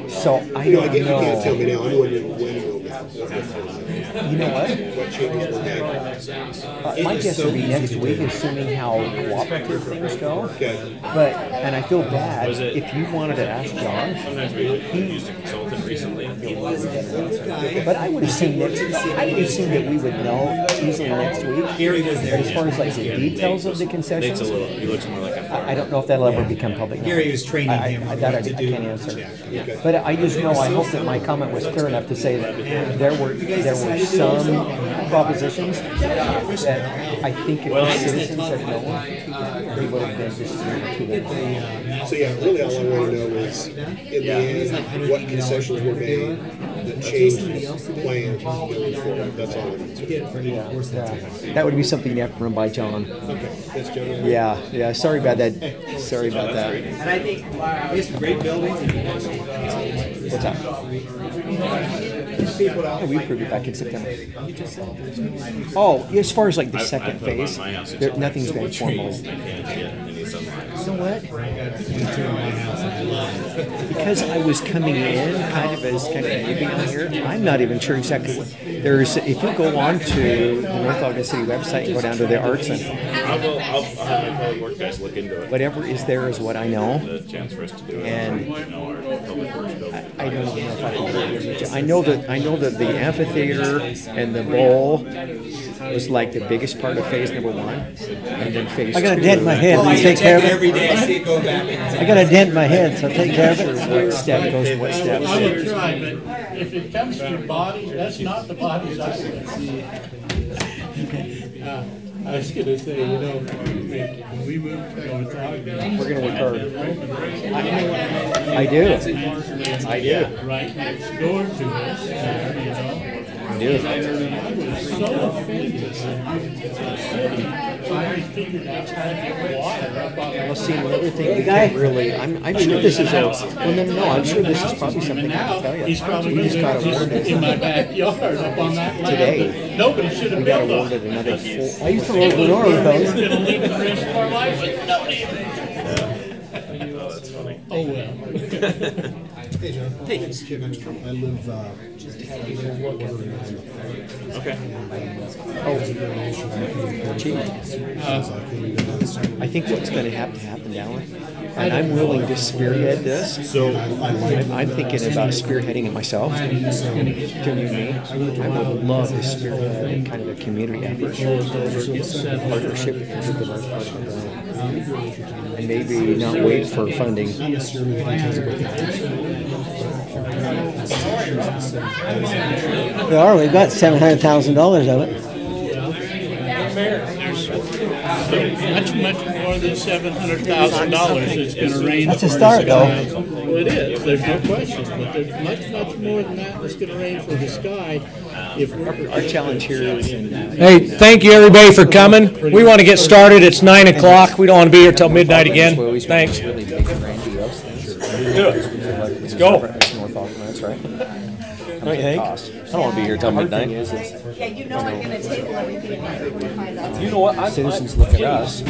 So I You don't know. can't tell me now. I'm wondering when it will be. You know what? What changes were made. My guess would be next week, assuming how cooperative things go. But, and I feel bad, if you wanted to ask John, Sometimes we used a consultant recently. but I would assume that we would know easily next week. Gary was there. As far as like the details of the concessions, He looks more like a farmer. I don't know if that'll ever become public knowledge. Gary was training him I to do can't answer. But I just know, I hope that my comment was clear enough to say that there were some propositions that I think if the citizens had known, we would have been distributed to them. So yeah, really all I want to know is, in the end, what concessions were made that changed the plan going forward. That's all I need to know. That would be something you have to run by John. Okay, that's John. Yeah, sorry about that. Sorry about that. And I think we have some great buildings. What's that? Yeah, we approved it back in September. Oh, as far as like the second phase, nothing's been formal. You know what? Because I was coming in kind of as kind of a newbie on here, I'm not even sure exactly what there's. If you go on to the North Ogden City website and go down to the arts and I'll have my public work guys look into it. whatever is there is what I know. The chance for us to do it. And our public works building. I don't even know if I can do it. I know that the amphitheater and the bowl was like the biggest part of phase number 1, and then phase I got a 2. dent in my head. Well, Will I you take care of it? every day. I see it go back. I got a dent in my head, so take care of it. What step goes in what step? I would try, but if it comes to your body, that's not the body's idea. I was gonna say, you know, when we moved to North Ogden, We're gonna work hard. I I do. I do. Right next door to us, you know. I do. I was so offended. I figured out how to get water up on Well, see, another thing we can really, I'm sure this is a, well, no, I'm sure this is probably something I can tell you. He's probably We just got awarded in my backyard up on that land. today. Nobody should have We got built on awarded it. another full, I used to live in Lenore with those. We're gonna live the rest of our lives with no neighbors. Oh, that's funny. Oh, well. Hey, John. Hey. It's Jim Ekstrom. I live, Okay. I think what's going to have to happen down there, and I'm willing to spearhead this. So I'm thinking about spearheading it myself. Can you me? I would love to spearhead kind of a community effort, partnership with the North Ogden, and maybe not wait for funding. We are. We've got $700,000 of it. Much more than $700,000 is going to rain. That's a start, though. though. Well, it is. There's no question. But there's much more than that that's going to rain for the sky. If Our challenge here is Hey, thank you everybody for coming. We want to get started. It's 9 o'clock. We don't want to be here till midnight again. Thanks. Do it. Let's go. That's right. Don't you think? I don't want to be here till midnight. Yeah, you know I'm gonna table everything and we'll find out. You know what? Citizens look at us. I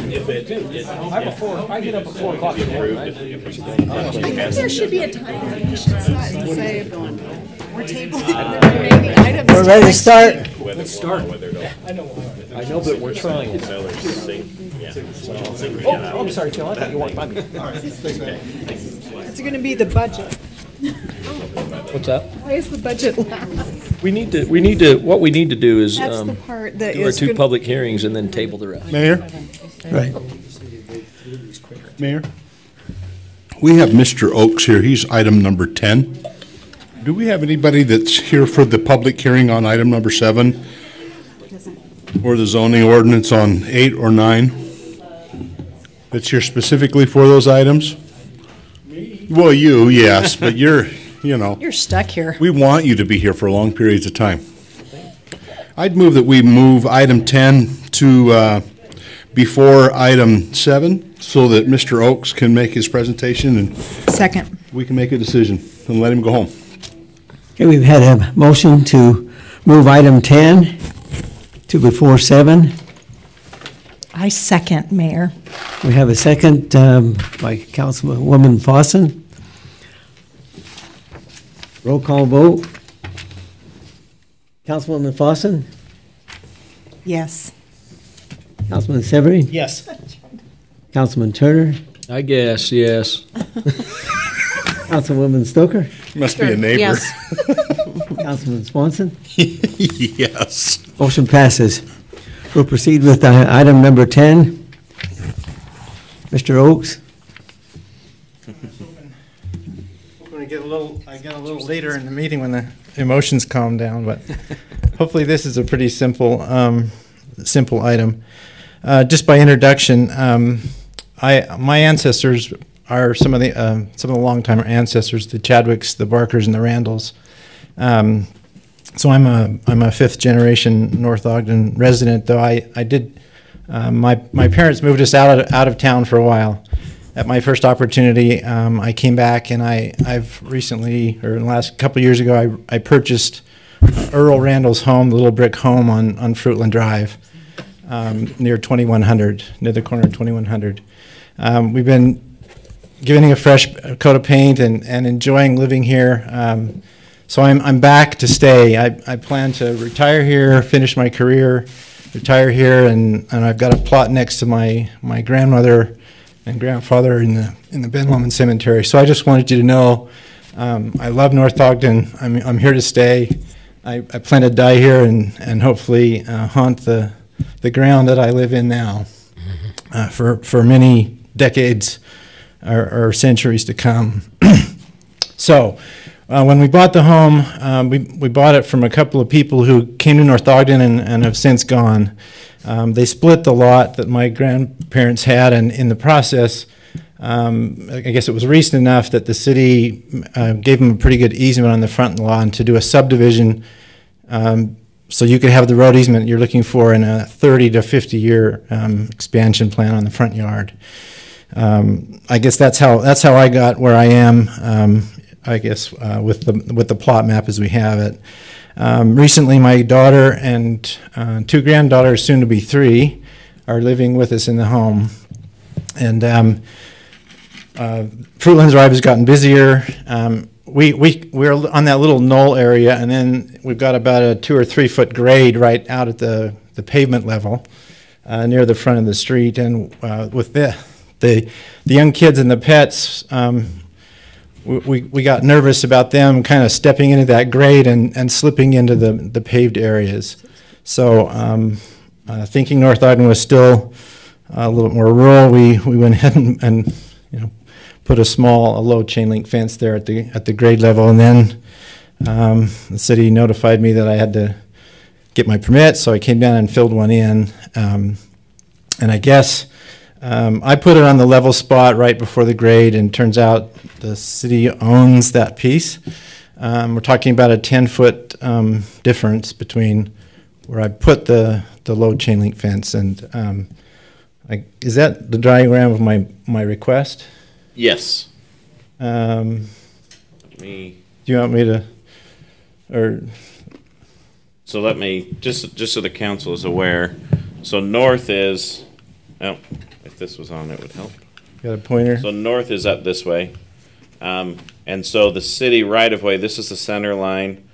get up at 4 o'clock in the morning. I think there should be a time when we should start and say, we're tabling the remaining items. We're ready to start. Let's start. I know, but we're trying. Oh, I'm sorry, Phil. I thought you walked by me. It's gonna be the budget. What's that? Why is the budget last? We need to, what we need to do is That's the part that do our is two gonna- public hearings and then table the rest. Mayor? Right. Mayor? We have Mr. Oakes here. He's item number 10. Do we have anybody that's here for the public hearing on item number 7? Or the zoning ordinance on 8 or 9? That's here specifically for those items? Well, you, yes, but you're, you know. You're stuck here. We want you to be here for long periods of time. I'd move that we move item 10 to before item 7 so that Mr. Oakes can make his presentation and Second. we can make a decision and let him go home. Okay, we've had a motion to move item 10 to before 7. I second, Mayor. We have a second by Councilwoman Fossen. Roll call vote. Councilwoman Fossen? Yes. Councilman Severie? Yes. Councilman Turner? I guess, yes. Councilwoman Stoker? Must be a neighbor. Yes. Councilman Swanson? Yes. Motion passes. We'll proceed with item number 10. Mr. Oakes? I get a little later in the meeting when the emotions calm down, but hopefully this is a pretty simple item. Just by introduction, my ancestors are some of the longtime ancestors, the Chadwicks, the Barkers, and the Randalls. So I'm a fifth generation North Ogden resident, though I did my parents moved us out of town for a while. At my first opportunity, I came back, and I've recently, or in the last couple of years ago, I purchased Earl Randall's home, the little brick home on Fruitland Drive, near 2100, near the corner of 2100. We've been giving it a fresh coat of paint and enjoying living here. So I'm back to stay. I plan to retire here, finish my career, retire here, and I've got a plot next to my grandmother and grandfather in the Ben Lomond Cemetery. So I just wanted you to know I love North Ogden. I'm here to stay. I plan to die here and hopefully haunt the ground that I live in now for many decades or centuries to come. So when we bought the home, we bought it from a couple of people who came to North Ogden and have since gone. They split the lot that my grandparents had, and in the process, I guess it was recent enough that the city gave them a pretty good easement on the front lawn to do a subdivision, so you could have the road easement you're looking for in a 30 to 50 year expansion plan on the front yard. I guess that's how I got where I am. I guess with the plot map as we have it. Recently, my daughter and 2 granddaughters, soon to be 3, are living with us in the home, and Fruitlands Drive has gotten busier. We're on that little knoll area, and then we've got about a 2 or 3 foot grade right out at the pavement level near the front of the street. And with the young kids and the pets, we got nervous about them kind of stepping into that grade and slipping into the paved areas. So thinking North Ogden was still a little more rural, we went ahead and put a low chain link fence there at the grade level, and then the city notified me that I had to get my permit, so I came down and filled one in, and I guess I put it on the level spot right before the grade, and turns out the city owns that piece. We're talking about a 10-foot difference between where I put the low chain link fence, and is that the diagram of my request? Yes. Do you want me to, or? So let me, just so the council is aware, so north is, if this was on, it would help. Got a pointer? So north is up this way. And so the city right-of-way, this is the center line.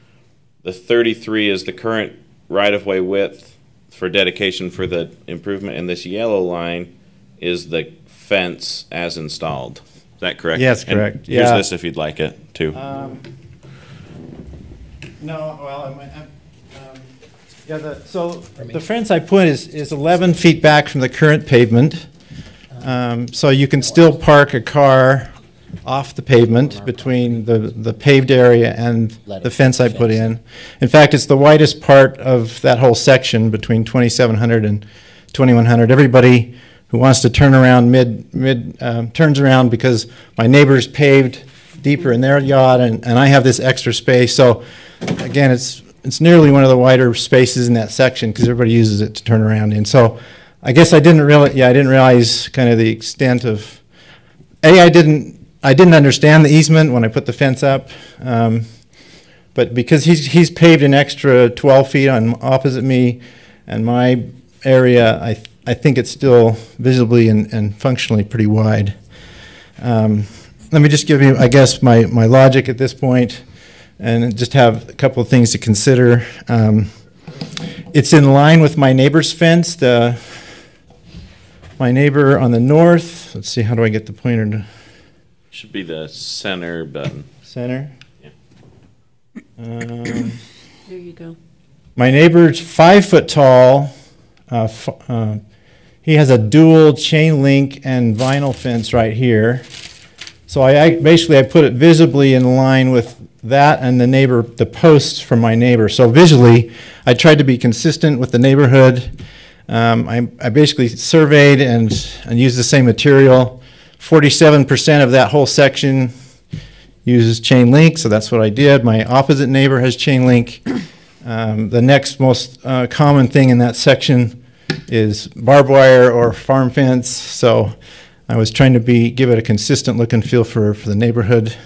The 33 is the current right-of-way width for dedication for the improvement, and this yellow line is the fence as installed. Is that correct? Yes, correct. And here's this if you'd like it, too. No, well, so the fence I put is 11 feet back from the current pavement. So you can still park a car off the pavement between the paved area and the fence I put in. In fact, it's the widest part of that whole section between 2700 and 2100. Everybody who wants to turn around turns around because my neighbor's paved deeper in their yard, and I have this extra space. So again, it's nearly one of the wider spaces in that section because everybody uses it to turn around in. So I guess I didn't realize kind of the extent of, I didn't understand the easement when I put the fence up, but because he's paved an extra 12 feet on opposite me and my area, I think it's still visibly and functionally pretty wide. Let me just give you, I guess, my logic at this point, and just have a couple of things to consider. It's in line with my neighbor's fence. My neighbor on the north, let's see, how do I get the pointer to? Should be the center button. Center? Yeah. There you go. My neighbor's 5 foot tall. He has a dual chain link and vinyl fence right here. So I put it visibly in line with that and the posts from my neighbor. So visually, I tried to be consistent with the neighborhood. I basically surveyed and used the same material. 47% of that whole section uses chain link, so that's what I did. My opposite neighbor has chain link. The next most common thing in that section is barbed wire or farm fence, so I was trying to give it a consistent look and feel for the neighborhood.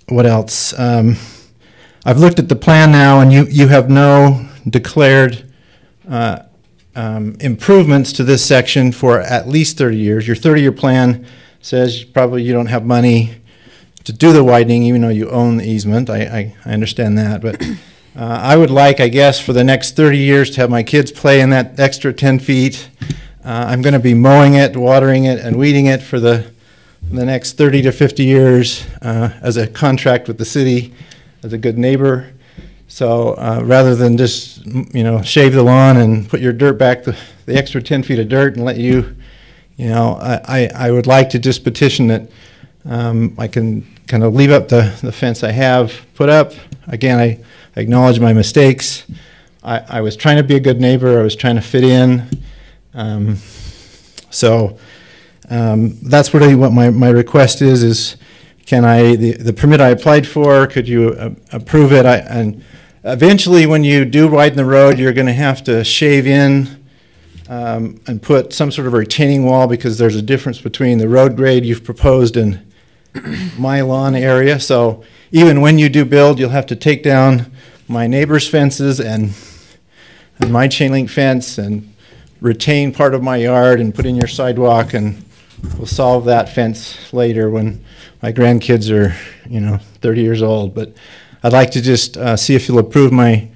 What else? I've looked at the plan now, and you have no declared improvements to this section for at least 30 years. Your 30-year plan says probably you don't have money to do the widening, even though you own the easement. I understand that, but I would like, I guess, for the next 30 years to have my kids play in that extra 10 feet. I'm going to be mowing it, watering it, and weeding it for the next 30 to 50 years as a contract with the city, as a good neighbor. So rather than just, shave the lawn and put your dirt back, the extra 10 feet of dirt and let I would like to just petition that I can kind of leave up the fence I have put up. Again, I acknowledge my mistakes. I was trying to be a good neighbor. I was trying to fit in. So that's really what my request is can the permit I applied for, could you approve it? And eventually when you do widen the road, you're going to have to shave in and put some sort of a retaining wall because there's a difference between the road grade you've proposed and my lawn area. So even when you do build, you'll have to take down my neighbor's fences and my chain link fence and retain part of my yard and put in your sidewalk, and we'll solve that fence later when my grandkids are, 30 years old. But I'd like to just see if you'll approve my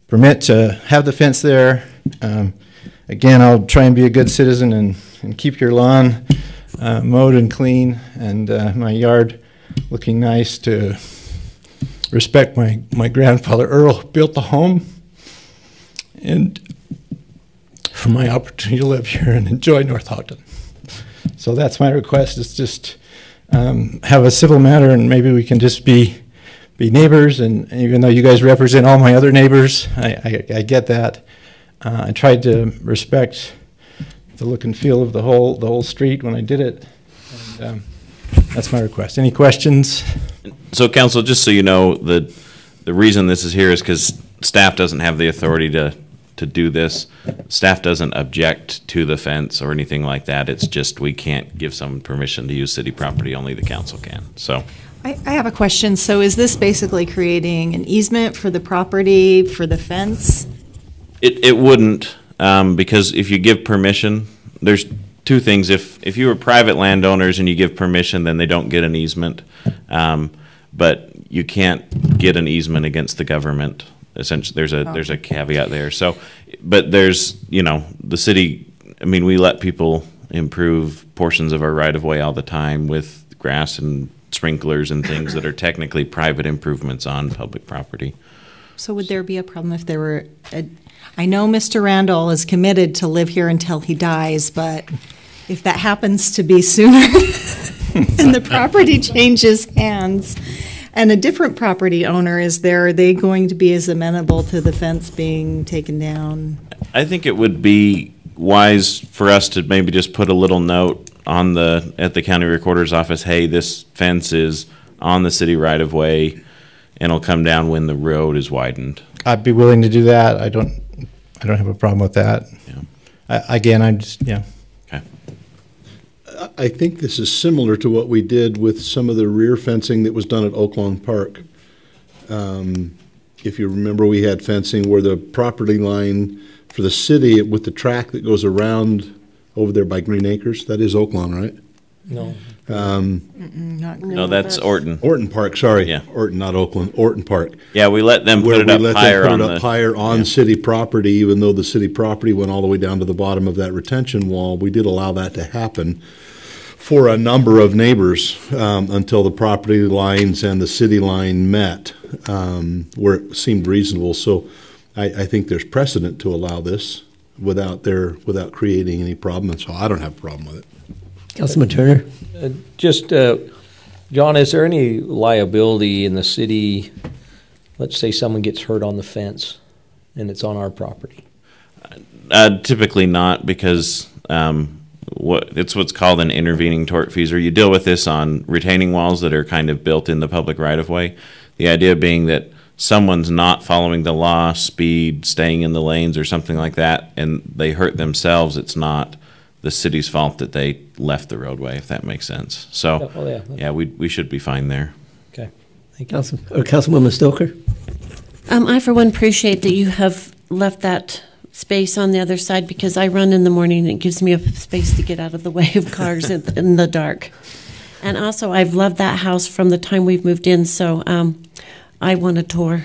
permit to have the fence there. Again, I'll try and be a good citizen and keep your lawn mowed and clean, and my yard looking nice, to respect my grandfather Earl built the home, and for my opportunity to live here and enjoy North Ogden. So that's my request, is just have a civil matter, and maybe we can just be neighbors. And even though you guys represent all my other neighbors, I get that. I tried to respect the look and feel of the whole street when I did it. And that's my request. Any questions? So, council, just so you know, the reason this is here is because staff doesn't have the authority to do this. Staff doesn't object to the fence or anything like that. It's just we can't give someone permission to use city property. Only the council can. So, I have a question. So is this basically creating an easement for the property, for the fence? It wouldn't, because if you give permission, there's two things. If you were private landowners and you give permission, then they don't get an easement. But you can't get an easement against the government. Essentially, there's a caveat there. So, but there's, the city, we let people improve portions of our right-of-way all the time with grass and sprinklers and things that are technically private improvements on public property. So would there be a problem if there were I know Mr. Randall is committed to live here until he dies, but if that happens to be sooner and the property changes hands and a different property owner is there, are they going to be as amenable to the fence being taken down? I think it would be wise for us to maybe just put a little note on at the county recorder's office, hey, this fence is on the city right of way and it'll come down when the road is widened. I'd be willing to do that. I don't have a problem with that. Yeah. I'm just. Okay. I think this is similar to what we did with some of the rear fencing that was done at Oaklawn Park. If you remember, we had fencing where the property line for the city with the track that goes around over there by Green Acres, that is Oaklawn, right? No. No, that's Orton. Orton Park, sorry. Yeah. Orton, not Oakland. Orton Park. Yeah, we let them put it up higher on city property, even though the city property went all the way down to the bottom of that retention wall. We did allow that to happen for a number of neighbors until the property lines and the city line met, where it seemed reasonable. So I think there's precedent to allow this without creating any problem, and so I don't have a problem with it. Councilman Turner? John, is there any liability in the city? Let's say someone gets hurt on the fence and it's on our property. Typically not, because it's what's called an intervening tortfeasor. You deal with this on retaining walls that are kind of built in the public right-of-way. The idea being that someone's not following the law, speed, staying in the lanes or something like that, and they hurt themselves, it's not the city's fault that they left the roadway, if that makes sense. So, we should be fine there. Okay. Thank you. Councilwoman Stoker? I, for one, appreciate that you have left that space on the other side, because I run in the morning and it gives me a space to get out of the way of cars in the dark. And also, I've loved that house from the time we've moved in, so I want a tour.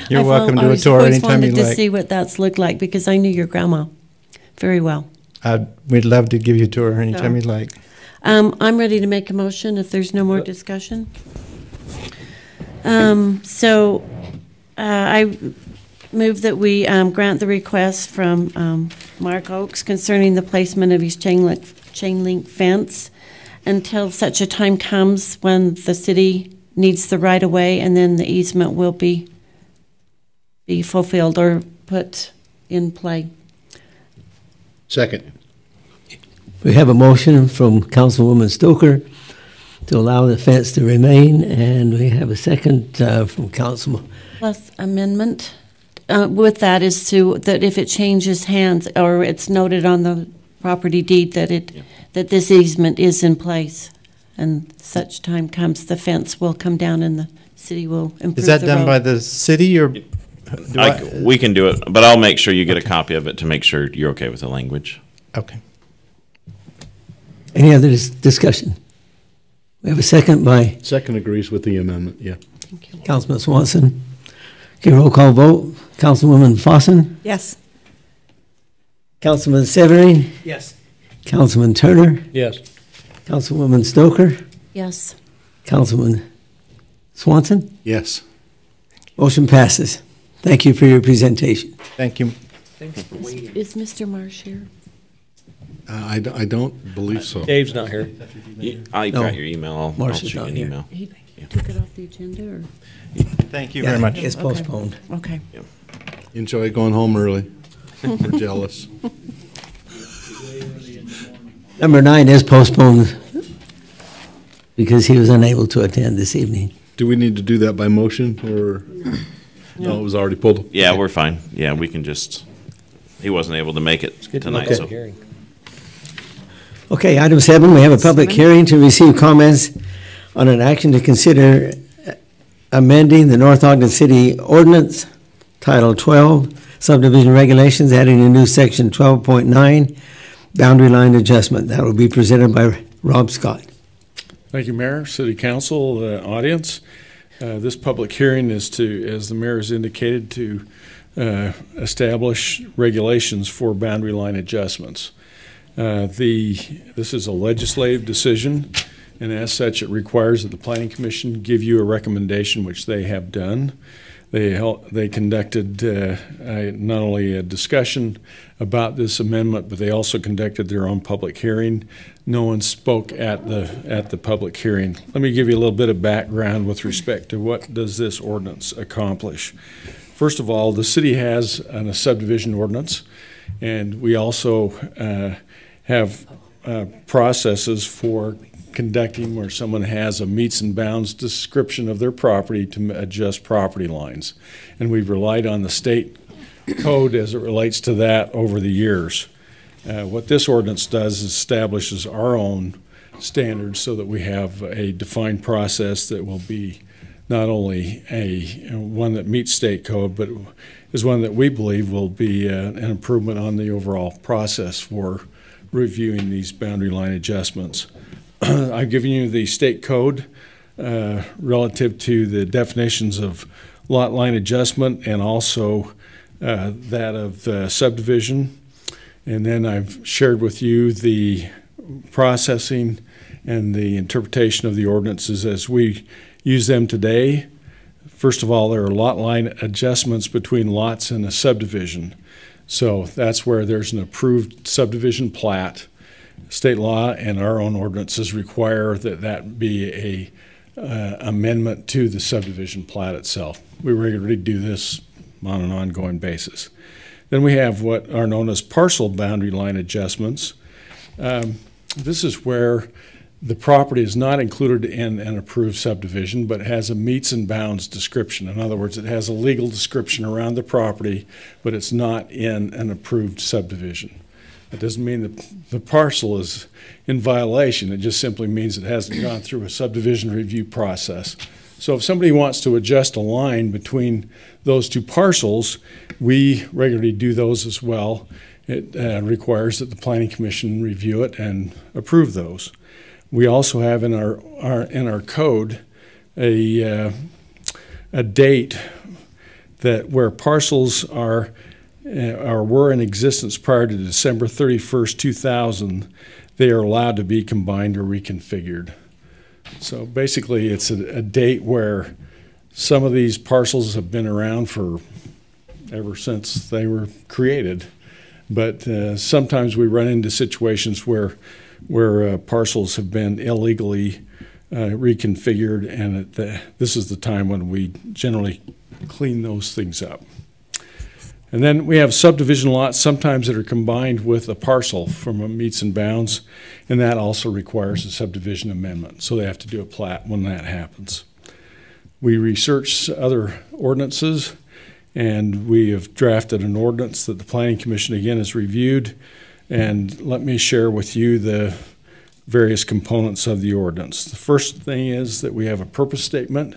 You're welcome to a tour anytime you like. I wanted to see what that's looked like, because I knew your grandma very well. We'd love to give you a tour anytime you'd like. I'm ready to make a motion if there's no more discussion. I move that we grant the request from Mark Oakes concerning the placement of his chain link fence until such a time comes when the city needs the right of way, and then the easement will be fulfilled or put in play. Second. We have a motion from Councilwoman Stoker to allow the fence to remain, and we have a second from Councilman. Plus amendment with that is that if it changes hands or it's noted on the property deed that this easement is in place, and such time comes, the fence will come down and the city will improve. Is that the done road. by the city or? We can do it, but I'll make sure you get a copy of it to make sure you're okay with the language. Okay. Any other discussion? We have a second by Second agrees with the amendment, yeah. Councilman Swanson. Okay, roll call vote. Councilwoman Fossen? Yes. Councilman Severine? Yes. Councilman Turner? Yes. Councilwoman Stoker? Yes. Councilman Swanson? Yes. Motion passes. Thank you for your presentation. Thank you. Thanks for waiting. Is Mr. Marsh here? I don't believe so. Dave's not here. I No. got your email. I'll Marsh shoot is you not an here. email. He took it off the agenda, or? Thank you very much. It's postponed. Okay. Enjoy going home early. We're jealous. Number 9 is postponed because he was unable to attend this evening. Do we need to do that by motion, or? No, it was already pulled. Yeah, we're fine. Yeah, we can just, he wasn't able to make it tonight, so. Okay, item 7, we have a public hearing to receive comments on an action to consider amending the North Ogden City Ordinance, Title 12, Subdivision Regulations, adding a new section 12.9, boundary line adjustment. That will be presented by Rob Scott. Thank you, Mayor, City Council, audience. This public hearing is to, as the mayor has indicated, to establish regulations for boundary line adjustments. This is a legislative decision, and as such, it requires that the Planning Commission give you a recommendation, which they have done. They conducted not only a discussion about this amendment, but they also conducted their own public hearing. No one spoke at the public hearing. Let me give you a little bit of background with respect to what does this ordinance accomplish. First of all, the city has a subdivision ordinance, and we also have processes for conducting where someone has a meets and bounds description of their property to adjust property lines. And we've relied on the state code as it relates to that over the years. What this ordinance does is establishes our own standards so that we have a defined process that will be not only one that meets state code, but is one that we believe will be an improvement on the overall process for reviewing these boundary line adjustments. I've given you the state code relative to the definitions of lot line adjustment and also that of subdivision. And then I've shared with you the processing and the interpretation of the ordinances as we use them today. First of all, there are lot line adjustments between lots in a subdivision. So that's where there's an approved subdivision plat. State law and our own ordinances require that be a amendment to the subdivision plat itself. We regularly do this on an ongoing basis. Then we have what are known as parcel boundary line adjustments. This is where the property is not included in an approved subdivision, but has a meets and bounds description. In other words, it has a legal description around the property, but it's not in an approved subdivision. That doesn't mean that the parcel is in violation. It just simply means it hasn't gone through a subdivision review process. So if somebody wants to adjust a line between those two parcels, we regularly do those as well. It requires that the Planning Commission review it and approve those. We also have in our code a date that where parcels are or were in existence prior to December 31st, 2000, they are allowed to be combined or reconfigured. So basically, it's a date where some of these parcels have been around for ever since they were created. But sometimes we run into situations where where parcels have been illegally reconfigured, and this is the time when we generally clean those things up. And then we have subdivision lots sometimes that are combined with a parcel from a meets and bounds, and that also requires a subdivision amendment. So they have to do a plat when that happens. We research other ordinances, and we have drafted an ordinance that the Planning Commission again has reviewed. And let me share with you the various components of the ordinance. The first thing is that we have a purpose statement.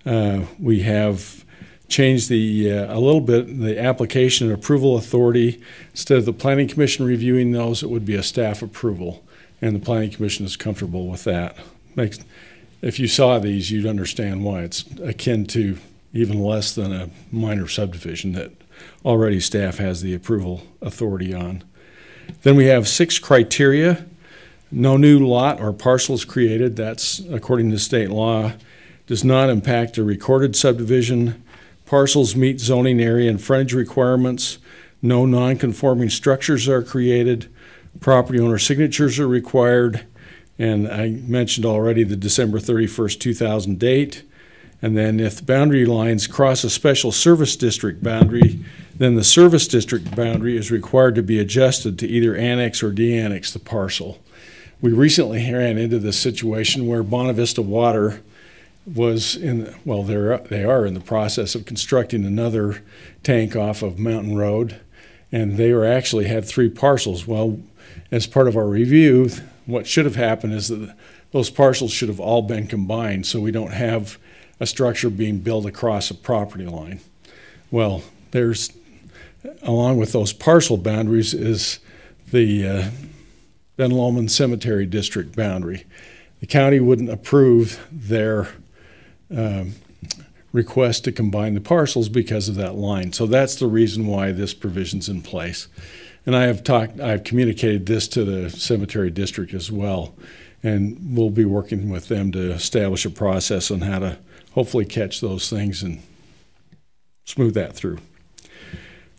We have changed a little bit the application and approval authority. Instead of the Planning Commission reviewing those, it would be a staff approval, and the Planning Commission is comfortable with that. If you saw these, you'd understand why. It's akin to even less than a minor subdivision that already staff has the approval authority on. Then we have 6 criteria. No new lot or parcels created. That's according to state law. Does not impact a recorded subdivision. Parcels meet zoning area and frontage requirements. No non-conforming structures are created. Property owner signatures are required. And I mentioned already the December 31st, 2000 date. And then if the boundary lines cross a special service district boundary, then the service district boundary is required to be adjusted to either annex or de-annex the parcel. We recently ran into this situation where Bonavista Water was they are in the process of constructing another tank off of Mountain Road, and they actually had 3 parcels. Well, as part of our review, what should have happened is that those parcels should have all been combined, so we don't have a structure being built across a property line. Well, along with those parcel boundaries is the Ben Lomond Cemetery District boundary. The county wouldn't approve their request to combine the parcels because of that line. So that's the reason why this provision's in place. And I've communicated this to the cemetery district as well, and we'll be working with them to establish a process on how to hopefully catch those things and smooth that through.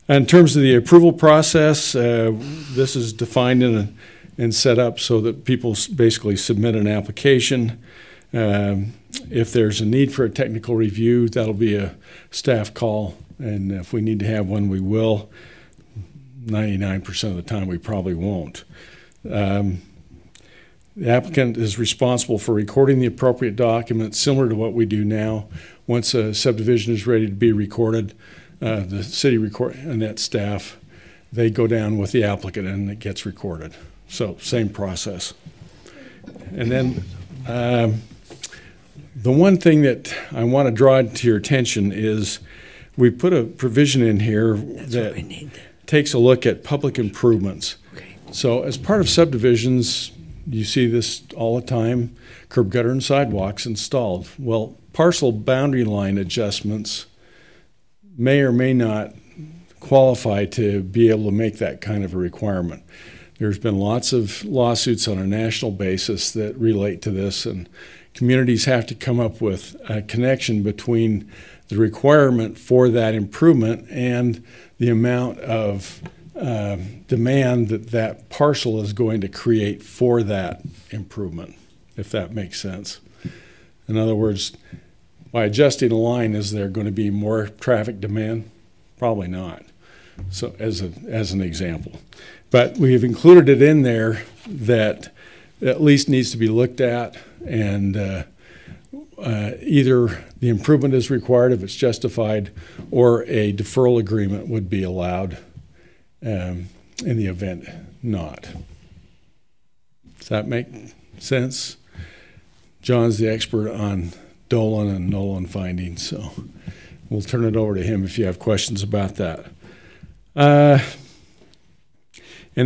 In terms of the approval process, this is defined and set up so that people basically submit an application. If there's a need for a technical review, that'll be a staff call, and if we need to have one, we will. 99% of the time, we probably won't. The applicant is responsible for recording the appropriate documents, similar to what we do now. Once a subdivision is ready to be recorded, the city and that staff, they go down with the applicant and it gets recorded. So same process. And then the one thing that I want to draw to your attention is we put a provision in here that takes a look at public improvements. Okay. So as part of subdivisions, you see this all the time, curb, gutter, and sidewalks installed. Well, parcel boundary line adjustments may or may not qualify to be able to make that kind of a requirement. There's been lots of lawsuits on a national basis that relate to this, and communities have to come up with a connection between the requirement for that improvement and the amount of demand that parcel is going to create for that improvement, if that makes sense. In other words, by adjusting a line, is there going to be more traffic demand? Probably not. So as an example. But we have included it in there that at least needs to be looked at, and either the improvement is required if it's justified, or a deferral agreement would be allowed in the event not. Does that make sense? John's the expert on Dolan and Nolan findings, so we'll turn it over to him if you have questions about that. And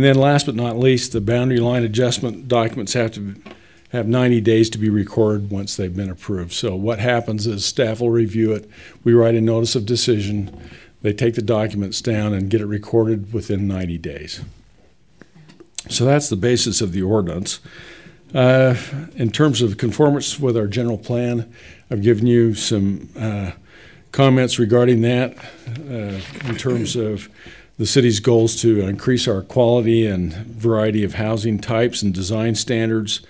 then last but not least, the boundary line adjustment documents have to have 90 days to be recorded once they've been approved. So what happens is staff will review it. We write a notice of decision. They take the documents down and get it recorded within 90 days. So that's the basis of the ordinance. In terms of conformance with our general plan, I've given you some comments regarding that in terms of the city's goals to increase our quality and variety of housing types and design standards,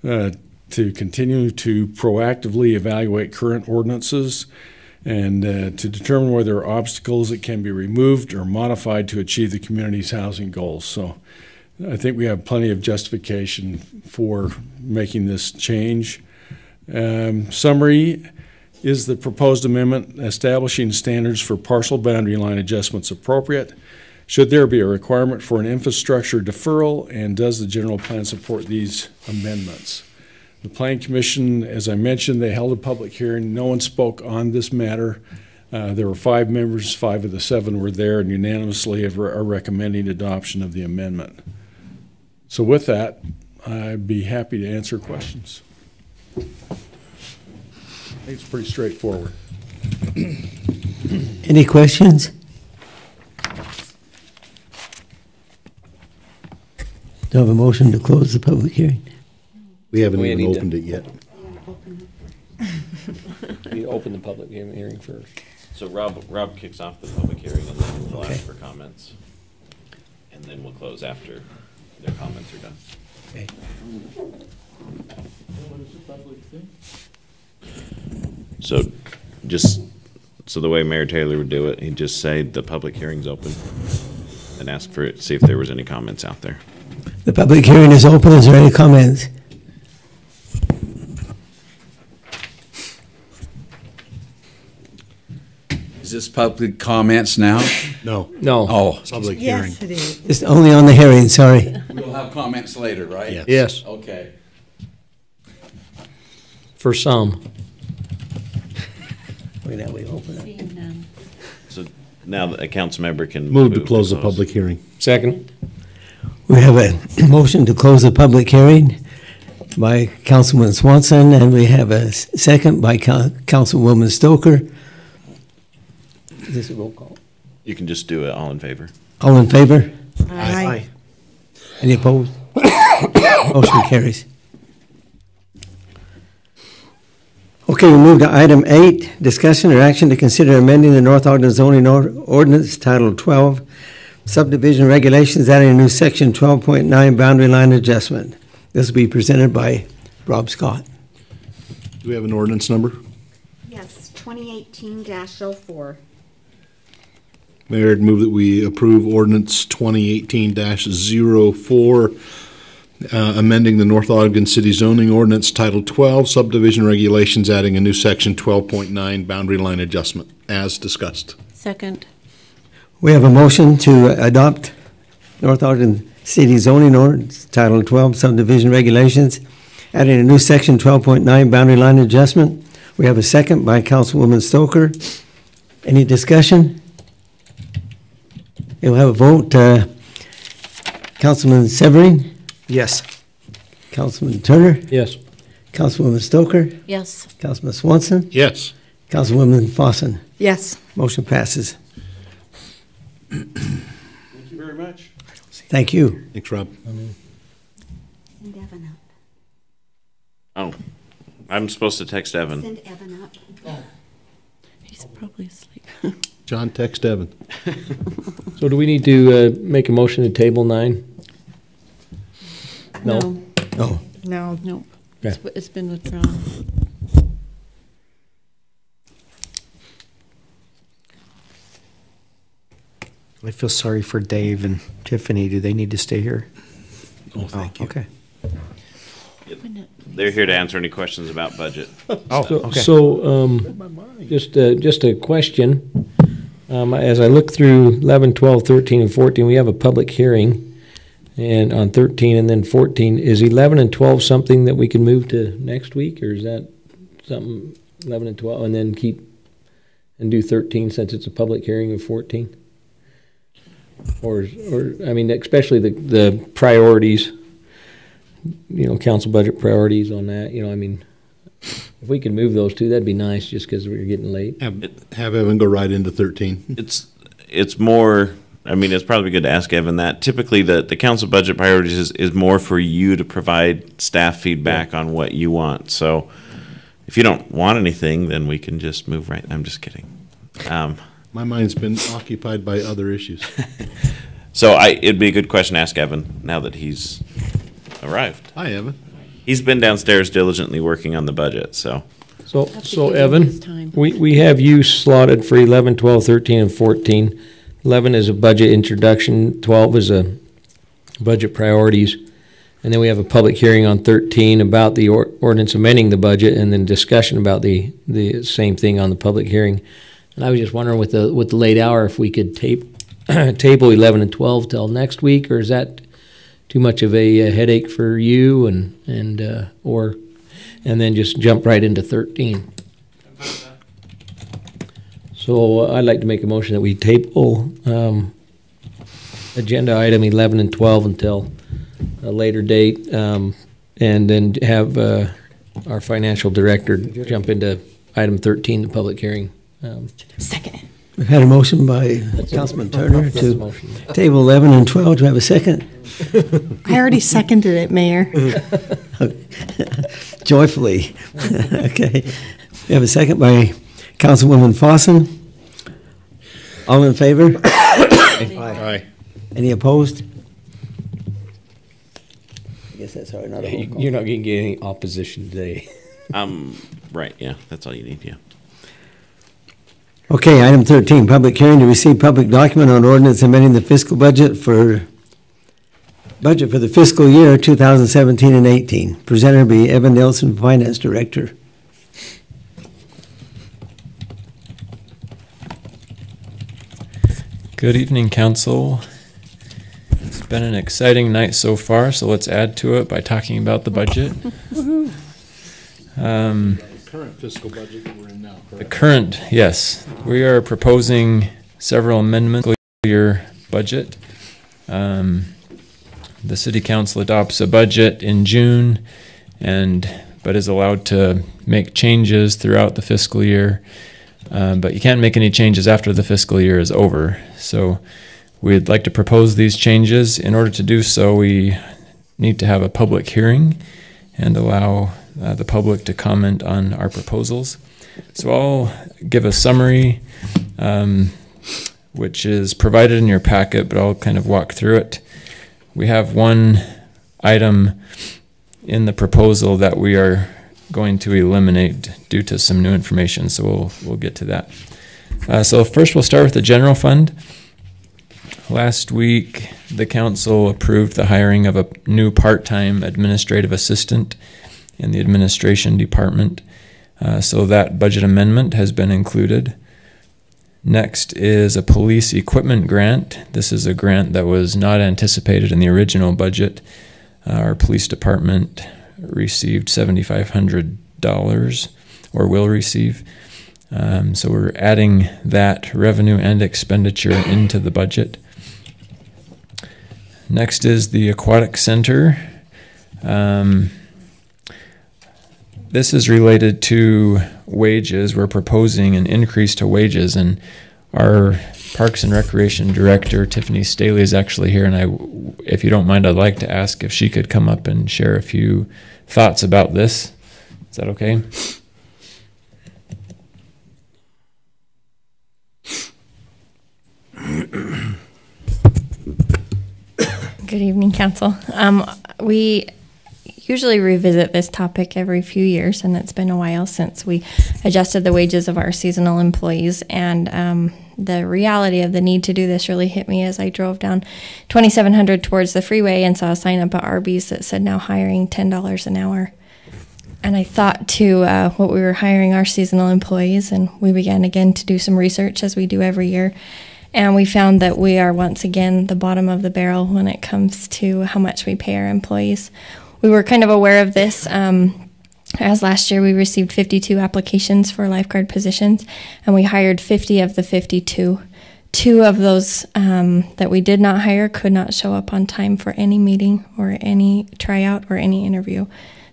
to continue to proactively evaluate current ordinances, and to determine whether there are obstacles that can be removed or modified to achieve the community's housing goals. So I think we have plenty of justification for making this change. Summary: is the proposed amendment establishing standards for partial boundary line adjustments appropriate? Should there be a requirement for an infrastructure deferral? And does the general plan support these amendments? The Planning Commission, as I mentioned, they held a public hearing. No one spoke on this matter. There were 5 members, 5 of the 7 were there, and unanimously are recommending adoption of the amendment. So with that, I'd be happy to answer questions. I think it's pretty straightforward. Any questions? Do I have a motion to close the public hearing? We haven't even opened it yet. You open the public hearing first. So Rob kicks off the public hearing, and then we'll ask for comments. And then we'll close after their comments are done. Okay. So so the way Mayor Taylor would do it, he'd just say the public hearing's open and ask for it, see if there was any comments out there. The public hearing is open. Is there any comments? Is this public comments now? No. No. Oh. Public hearing. Yes, it is. It's only on the hearing, sorry. We'll have comments later, right? Yes. Yes, Okay. for some. Wait, now we open it. Seeing none. So now a council member can Move to close the public hearing. Second. We have a motion to close the public hearing by Councilman Swanson, and we have a second by Councilwoman Stoker. Is this a roll call? You can just do it all in favor. All in favor? Aye. Any opposed? Motion carries. Okay, we move to item 8, discussion or action to consider amending the North Ogden zoning ordinance Title 12, subdivision regulations, adding a new section 12.9 boundary line adjustment. This will be presented by Rob Scott. Do we have an ordinance number? Yes, 2018-04. Mayor, I'd move that we approve ordinance 2018-04, amending the North Ogden City zoning ordinance Title 12, subdivision regulations, adding a new section 12.9 boundary line adjustment, as discussed. Second. We have a motion to adopt North Ogden City zoning ordinance Title 12, subdivision regulations, adding a new section 12.9 boundary line adjustment. We have a second by Councilwoman Stoker. Any discussion? We'll have a vote. Councilman Severin? Yes. Councilman Turner? Yes. Councilwoman Stoker? Yes. Councilman Swanson? Yes. Councilwoman Fossen? Yes. Motion passes. Thank you very much. Thank you. Thanks, Rob. Send Evan up. Oh, I'm supposed to text Evan. Send Evan up. He's probably asleep. John, text Evan. So do we need to make a motion to table 9? No. No. No. Nope. Okay. It's been withdrawn. I feel sorry for Dave and Tiffany. Do they need to stay here? Oh, thank you. Okay. They're here to answer any questions about budget. Just a question. As I look through 11, 12, 13, and 14, we have a public hearing and on 13 and then 14. Is 11 and 12 something that we can move to next week, or is that something 11 and 12 and then keep and do 13 since it's a public hearing of 14? Or I mean, especially the priorities, council budget priorities on that, I mean, if we can move those two, that'd be nice, just because we're getting late. Have Evan go right into 13. It's more, I mean, it's probably good to ask Evan that. Typically, the council budget priorities is more for you to provide staff feedback on what you want. So if you don't want anything, then we can just move right. I'm just kidding. My mind's been occupied by other issues. So it'd be a good question to ask Evan now that he's arrived. Hi, Evan. He's been downstairs diligently working on the budget, so. So Evan, we have you slotted for 11, 12, 13, and 14. 11 is a budget introduction, 12 is a budget priorities, and then we have a public hearing on 13 about the ordinance amending the budget, and then discussion about the same thing on the public hearing. And I was just wondering with the late hour if we could table 11 and 12 till next week, or is that too much of a headache for you, and then just jump right into 13? So I'd like to make a motion that we table agenda item 11 and 12 until a later date, and then have our financial director jump into item 13, the public hearing. Second. We've had a motion by Councilman Turner to table 11 and 12. Do we have a second? I already seconded it, Mayor. Joyfully. Okay. We have a second by Councilwoman Fossen. All in favor? Aye. Any opposed? I guess that's how we're not a roll call. You're not going to get any opposition today. Right, yeah, that's all you need, yeah. Okay, item 13, public hearing to receive public document on ordinance amending the fiscal budget for the fiscal year 2017 and 18. Presenter be Evan Nelson, Finance Director. Good evening, Council. It's been an exciting night so far, so let's add to it by talking about the budget. Current fiscal budget that we're in now, correct? The current, yes. We are proposing several amendments to the year budget. The City Council adopts a budget in June, but is allowed to make changes throughout the fiscal year. But you can't make any changes after the fiscal year is over. So we'd like to propose these changes. In order to do so, we need to have a public hearing and allow the public to comment on our proposals. So I'll give a summary, which is provided in your packet, but I'll kind of walk through it. We have one item in the proposal that we are going to eliminate due to some new information, so we'll get to that. So first we'll start with the general fund. Last week, the council approved the hiring of a new part-time administrative assistant in the administration department. So that budget amendment has been included. Next is a police equipment grant. This is a grant that was not anticipated in the original budget. Our police department received $7,500, or will receive. So we're adding that revenue and expenditure into the budget. Next is the aquatic center. This is related to wages. We're proposing an increase to wages, and our Parks and Recreation Director, Tiffany Staley, is actually here, and if you don't mind, I'd like to ask if she could come up and share a few thoughts about this. Is that okay? Good evening, Council. We usually revisit this topic every few years, and it's been a while since we adjusted the wages of our seasonal employees, and the reality of the need to do this really hit me as I drove down 2700 towards the freeway and saw a sign up at Arby's that said now hiring $10 an hour. And I thought to what we were hiring our seasonal employees, and we began again to do some research as we do every year. And we found that we are once again the bottom of the barrel when it comes to how much we pay our employees. We were kind of aware of this as last year we received 52 applications for lifeguard positions, and we hired 50 of the 52. 2 of those that we did not hire could not show up on time for any meeting or any tryout or any interview.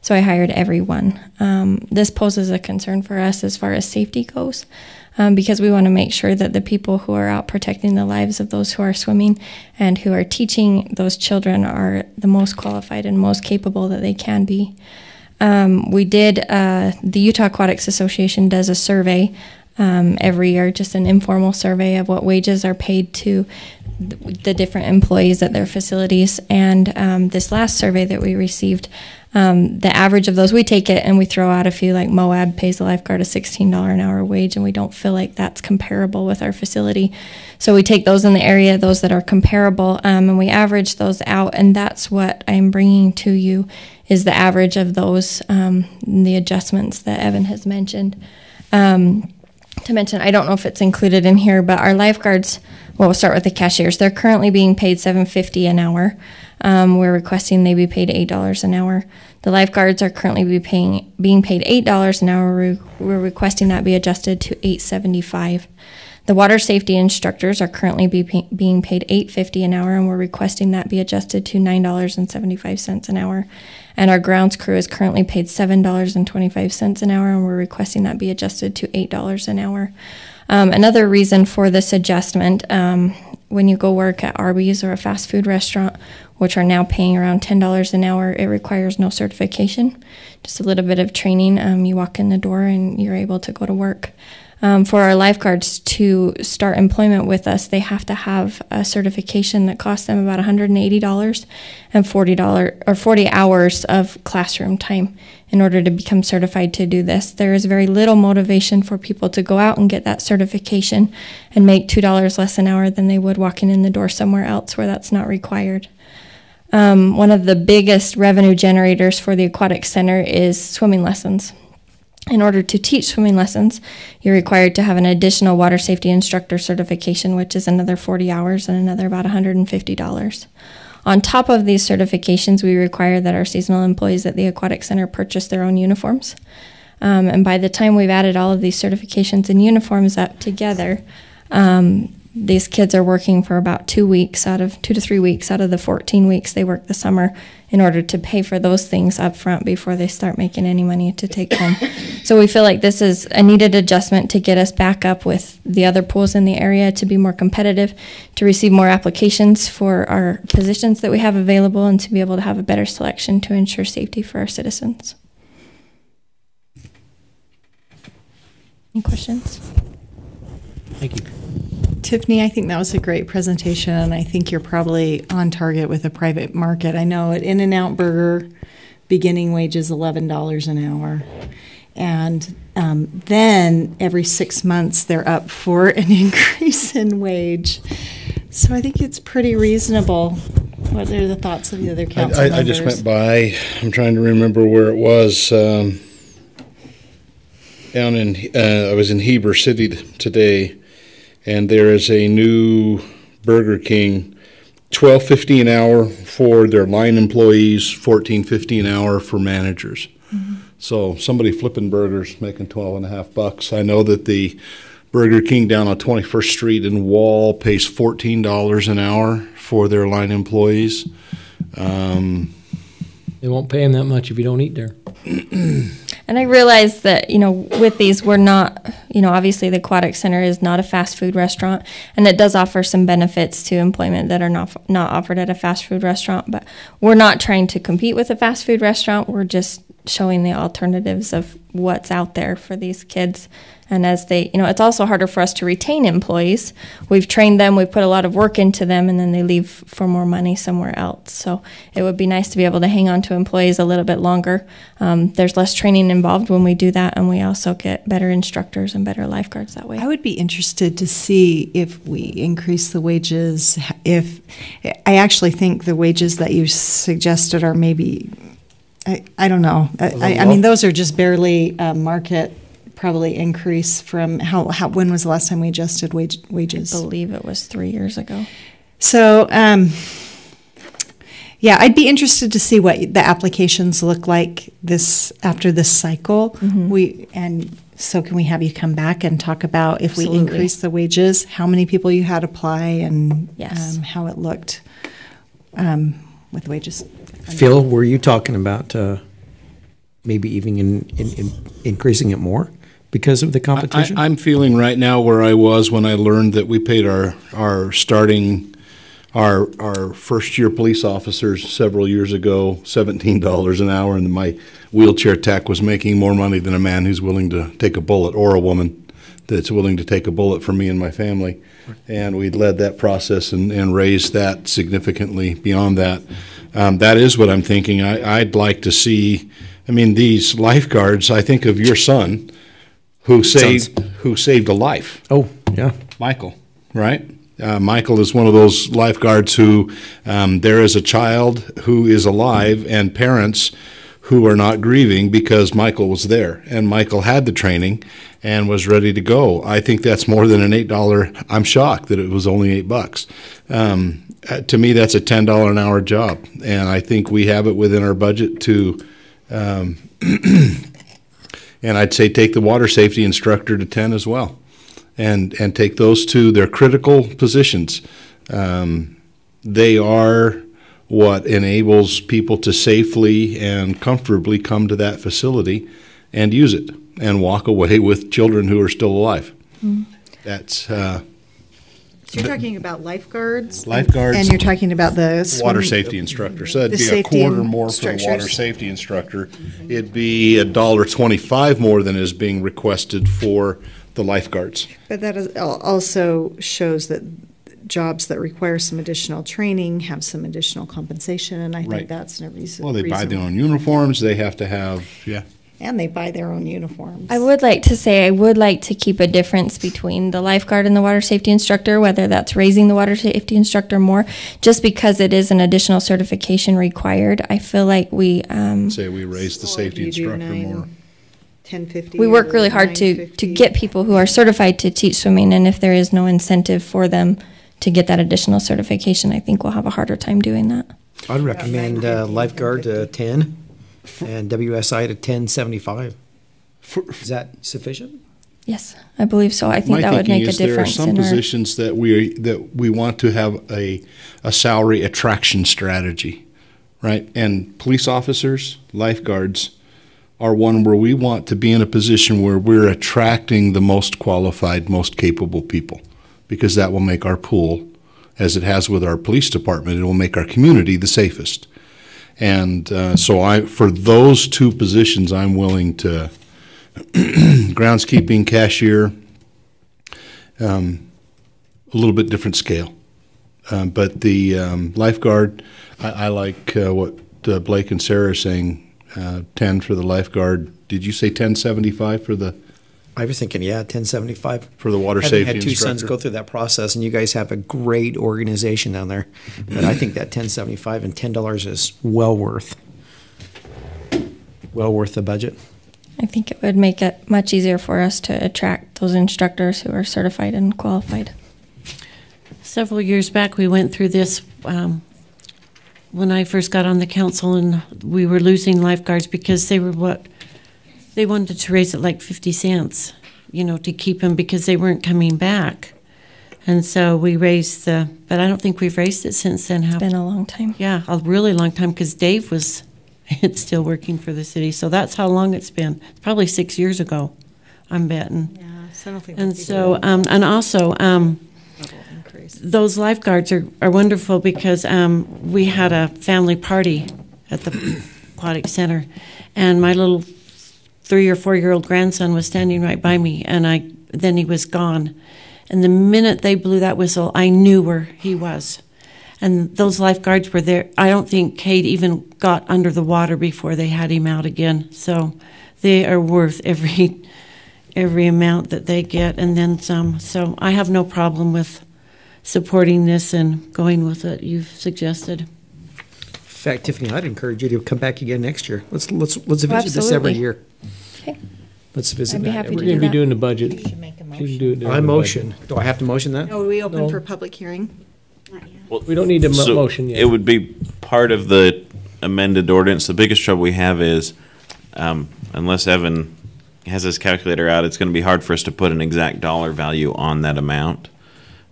So I hired everyone. This poses a concern for us as far as safety goes, because we want to make sure that the people who are out protecting the lives of those who are swimming and who are teaching those children are the most qualified and most capable that they can be. The Utah Aquatics Association does a survey every year, just an informal survey of what wages are paid to the different employees at their facilities. And this last survey that we received, the average of those, we take it and we throw out a few, like Moab pays a lifeguard a $16 an hour wage, and we don't feel like that's comparable with our facility. So we take those in the area, those that are comparable, and we average those out, and that's what I'm bringing to you, is the average of those, the adjustments that Evan has mentioned. To mention, I don't know if it's included in here, but our lifeguards, well, we'll start with the cashiers. They're currently being paid $7.50 an hour. We're requesting they be paid $8 an hour. The lifeguards are currently being paid $8 an hour. We're requesting that be adjusted to $8.75. The water safety instructors are currently being paid $8.50 an hour, and we're requesting that be adjusted to $9.75 an hour. And our grounds crew is currently paid $7.25 an hour, and we're requesting that be adjusted to $8 an hour. Another reason for this adjustment, when you go work at Arby's or a fast food restaurant, which are now paying around $10 an hour, it requires no certification, just a little bit of training. You walk in the door and you're able to go to work. For our lifeguards to start employment with us, they have to have a certification that costs them about $180 and $40 hours of classroom time in order to become certified to do this. There is very little motivation for people to go out and get that certification and make $2 less an hour than they would walking in the door somewhere else where that's not required. One of the biggest revenue generators for the Aquatic Center is swimming lessons. In order to teach swimming lessons, you're required to have an additional water safety instructor certification, which is another 40 hours and another about $150. On top of these certifications, we require that our seasonal employees at the Aquatic Center purchase their own uniforms. And by the time we've added all of these certifications and uniforms up together, these kids are working for about 2 to 3 weeks out of the 14 weeks they work the summer in order to pay for those things up front before they start making any money to take home. So we feel like this is a needed adjustment to get us back up with the other pools in the area, to be more competitive, to receive more applications for our positions that we have available, and to be able to have a better selection to ensure safety for our citizens. Any questions? Thank you. Tiffany, I think that was a great presentation, and I think you're probably on target with the private market. I know at In-N-Out Burger, beginning wage is $11 an hour. And then every 6 months, they're up for an increase in wage. So I think it's pretty reasonable. What are the thoughts of the other council members? I just went by. I'm trying to remember where it was. I was in Heber City today, and there is a new Burger King, $12.50 an hour for their line employees, $14.50 an hour for managers. Mm-hmm. So somebody flipping burgers making $12.50. I know that the Burger King down on 21st Street in Wall pays $14 an hour for their line employees. They won't pay them that much if you don't eat there. And I realize that, with these, we're not, obviously the Aquatic Center is not a fast food restaurant, and it does offer some benefits to employment that are not offered at a fast food restaurant, but we're not trying to compete with a fast food restaurant. We're just showing the alternatives of what's out there for these kids. And as they, it's also harder for us to retain employees. We've trained them, we've put a lot of work into them, and then they leave for more money somewhere else. So it would be nice to be able to hang on to employees a little bit longer. There's less training involved when we do that, and we also get better instructors and better lifeguards that way. I would be interested to see if we increase the wages. I actually think the wages that you suggested are maybe, I don't know. I mean, those are just barely market probably increase from when was the last time we adjusted wages? I believe it was 3 years ago. So, yeah, I'd be interested to see what the applications look like after this cycle. Mm-hmm. So can we have you come back and talk about if Absolutely. We increase the wages, how many people you had apply, and yes. How it looked with wages? Phil, were you talking about maybe even in increasing it more because of the competition? I'm feeling right now where I was when I learned that we paid our first year police officers several years ago $17 an hour, and my wheelchair tech was making more money than a man who's willing to take a bullet, or a woman that's willing to take a bullet for me and my family. And we led that process and raised that significantly beyond that. That is what I'm thinking. I'd like to see, I mean, these lifeguards, I think of your son who saved a life. Oh, yeah. Michael, right? Michael is one of those lifeguards who there is a child who is alive and parents who are not grieving because Michael was there and Michael had the training and was ready to go. I think that's more than an $8. I'm shocked that it was only $8. To me, that's a $10 an hour job, and I think we have it within our budget to. And I'd say take the water safety instructor to 10 as well, and take those two. They're critical positions. They are what enables people to safely and comfortably come to that facility and use it and walk away with children who are still alive. Mm. That's So you're talking about lifeguards? Lifeguards. And you're talking about the water safety instructor. So that'd be a quarter more for the water safety instructor. It'd be $1.25 more than is being requested for the lifeguards. But that also shows that jobs that require some additional training have some additional compensation, and I think that's a reason. Well, they buy their own uniforms. They have to have, And they buy their own uniforms. I would like to say I would like to keep a difference between the lifeguard and the water safety instructor, whether that's raising the water safety instructor more, just because it is an additional certification required. I feel like we say we raise the safety instructor more. 1050. We work really hard to get people who are certified to teach swimming, and if there is no incentive for them to get that additional certification, I think we'll have a harder time doing that. I'd recommend lifeguard to 10 and WSI to 1075. Is that sufficient? Yes, I believe so. I think that would make a difference. There are some positions that we want to have a salary attraction strategy, right? And police officers, lifeguards are one where we want to be in a position where we're attracting the most qualified, most capable people, because that will make our pool, as it has with our police department, it will make our community the safest. And so for those two positions, I'm willing to groundskeeping, cashier, a little bit different scale. But the lifeguard, I like what Blake and Sarah are saying, 10 for the lifeguard. Did you say 1075 for the? I was thinking, 1075 for the water safety instructor. I had two sons go through that process, and you guys have a great organization down there. But I think that 1075 and $10 is well worth the budget. I think it would make it much easier for us to attract those instructors who are certified and qualified. Several years back, we went through this when I first got on the council, and we were losing lifeguards because they wanted to raise it like 50 cents, to keep them because they weren't coming back. And so we raised but I don't think we've raised it since then. It's been a long time. Yeah, a really long time, because Dave was still working for the city. So that's how long it's been. It's probably 6 years ago, I'm betting. Yeah, so I don't think. And so, and also, those lifeguards are wonderful because we had a family party at the aquatic center, and my little 3 or 4 year old grandson was standing right by me, and then he was gone. And the minute they blew that whistle, I knew where he was. And those lifeguards were there. I don't think Kate even got under the water before they had him out again. So they are worth every amount that they get, and then some. So I have no problem with supporting this and going with what you've suggested. In fact, Tiffany, I'd encourage you to come back again next year. Let's visit this Absolutely. every year. Okay. Let's visit I'd be that. happy We're to going do to be that. doing the budget. You should make a You can do it during I the motion. budget. Do I have to motion that? No, are we open No. for public hearing? We don't need a So motion yet. it would be part of the amended ordinance. The biggest trouble we have is, unless Evan has his calculator out, it's going to be hard for us to put an exact dollar value on that amount.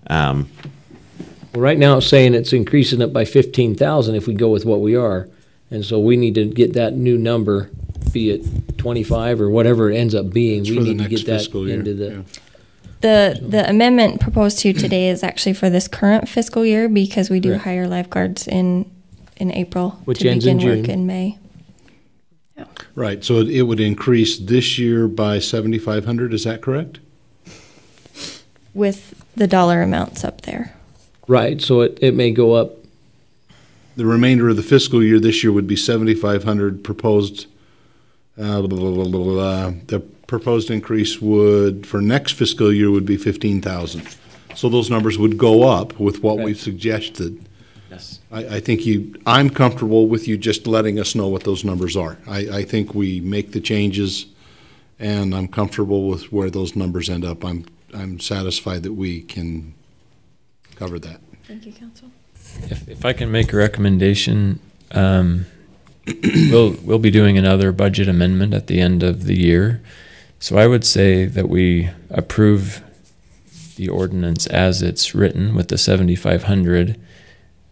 Well, right now it's saying it's increasing it by 15,000 if we go with what we are. And so we need to get that new number, be it 25 or whatever it ends up being. We for the need to next get that fiscal year, into the. yeah. The amendment proposed to you today is actually for this current fiscal year, because we do Correct. hire lifeguards in April Which to ends in begin work June. in May. Right, so it would increase this year by 7,500, is that correct? with the dollar amounts up there. Right, so it may go up. The remainder of the fiscal year this year would be 7,500 proposed. The proposed increase would, for next fiscal year, would be 15,000. So those numbers would go up with what we've suggested. Yes. I think I'm comfortable with you just letting us know what those numbers are. I think we make the changes, and I'm comfortable with where those numbers end up. I'm satisfied that we can cover that. Thank you, Council. If I can make a recommendation, we'll be doing another budget amendment at the end of the year. So I would say that we approve the ordinance as it's written with the 7,500,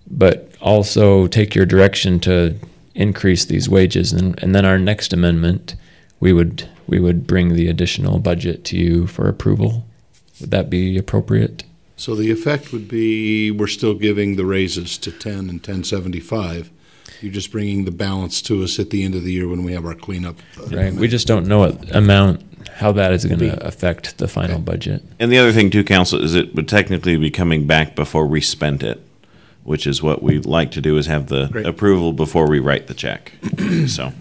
but also take your direction to increase these wages, and then our next amendment, we would bring the additional budget to you for approval. Would that be appropriate? So the effect would be we're still giving the raises to 10 and 1075. You're just bringing the balance to us at the end of the year when we have our cleanup. Right. We just don't know what amount, how that is going to affect the final budget. And the other thing too, Council, is it would technically be coming back before we spent it, which is what we like to do, is have the approval before we write the check. So.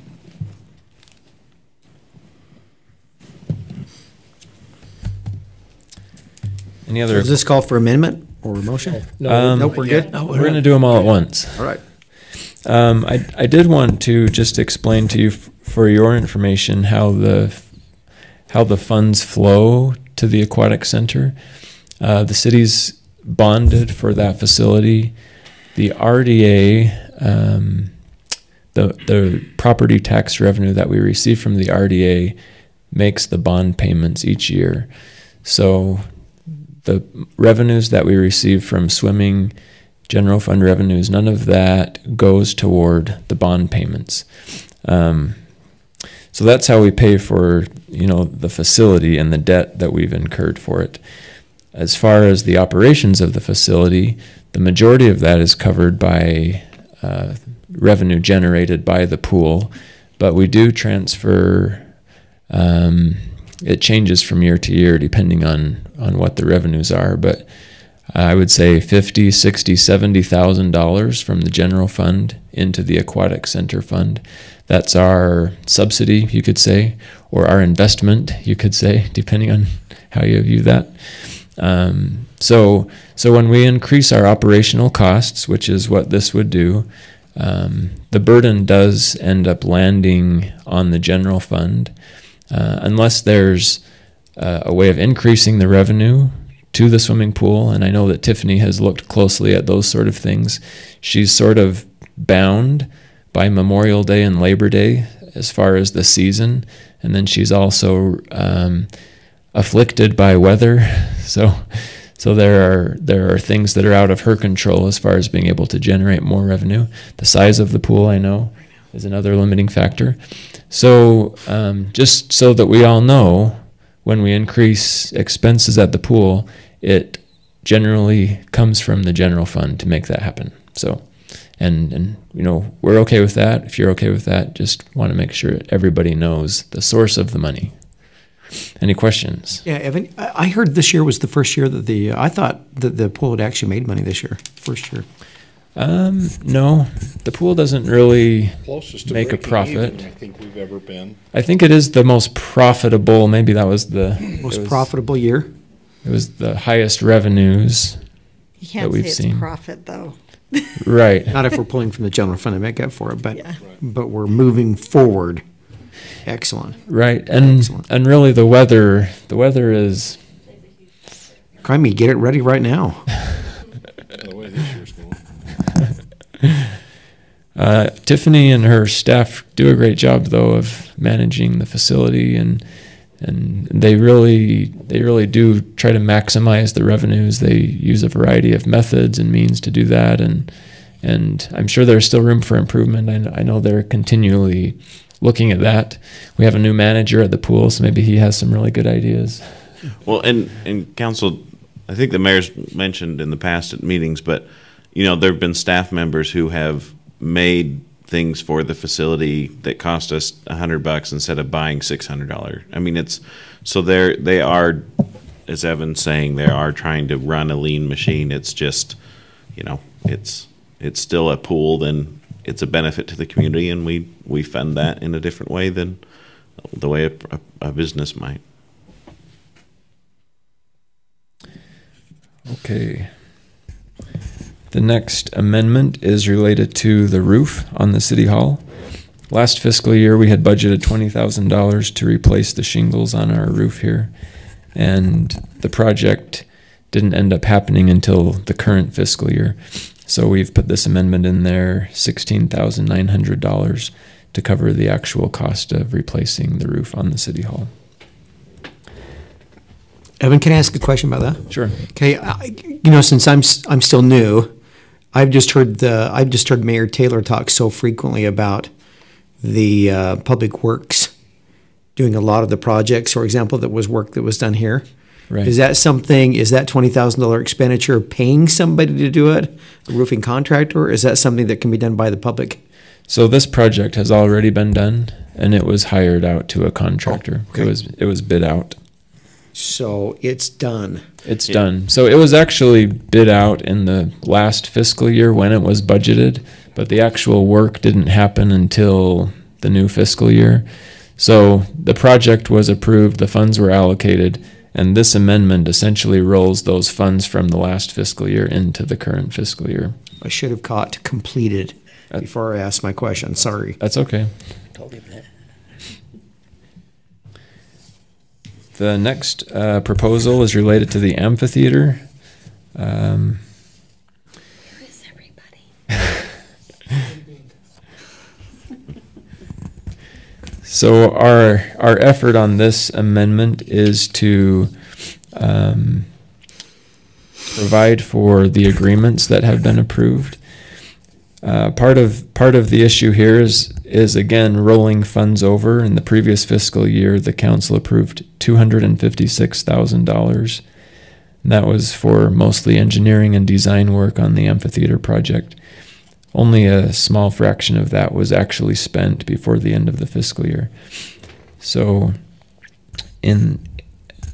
Any other? Does this call for amendment or motion? No. Nope, we're good. We're going to do them all at once. All right. I did want to just explain to you for your information how the funds flow to the aquatic center. The city's bonded for that facility. The RDA, the property tax revenue that we receive from the RDA makes the bond payments each year. So the revenues that we receive from swimming, general fund revenues, none of that goes toward the bond payments. So that's how we pay for, the facility and the debt that we've incurred for it. As far as the operations of the facility, the majority of that is covered by revenue generated by the pool, but we do transfer. It changes from year to year depending on what the revenues are, but I would say $50,000, $60,000, $70,000 from the general fund into the aquatic center fund. That's our subsidy, you could say, or our investment, you could say, depending on how you view that. So when we increase our operational costs, which is what this would do, the burden does end up landing on the general fund, unless there's a way of increasing the revenue to the swimming pool. And I know that Tiffany has looked closely at those sort of things. She's sort of bound by Memorial Day and Labor Day as far as the season, and then she's also afflicted by weather. So there are things that are out of her control as far as being able to generate more revenue. The size of the pool, I know, is another limiting factor. So just so that we all know, when we increase expenses at the pool, it generally comes from the general fund to make that happen. So, and we're okay with that. If you're okay with that, just want to make sure everybody knows the source of the money. Any questions? Yeah, Evan, I heard this year was the first year that I thought that the pool had actually made money this year, first year. No, the pool doesn't really make a profit. Even, I think we've ever been. I think it is the most profitable. Maybe that was most profitable year. It was the highest revenues You can't that we've say it's seen. profit, though. Right. Not if we're pulling from the general fund to make up for it, but we're moving forward. Excellent. Right, and really the weather is. Crimey, get it ready right now. The way this year's going. Tiffany and her staff do a great job, though, of managing the facility, and they really do try to maximize the revenues. They use a variety of methods and means to do that, and I'm sure there's still room for improvement. I know they're continually looking at that. We have a new manager at the pool, so maybe he has some really good ideas. Well, and Council, I think the mayor's mentioned in the past at meetings, but there have been staff members who have made things for the facility that cost us $100 instead of buying $600. I mean, they are as Evan's saying, they are trying to run a lean machine. It's just, it's still a pool, then it's a benefit to the community, and we fund that in a different way than the way a business might. Okay. The next amendment is related to the roof on the City Hall. Last fiscal year, we had budgeted $20,000 to replace the shingles on our roof here, and the project didn't end up happening until the current fiscal year. So we've put this amendment in there, $16,900, to cover the actual cost of replacing the roof on the City Hall. Evan, can I ask a question about that? Sure. Okay, since I'm still new, I've just heard Mayor Taylor talk so frequently about the Public Works doing a lot of the projects, for example, that was work that was done here. Right. Is that $20,000 expenditure paying somebody to do it, a roofing contractor, or is that something that can be done by the public? So this project has already been done, and it was hired out to a contractor. Oh, okay. It was bid out. So it's done. It's done. So it was actually bid out in the last fiscal year when it was budgeted, but the actual work didn't happen until the new fiscal year. So the project was approved, the funds were allocated, and this amendment essentially rolls those funds from the last fiscal year into the current fiscal year. I should have caught completed before I asked my question. Sorry. That's okay. The next proposal is related to the amphitheater. Where is everybody? So our effort on this amendment is to provide for the agreements that have been approved. Part of the issue here is again rolling funds over. In the previous fiscal year, the council approved $256,000. And that was for mostly engineering and design work on the amphitheater project. Only a small fraction of that was actually spent before the end of the fiscal year. So, and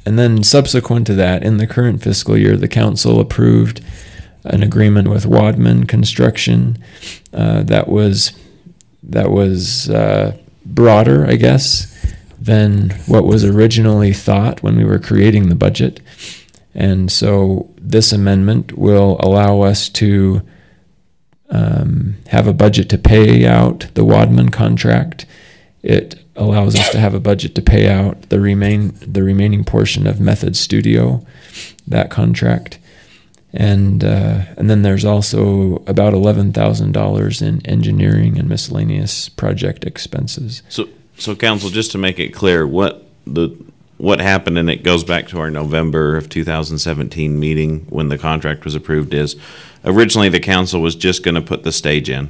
then subsequent to that, in the current fiscal year, the council approved an agreement with Wadman Construction that was broader, I guess, than what was originally thought when we were creating the budget. And so this amendment will allow us to have a budget to pay out the Wadman contract. It allows us to have a budget to pay out the remaining portion of Method Studio, that contract. And then there's also about $11,000 in engineering and miscellaneous project expenses. So council, just to make it clear, what happened, and it goes back to our November of 2017 meeting when the contract was approved, is originally the council was just going to put the stage in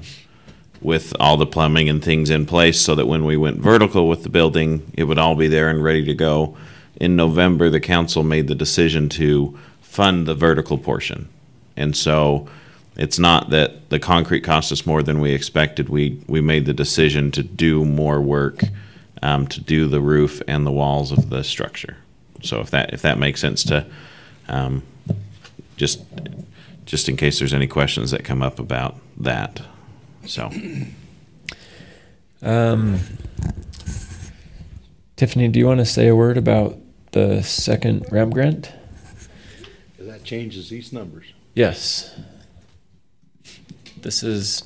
with all the plumbing and things in place so that when we went vertical with the building, it would all be there and ready to go. In November, the council made the decision to fund the vertical portion. And so it's not that the concrete cost us more than we expected. We made the decision to do more work to do the roof and the walls of the structure. So if that makes sense to just in case there's any questions that come up about that. So Tiffany, do you want to say a word about the second ramp grant? That changes these numbers. Yes. This is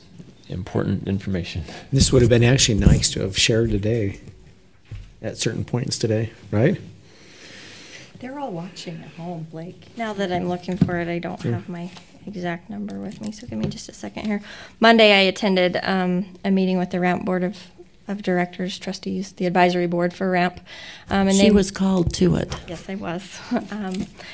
important information. This would have been actually nice to have shared today at certain points today, right? They're all watching at home, Blake. Now that I'm looking for it, I don't have my exact number with me, so give me just a second here. Monday, I attended a meeting with the RAMP Board of Directors, trustees, the advisory board for RAMP. And she was called to it. Yes, I was.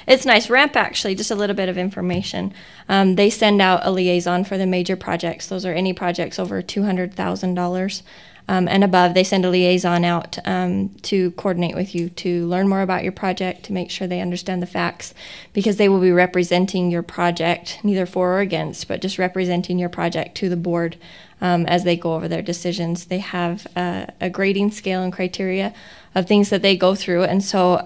It's nice. RAMP, actually, just a little bit of information. They send out a liaison for the major projects. Those are any projects over $200,000 and above. They send a liaison out to coordinate with you, to learn more about your project, to make sure they understand the facts, because they will be representing your project, neither for or against, but just representing your project to the board as they go over their decisions. They have a grading scale and criteria of things that they go through, and so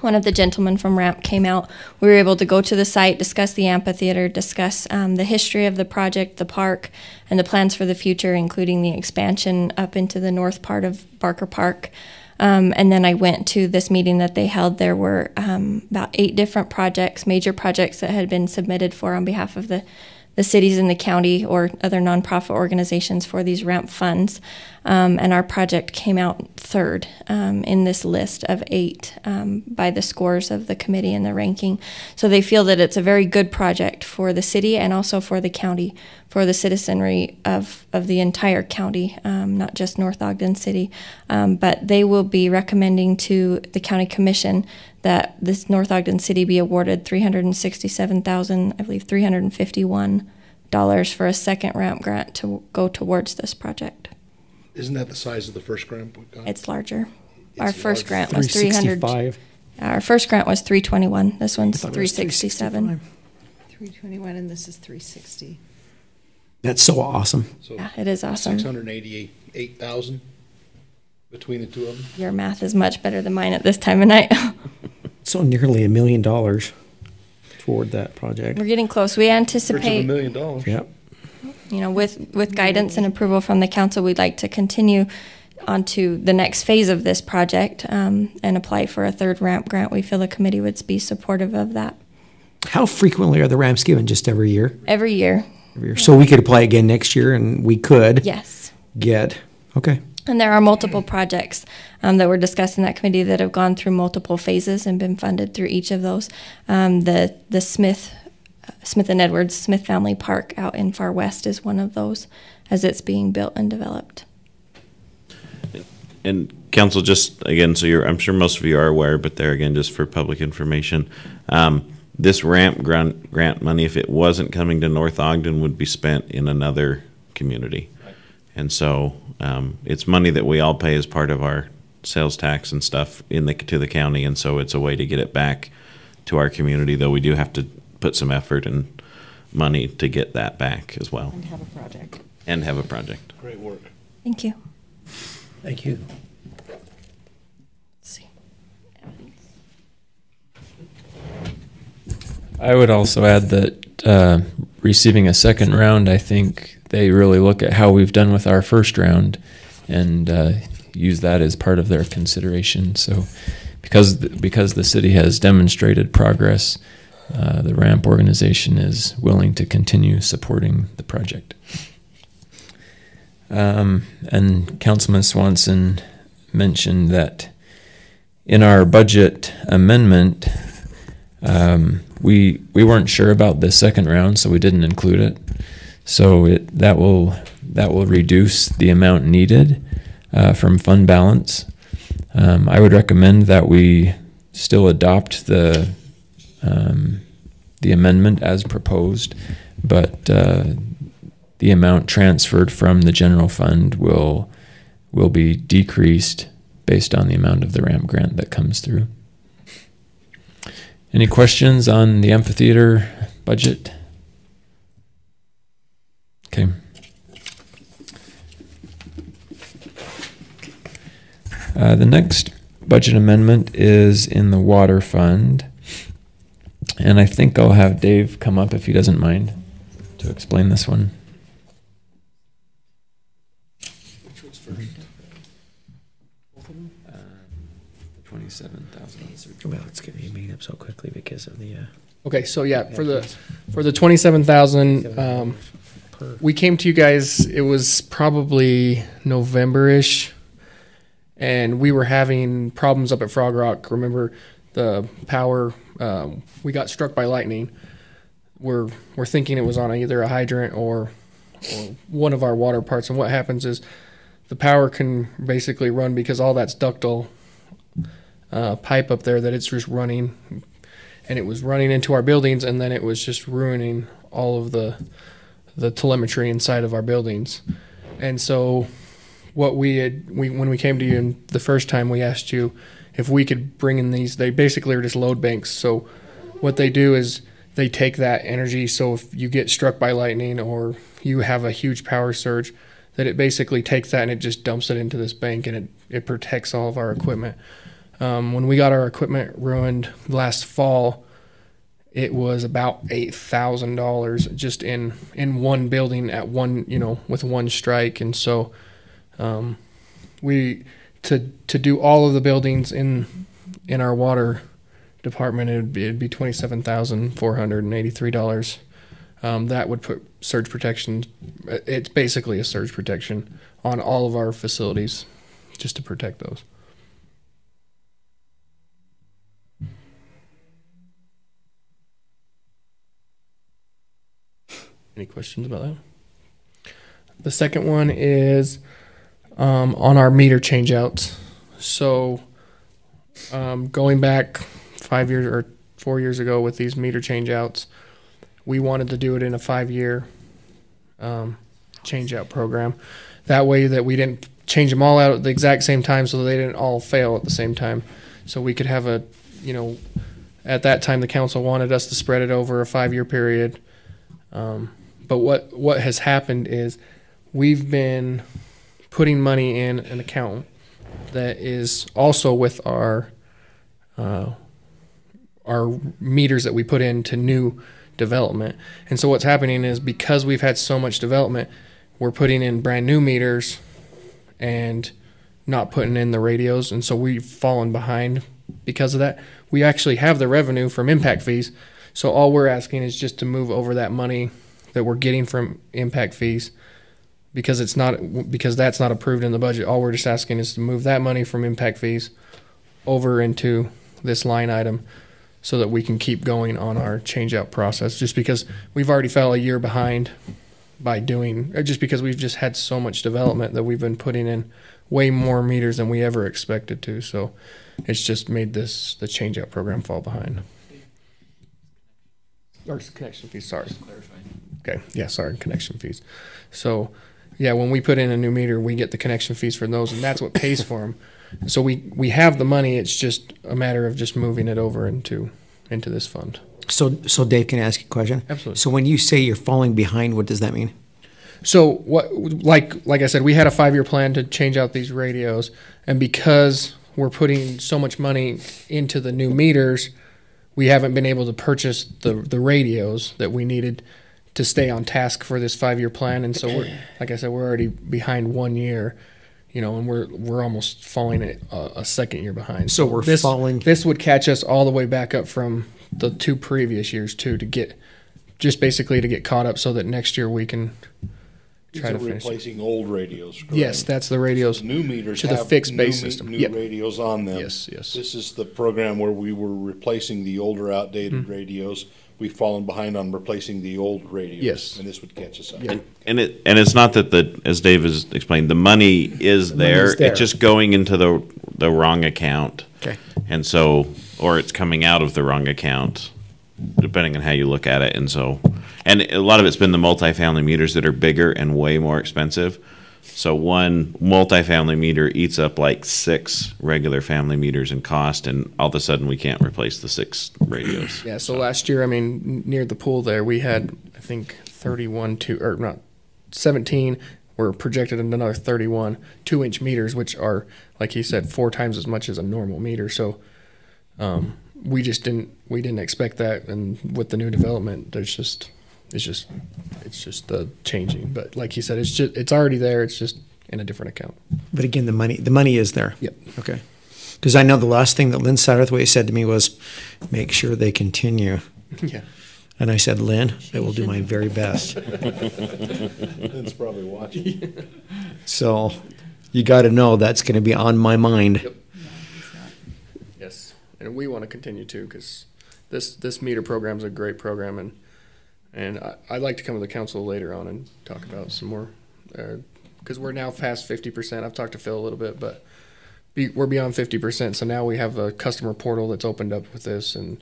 one of the gentlemen from RAMP came out. We were able to go to the site, discuss the amphitheater, discuss the history of the project, the park, and the plans for the future, including the expansion up into the north part of Barker Park. And then I went to this meeting that they held. There were about 8 different projects, major projects that had been submitted for on behalf of the cities in the county or other nonprofit organizations for these RAMP funds. And our project came out third in this list of 8 by the scores of the committee and the ranking. So they feel that it's a very good project for the city and also for the county, for the citizenry of the entire county, not just North Ogden City. But they will be recommending to the county commission that this North Ogden City be awarded $367,000, I believe $351 for a second RAMP grant to go towards this project. Isn't that the size of the first grant we got? It's larger. Our first grant was 365. Our first grant was 321. This one's 367. 321, and this is 360. That's so awesome. So Yeah, it is awesome. 688,000 between the two of them. Your math is much better than mine at this time of night. So nearly $1 million toward that project. We're getting close. We anticipate, $1 million. Yep. you know, with guidance and approval from the council, we'd like to continue on to the next phase of this project and apply for a third RAMP grant. We feel the committee would be supportive of that. How frequently are the ramps given? Just every year? Every year. Every year. So we could apply again next year, and we could Yes. get, okay. And there are multiple projects that were discussed in that committee that have gone through multiple phases and been funded through each of those. The Smith and Edwards Smith Family Park out in Far West is one of those as it's being built and developed. And council, just again, so I'm sure most of you are aware, but there again, just for public information, this RAMP grant money, if it wasn't coming to North Ogden, would be spent in another community. And so it's money that we all pay as part of our sales tax and stuff to the county, and so it's a way to get it back to our community, though we do have to put some effort and money to get that back as well. And have a project. And have a project. Great work. Thank you. Thank you. Let's see. I would also add that receiving a second round, I think they really look at how we've done with our first round and use that as part of their consideration. So because the city has demonstrated progress, the RAMP organization is willing to continue supporting the project. And Councilman Swanson mentioned that in our budget amendment, we weren't sure about the second round, so we didn't include it. So that will reduce the amount needed from fund balance. I would recommend that we still adopt the amendment as proposed, but the amount transferred from the general fund will be decreased based on the amount of the RAMP grant that comes through. Any questions on the amphitheater budget? Okay. The next budget amendment is in the water fund. And I think I'll have Dave come up if he doesn't mind to explain this one. Which one's first? 27,000. Well, it's going to be made up so quickly because of the. Okay, so yeah, for the 27,000, we came to you guys. It was probably November-ish, and we were having problems up at Frog Rock. Remember the power? We got struck by lightning. We're thinking it was on either a hydrant or one of our water parts. And what happens is the power can basically run because all that's ductile pipe up there that it's just running, and it was running into our buildings, and then it was just ruining all of the telemetry inside of our buildings. And so what when we came to you the first time, we asked you if we could bring in these. They basically are just load banks. So what they do is they take that energy. So if you get struck by lightning or you have a huge power surge, that it basically takes that and it just dumps it into this bank, and it protects all of our equipment. When we got our equipment ruined last fall, it was about $8,000 just in one building at one, with one strike. And so we to do all of the buildings in our water department, it'd be $27,483. That would put surge protection. It's basically a surge protection on all of our facilities, just to protect those. Any questions about that? The second one is on our meter changeouts. So going back 5 years or 4 years ago with these meter changeouts, we wanted to do it in a 5-year changeout program. That way that we didn't change them all out at the exact same time so they didn't all fail at the same time. So we could have at that time the council wanted us to spread it over a 5-year period. But what has happened is we've been putting money in an account that is also with our meters that we put into new development. And so what's happening is because we've had so much development, we're putting in brand new meters and not putting in the radios. And so we've fallen behind because of that. We actually have the revenue from impact fees. So all we're asking is just to move over that money that we're getting from impact fees because that's not approved in the budget. All we're just asking is to move that money from impact fees over into this line item so that we can keep going on our change out process, just because we've already fell a year behind just because we've just had so much development that we've been putting in way more meters than we ever expected to. So it's just made the change out program fall behind. Or connection fees, sorry. Okay, yeah, sorry, connection fees. So, yeah, when we put in a new meter, we get the connection fees for those, and that's what pays for them. So we have the money. It's just a matter of just moving it over into this fund. So Dave, can I ask you a question? Absolutely. So when you say you're falling behind, what does that mean? So what, like I said, we had a 5-year plan to change out these radios, and because we're putting so much money into the new meters, we haven't been able to purchase the radios that we needed to stay on task for this 5-year plan. And so like I said, we're already behind 1 year, and we're almost falling a second year behind. So we're falling. This would catch us all the way back up from the 2 previous years too, to get caught up so that next year we can try to finish. Replacing old radios, correct? Yes, that's the radios. New meters to the have fixed base system. New radios on them. Yes. This is the program where we were replacing the older, outdated radios. We've fallen behind on replacing the old radios. Yes. And this would catch us up. Yeah. And it's not that as Dave has explained, the money is there. It's just going into the wrong account. Okay. And so, or it's coming out of the wrong account, depending on how you look at it. And so, and a lot of it's been the multifamily meters that are bigger and way more expensive. So one multifamily meter eats up like 6 regular family meters in cost, and all of a sudden we can't replace the 6 radios. Yeah, so last year, near the pool there, we had, I think, 17, we're projected in another 31 2-inch meters, which are, like he said, 4 times as much as a normal meter. So we didn't expect that, and with the new development, it's just the changing. But like he said, it's already there. It's just in a different account. But again, the money is there. Yep. Okay. Because I know the last thing that Lynn Satterthwaite said to me was, make sure they continue. Yeah. And I said, Lynn, I will do my very best. Lynn's probably watching. So you got to know that's going to be on my mind. Yep. Yes, and we want to continue too, because this meter program is a great program, and I'd like to come to the council later on and talk about some more, because we're now past 50%. I've talked to Phil a little bit, but we're beyond 50%. So now we have a customer portal that's opened up with this, and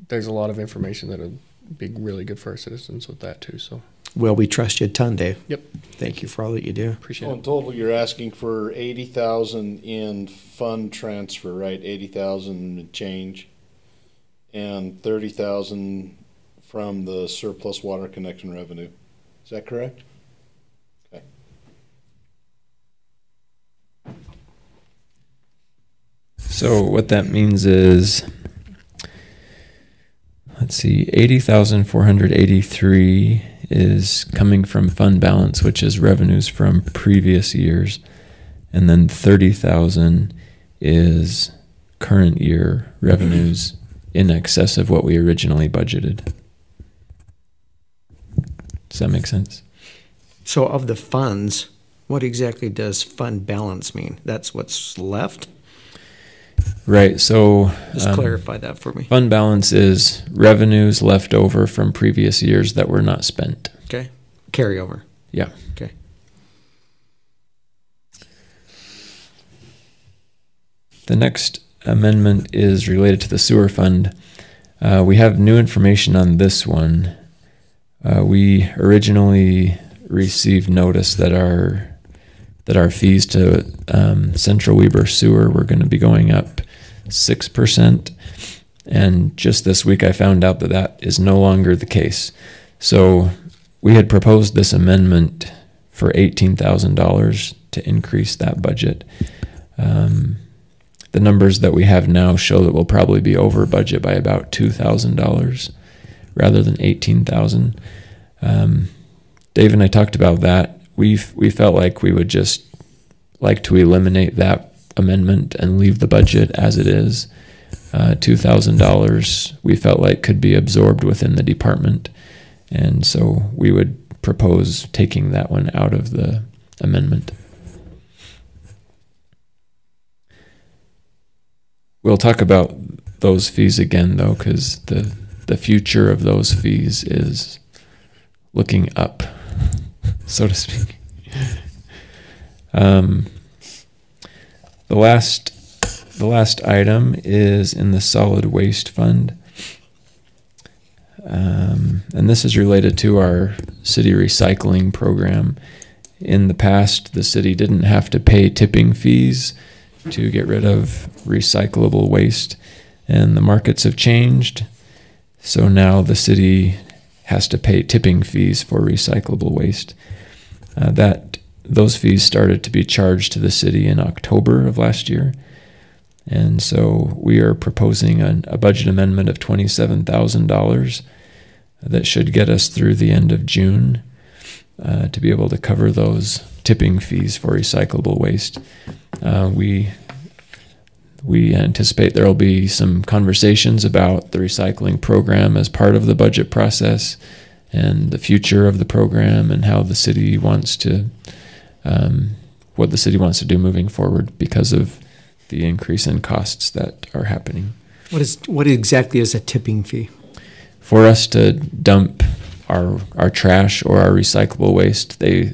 there's a lot of information that would be really good for our citizens with that too. So. Well, we trust you a ton, Dave. Yep. Thank you for all that you do. Appreciate it. In total, you're asking for $80,000 in fund transfer, right? $80,000 change, and $30,000 from the surplus water connection revenue. Is that correct? Okay. So what that means is, let's see, 80,483 is coming from fund balance, which is revenues from previous years, and then 30,000 is current year revenues in excess of what we originally budgeted. Does that make sense? So of the funds, what exactly does fund balance mean? That's what's left? Right, so Just clarify that for me. Fund balance is revenues left over from previous years that were not spent. Okay. Carryover. Yeah. Okay. The next amendment is related to the sewer fund. We have new information on this one. We originally received notice that our fees to Central Weber Sewer were going to be going up 6%, and just this week I found out that that is no longer the case. So we had proposed this amendment for $18,000 to increase that budget. The numbers that we have now show that we'll probably be over budget by about $2,000 rather than $18,000. Dave and I talked about that. We felt like we would just like to eliminate that amendment and leave the budget as it is. $2,000 we felt like could be absorbed within the department, and so we would propose taking that one out of the amendment. We'll talk about those fees again, though, because the future of those fees is looking up, so to speak. The last item is in the solid waste fund, and this is related to our city recycling program. In the past, the city didn't have to pay tipping fees to get rid of recyclable waste, and the markets have changed, so now the city has to pay tipping fees for recyclable waste. Those fees started to be charged to the city in October of last year, and so we are proposing a budget amendment of $27,000 that should get us through the end of June to be able to cover those tipping fees for recyclable waste. We anticipate there will be some conversations about the recycling program as part of the budget process and the future of the program and how the city wants to, what the city wants to do moving forward because of the increase in costs that are happening. What exactly is a tipping fee? For us to dump our trash or our recyclable waste, they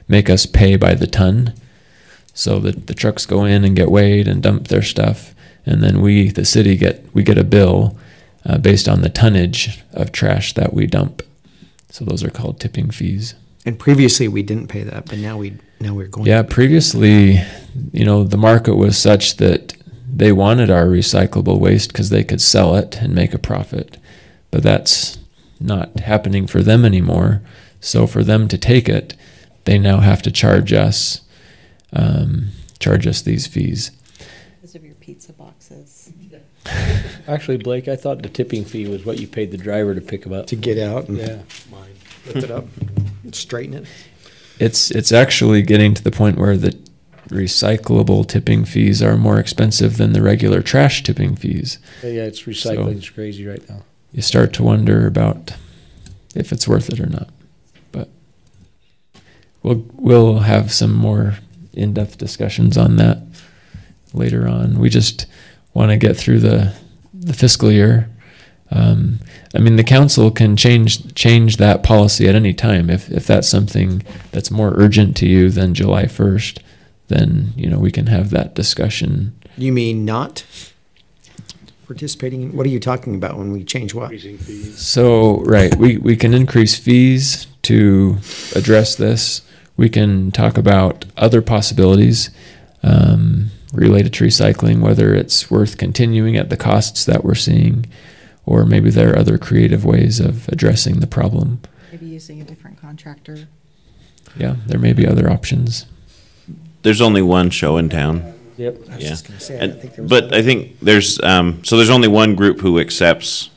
make us pay by the ton. So the trucks go in and get weighed and dump their stuff, and then we, the city, get a bill based on the tonnage of trash that we dump. So those are called tipping fees. And previously we didn't pay that, but now we're going. Yeah, previously, the market was such that they wanted our recyclable waste because they could sell it and make a profit, but that's not happening for them anymore. So for them to take it, they now have to charge us these fees. Because of your pizza boxes. Actually, Blake, I thought the tipping fee was what you paid the driver to pick them up. To get out and Yeah. lift it up, straighten it. It's actually getting to the point where the recyclable tipping fees are more expensive than the regular trash tipping fees. Yeah, it's recycling's crazy right now. You start to wonder about if it's worth it or not. But we'll have some more in-depth discussions on that later on. We just want to get through the fiscal year. The council can change that policy at any time. If that's something that's more urgent to you than July 1st, then we can have that discussion. You mean not participating in, what are you talking about when we change what? So, right, we can increase fees to address this. We can talk about other possibilities related to recycling, whether it's worth continuing at the costs that we're seeing, or maybe there are other creative ways of addressing the problem. Maybe using a different contractor. Yeah, there may be other options. There's only one show in town. Yep. I was Yeah. just gonna say, I don't think there was But other- I think there's, so there's only one group who accepts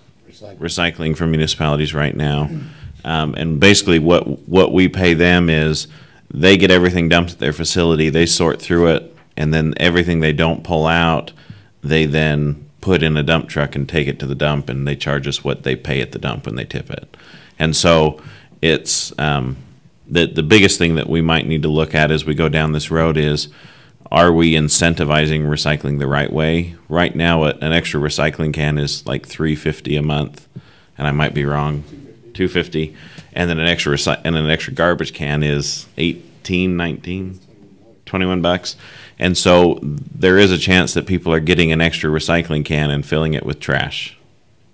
recycling from municipalities right now. And basically what we pay them is they get everything dumped at their facility, they sort through it, and then everything they don't pull out, they then put in a dump truck and take it to the dump, and they charge us what they pay at the dump when they tip it. And so it's, the biggest thing that we might need to look at as we go down this road is, are we incentivizing recycling the right way? Right now, an extra recycling can is like $3.50 a month, and I might be wrong, $2.50, and then an extra garbage can is $18, $19, $21. And so there is a chance that people are getting an extra recycling can and filling it with trash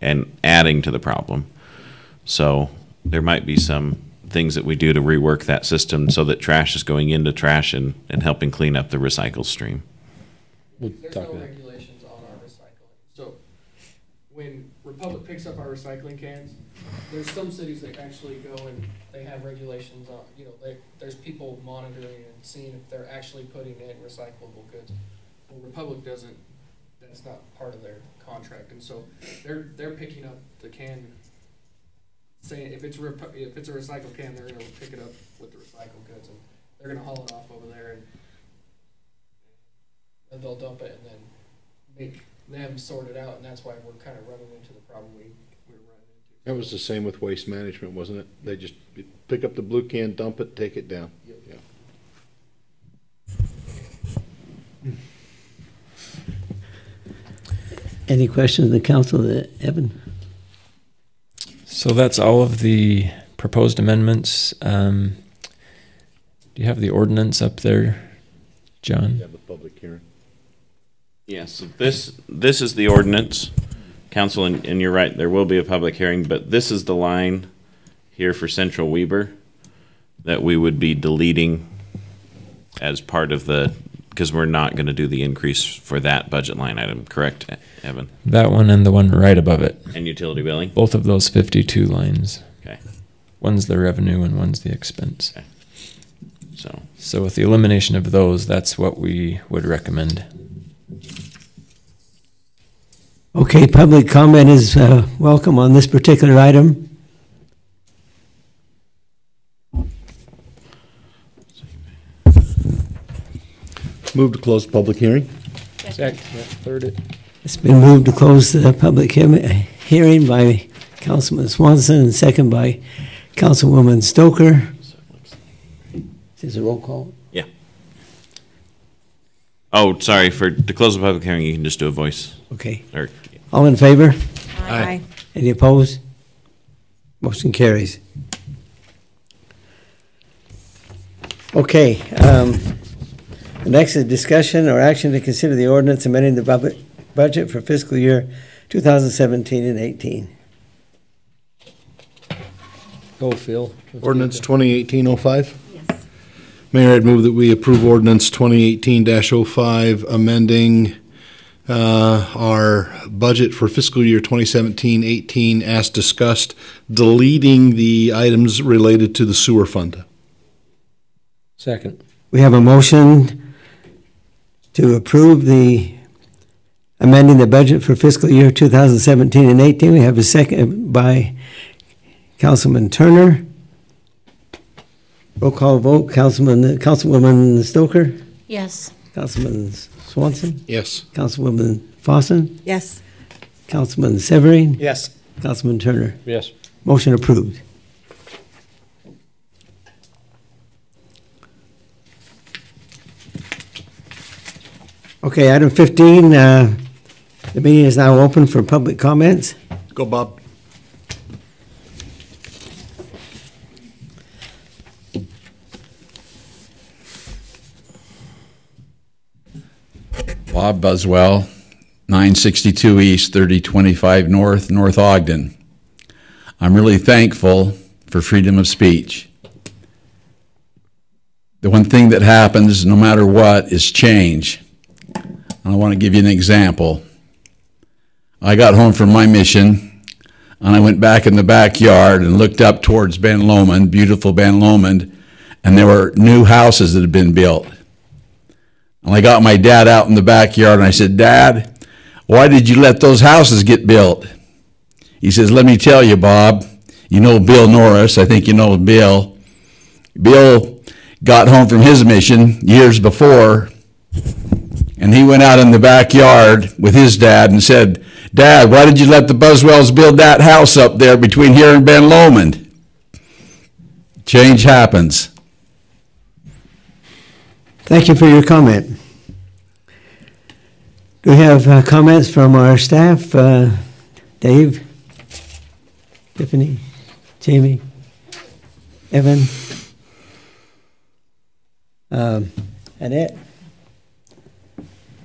and adding to the problem. So there might be some things that we do to rework that system so that trash is going into trash and helping clean up the recycle stream. We'll There's talk no to that. regulations on our recycling. So when Republic picks up our recycling cans, there's some cities that actually go and they have regulations on, there's people monitoring and seeing if they're actually putting in recyclable goods. Well, Republic doesn't, that's not part of their contract. And so they're picking up the can, saying if it's a recycled can, they're going to pick it up with the recycled goods, and they're going to haul it off over there, and they'll dump it and then make them sort it out, and that's why we're kind of running into the problem we're running into. That was the same with waste management, wasn't it? They just pick up the blue can, dump it, take it down. Yep. Yeah. Any questions of the council, Evan? So that's all of the proposed amendments. Do you have the ordinance up there, John? Yeah, the public hearing. Yes, so this is the ordinance, council, and you're right, there will be a public hearing, but this is the line here for Central Weber that we would be deleting as part of because we're not going to do the increase for that budget line item, correct, Evan? That one and the one right above it. And utility billing? Both of those 52 lines. Okay. One's the revenue and one's the expense. Okay. So with the elimination of those, that's what we would recommend. Okay, public comment is welcome on this particular item. Move to close public hearing. Second, third it. It's been moved to close the public hearing by Councilman Swanson and second by Councilwoman Stoker. Is this a roll call? Yeah. Oh, sorry, to close the public hearing, you can just do a voice. Okay. Or, All in favor? Aye. Any opposed? Motion carries. Okay, the next is discussion or action to consider the ordinance amending the budget for fiscal year 2017 and 18. Go, Phil. Ordinance 2018-05. Yes. Mayor, I'd move that we approve ordinance 2018-05, amending our budget for fiscal year 2017-18 as discussed, deleting the items related to the sewer fund. Second. We have a motion to approve the amending the budget for fiscal year 2017 and 18. We have a second by Councilman Turner. Roll call vote. Councilwoman Stoker? Yes. Councilman Swanson? Yes. Councilwoman Fossen? Yes. Councilman Severine? Yes. Councilman Turner? Yes. Motion approved. Okay, item 15, the meeting is now open for public comments. Go, Bob. Bob Buswell, 962 East, 3025 North, North Ogden. I'm really thankful for freedom of speech. The one thing that happens, no matter what, is change. And I want to give you an example. I got home from my mission, and I went back in the backyard and looked up towards Ben Lomond, beautiful Ben Lomond, and there were new houses that had been built. And I got my dad out in the backyard and I said, Dad, why did you let those houses get built? He says, let me tell you, Bob, you know Bill Norris, I think you know Bill. Bill got home from his mission years before, and he went out in the backyard with his dad and said, Dad, why did you let the Buswells build that house up there between here and Ben Lomond? Change happens. Thank you for your comment. Do we have comments from our staff? Dave? Tiffany? Jamie? Evan? Annette?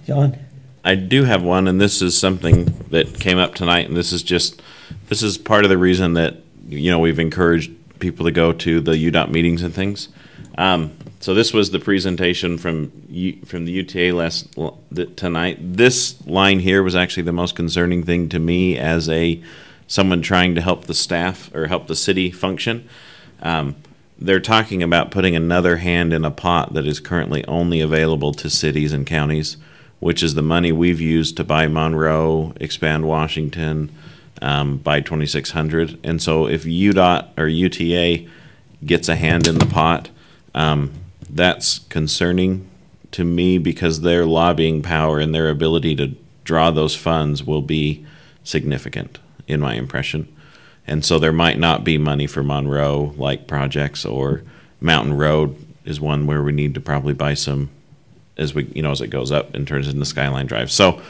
John? I do have one, and this is something that came up tonight, and this is part of the reason that, we've encouraged people to go to the UDOT meetings and things. So this was the presentation from the UTA tonight. This line here was actually the most concerning thing to me as someone trying to help the staff or help the city function. They're talking about putting another hand in a pot that is currently only available to cities and counties, which is the money we've used to buy Monroe, expand Washington, buy 2600. And so if UDOT or UTA gets a hand in the pot, that's concerning to me because their lobbying power and their ability to draw those funds will be significant, in my impression. And so there might not be money for Monroe-like projects, or Mountain Road is one where we need to probably buy some as it goes up and turns into Skyline Drive. So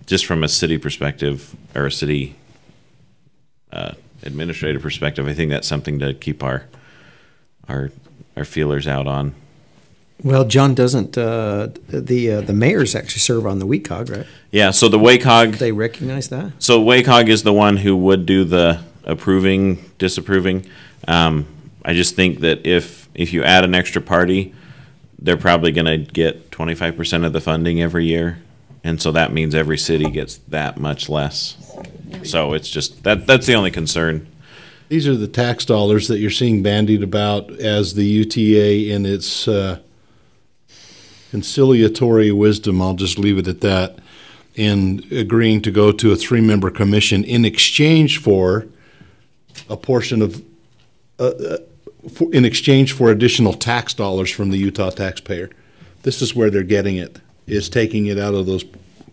just from a city perspective or a city administrative perspective, I think that's something to keep our feelers out on. Well, John, doesn't the mayors actually serve on the WCOG, right? Yeah, so the WCOG... They recognize that? So WCOG is the one who would do the approving, disapproving. I just think that if you add an extra party, they're probably going to get 25% of the funding every year. And so that means every city gets that much less. So it's just, that's the only concern. These are the tax dollars that you're seeing bandied about as the UTA in its conciliatory wisdom, I'll just leave it at that, in agreeing to go to a 3-member commission in exchange for a portion of, in exchange for additional tax dollars from the Utah taxpayer. This is where they're getting it, is taking it out of those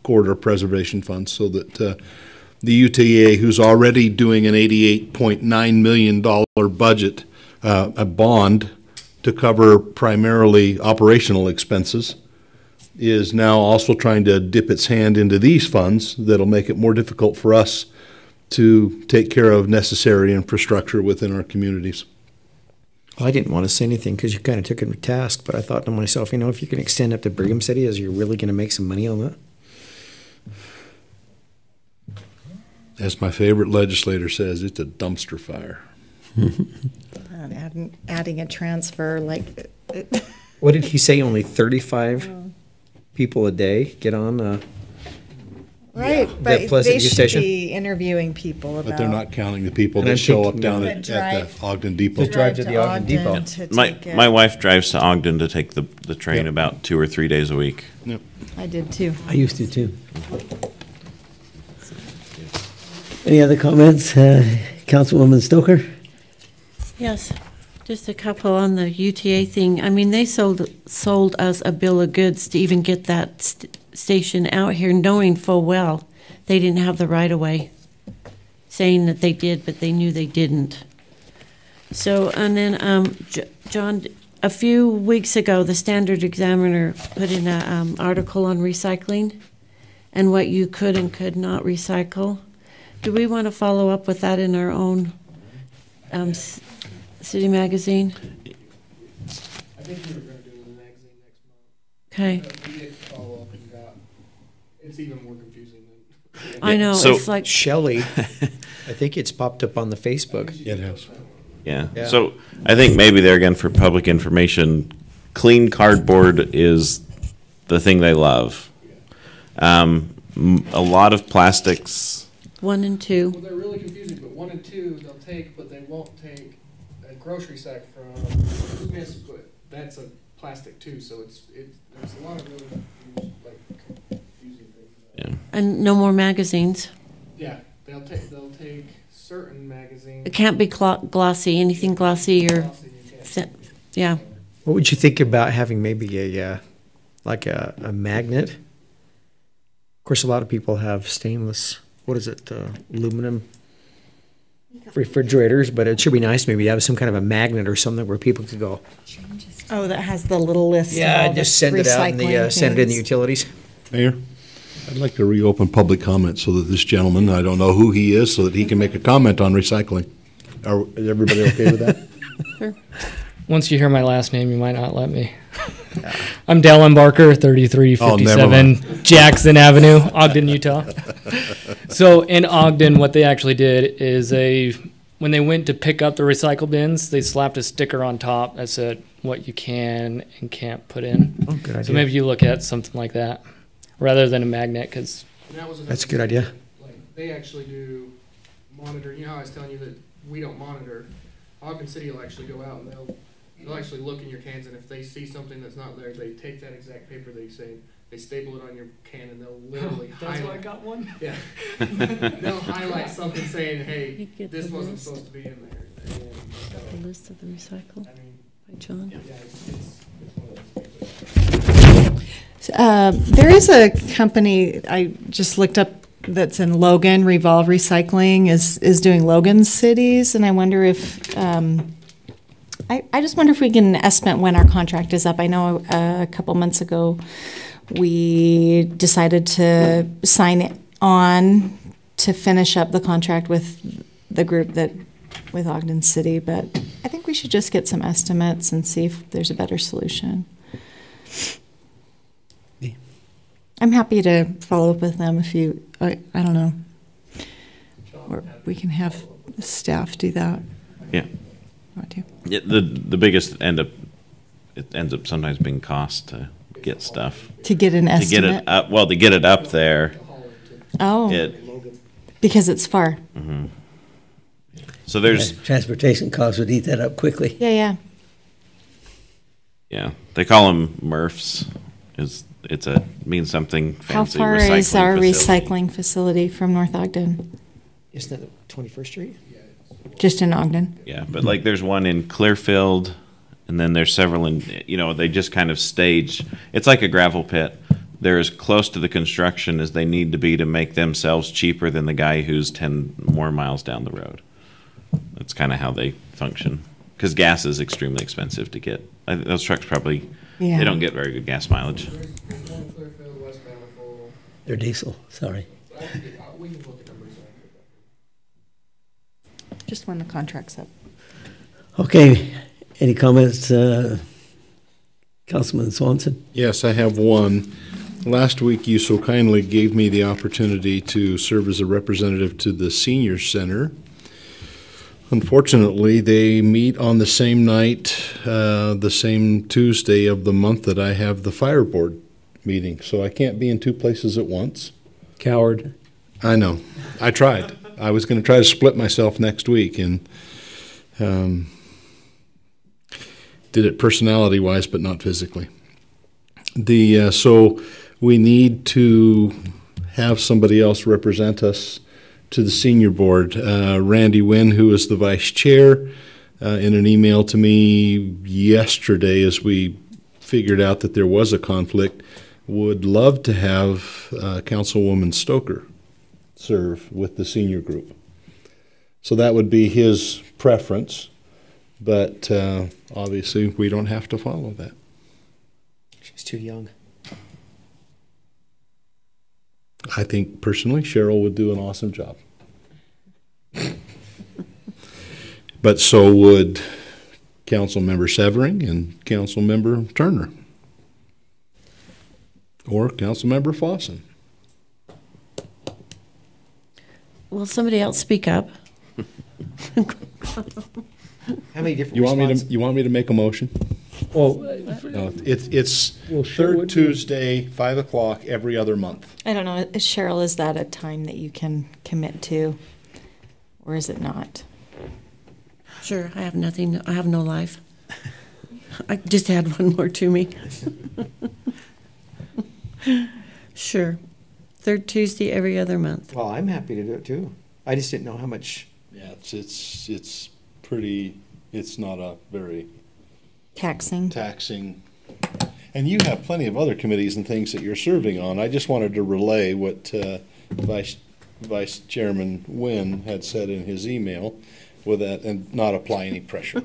corridor preservation funds so that the UTA, who's already doing an $88.9 million budget, a bond to cover primarily operational expenses, is now also trying to dip its hand into these funds that'll make it more difficult for us to take care of necessary infrastructure within our communities. Well, I didn't want to say anything because you kind of took it to task, but I thought to myself, if you can extend up to Brigham City, is you're really going to make some money on that? As my favorite legislator says, it's a dumpster fire. Adding a transfer What did he say? Only 35 people a day get on. Right, but they should be interviewing people about. But they're not counting the people that show up down at the Ogden Depot. Just drive to the Ogden Depot. My wife drives to Ogden to take the train about 2 or 3 days a week. Yep. I did too. I used to too. Any other comments? Councilwoman Stoker? Yes, just a couple on the UTA thing. I mean, they sold us a bill of goods to even get that station out here, knowing full well they didn't have the right-of-way, saying that they did, but they knew they didn't. So, and then, John, a few weeks ago, the Standard Examiner put in an article on recycling and what you could and could not recycle. Do we want to follow up with that in our own city magazine? I think we were going to do it in the magazine next month. Okay. We did follow up and it's even more confusing than. I know, So- it's like. Shelley, I think it's popped up on the Facebook. It has. Yeah. So I think maybe there again for public information, clean cardboard is the thing they love. A lot of plastics. 1 and 2. Well, they're really confusing, but 1 and 2 they'll take, but they won't take a grocery sack from Smith's. But that's a plastic too, so there's a lot of really like confusing things. Yeah. And no more magazines. Yeah, they'll take certain magazines. It can't be glossy, anything glossy or, yeah. What would you think about having maybe a magnet? Of course, a lot of people have stainless, aluminum refrigerators, but it should be nice maybe to have some kind of a magnet or something where people could go. Oh, that has the little list. Yeah, of all just the send it out and send it in the things. utilities. Mayor, I'd like to reopen public comment so that this gentleman, I don't know who he is, so that he can make a comment on recycling. Is everybody okay with that? Sure. Once you hear my last name, you might not let me. I'm Dallin Barker, 3357 Jackson Avenue, Ogden, Utah. So in Ogden, what they actually did is when they went to pick up the recycle bins, they slapped a sticker on top that said what you can and can't put in. Oh, good idea. So maybe you look at something like that rather than a magnet, because That's a good idea. Like they actually do monitor. You know how I was telling you that we don't monitor. Ogden City will actually go out and they'll actually look in your cans, and if they see something that's not there, they take that exact paper they staple it on your can, and they'll literally That's highlight. why I got one? Yeah. They'll highlight something saying, hey, this wasn't supposed to be in there. Got the list of the recycle by John. There is a company I just looked up that's in Logan. Revolve Recycling is doing Logan cities, and I wonder if I just wonder if we can estimate when our contract is up. I know a couple months ago we decided to sign on to finish up the contract with the group with Ogden City, but I think we should just get some estimates and see if there's a better solution. I'm happy to follow up with them if you, I don't know. Or we can have staff do that. Yeah. Want to? Yeah, the biggest ends up sometimes being cost to get stuff. To get an estimate? To get it up, to get it up there. Oh, because it's far. Mm-hmm. So there's... Transportation costs would eat that up quickly. Yeah. Yeah, they call them MRFs. Means something fancy. How far is our recycling facility from North Ogden? Isn't that 21st Street? Just in Ogden? Yeah, but like there's one in Clearfield, and then there's several in, they just kind of stage. It's like a gravel pit. They're as close to the construction as they need to be to make themselves cheaper than the guy who's 10 more miles down the road. That's kind of how they function. Because gas is extremely expensive to get. Those trucks probably, they don't get very good gas mileage. They're diesel, sorry. Just when the contract's up. Okay, any comments, Councilman Swanson? Yes, I have one. Last week, you so kindly gave me the opportunity to serve as a representative to the Senior Center. Unfortunately, they meet on the same night, the same Tuesday of the month that I have the fire board meeting, so I can't be in two places at once. Coward. I know. I tried. I was going to try to split myself next week, and did it personality-wise, but not physically. So we need to have somebody else represent us to the senior board. Randy Wynn, who is the vice chair, in an email to me yesterday as we figured out that there was a conflict, would love to have Councilwoman Stoker serve with the senior group. So that would be his preference, but obviously we don't have to follow that. She's too young. I think personally Cheryl would do an awesome job. But so would Councilmember Severing and Councilmember Turner. Or Councilmember Fossen. Will somebody else speak up? How many different You want me to make a motion? Well, no, it's third Tuesday, 5 o'clock every other month. I don't know, Cheryl, is that a time that you can commit to, or is it not? Sure, I have nothing, I have no life. I just add one more to me. Sure. Third Tuesday every other month. Well, I'm happy to do it too. I just didn't know how much. Yeah, it's pretty, it's not a very Taxing. And you have plenty of other committees and things that you're serving on. I just wanted to relay what Vice Chairman Wynn had said in his email with that, and not apply any pressure.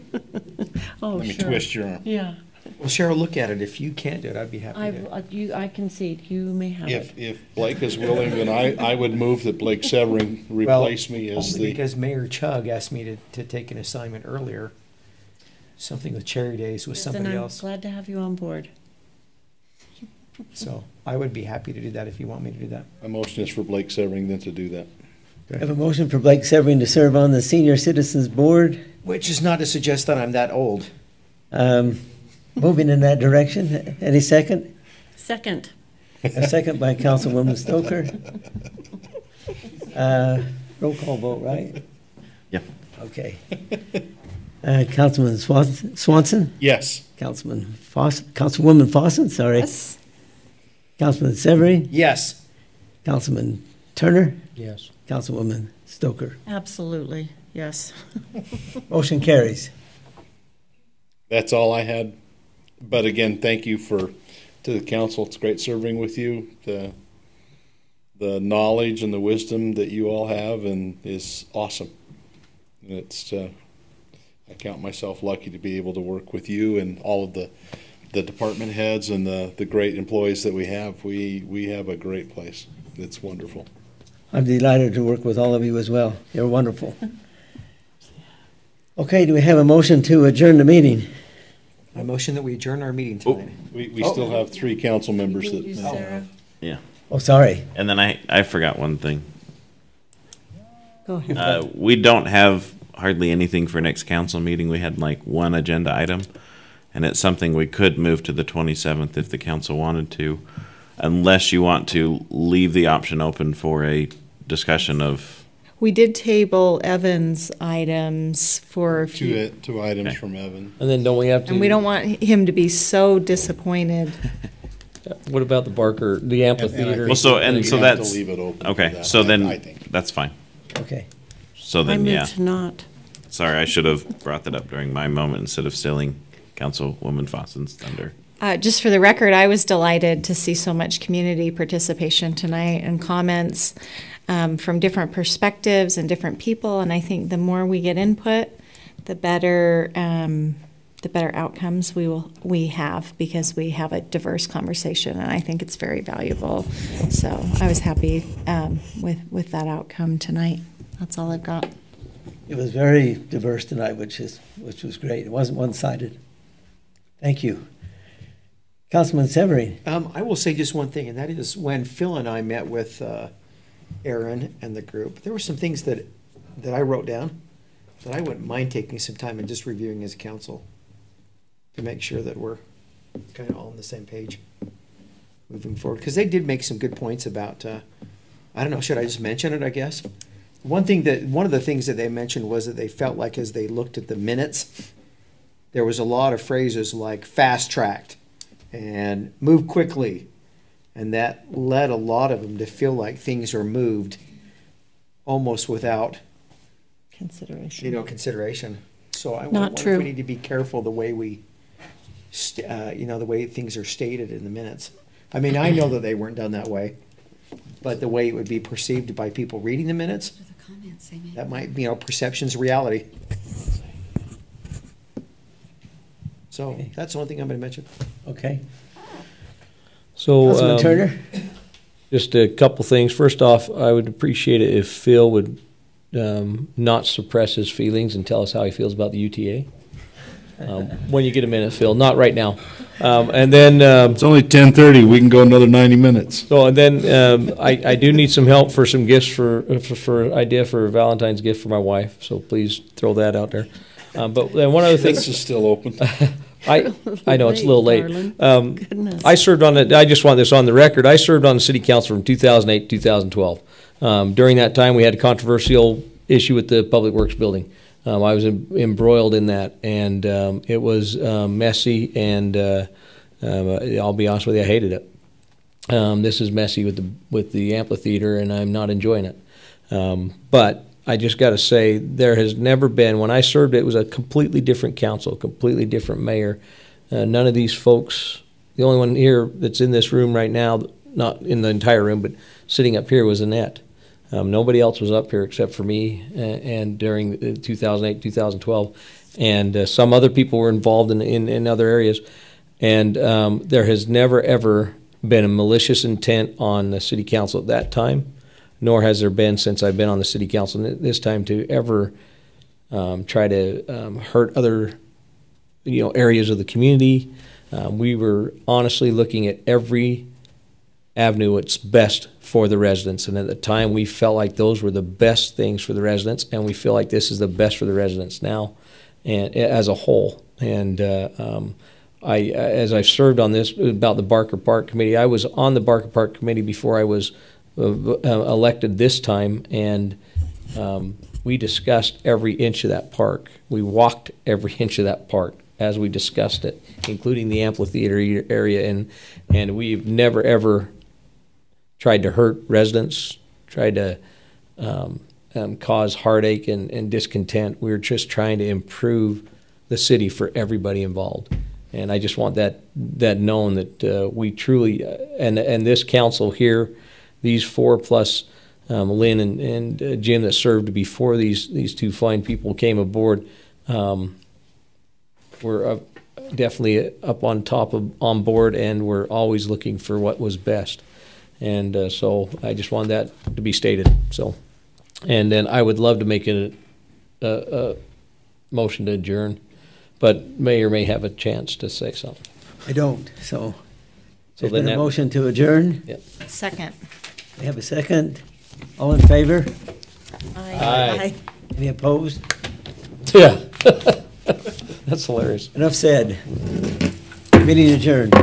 Oh, Let me sure. twist your arm. Yeah. Well, Cheryl, look at it. If you can't do it, I'd be happy to. I concede. You may have it. If Blake is willing, then I would move that Blake Severing replace me as only the. because Mayor Chug asked me to take an assignment earlier, something with Cherry Days with Yes, somebody and I'm else. glad to have you on board. So I would be happy to do that if you want me to do that. My motion is for Blake Severing then to do that. I have a motion for Blake Severing to serve on the Senior Citizens Board. Which is not to suggest that I'm that old. Moving in that direction. Any second? Second. A second by Councilwoman Stoker. Roll call vote, right? Yeah. Okay. Councilman Swanson? Yes. Councilwoman Fossen, sorry. Yes. Councilman Severing? Yes. Councilman Turner? Yes. Councilwoman Stoker? Absolutely. Yes. Motion carries. That's all I had. But again, thank you to the council. It's great serving with you. The knowledge and the wisdom that you all have and is awesome. And it's I count myself lucky to be able to work with you and all of the department heads and the great employees that we have. We have a great place. It's wonderful. I'm delighted to work with all of you as well. You're wonderful. Okay, do we have a motion to adjourn the meeting? I motion that we adjourn our meeting tonight. We still have 3 council members that. Sarah. Yeah. Oh, sorry. And then I forgot one thing. Go ahead. We don't have hardly anything for next council meeting. We had like one agenda item, and it's something we could move to the 27th if the council wanted to, unless you want to leave the option open for a discussion of. We did table Evan's items for a few. Two items from Evan. And then don't we have to? And we don't want him to be so disappointed. What about the Barker, the amphitheater? Well, so that's to leave it open okay. for that, So then I think. that's fine. Okay. So I then, move yeah. to not. Sorry, I should have brought that up during my moment instead of stealing Councilwoman Fossen's thunder. Just for the record, I was delighted to see so much community participation tonight and comments from different perspectives and different people. And I think the more we get input, the better outcomes we have, because we have a diverse conversation, and I think it's very valuable. So I was happy with that outcome tonight. That's all I've got. It was very diverse tonight, which was great. It wasn't one-sided. Thank you. Councilman Severing. I will say just one thing, and that is when Phil and I met with Aaron and the group, there were some things that I wrote down that I wouldn't mind taking some time and just reviewing as a council to make sure that we're kind of all on the same page moving forward. Because they did make some good points about, I don't know, should I just mention it, I guess? One of the things that they mentioned was that they felt like as they looked at the minutes, there was a lot of phrases like fast-tracked and move quickly. And that led a lot of them to feel like things are moved almost without consideration. So I Not wonder true. if we need to be careful the way the way things are stated in the minutes. I mean, I know that they weren't done that way, but the way it would be perceived by people reading the minutes, that might, perception's reality. So that's the one thing I'm going to mention. Okay. So, Councilman Turner? just a couple things. First off, I would appreciate it if Phil would not suppress his feelings and tell us how he feels about the UTA. When you get a minute, Phil, not right now. And then It's only 10:30. We can go another 90 minutes. so, and then I do need some help for some gifts for idea for a Valentine's gift for my wife. So please throw that out there. But then one other thing. This is still open. I know it's a little late. Goodness. I served on it. I just want this on the record. I served on the city council from 2008 to 2012. During that time, we had a controversial issue with the Public Works building. I was embroiled in that, and it was messy, and I'll be honest with you, I hated it. This is messy with the amphitheater, and I'm not enjoying it. But I just got to say, there has never been, when I served, it was a completely different council, completely different mayor. None of these folks, the only one here that's in this room right now, not in the entire room, but sitting up here was Annette. Nobody else was up here except for me, and during 2008, 2012, and some other people were involved in other areas. And there has never, ever been a malicious intent on the city council at that time, nor has there been since I've been on the city council this time to ever try to hurt other areas of the community. We were honestly looking at every avenue it's best for the residents, and at the time we felt like those were the best things for the residents, and we feel like this is the best for the residents now and as a whole. And as I've served on this about the Barker Park Committee, I was on the Barker Park Committee before I was elected this time, and we discussed every inch of that park. We walked every inch of that park as we discussed it, including the amphitheater area, and we've never ever tried to hurt residents, tried to cause heartache and discontent. We're just trying to improve the city for everybody involved. And I just want that known that we truly, and this council here, these four plus Lynn and Jim that served before these two fine people came aboard, we're definitely up on board, and we're always looking for what was best. And so I just wanted that to be stated. So, and then I would love to make a motion to adjourn, but Mayor may have a chance to say something. I don't, so there's then been a motion to adjourn. Yep. Second. We have a second. All in favor? Aye. Any opposed? Yeah. That's hilarious. Enough said. Meeting adjourned.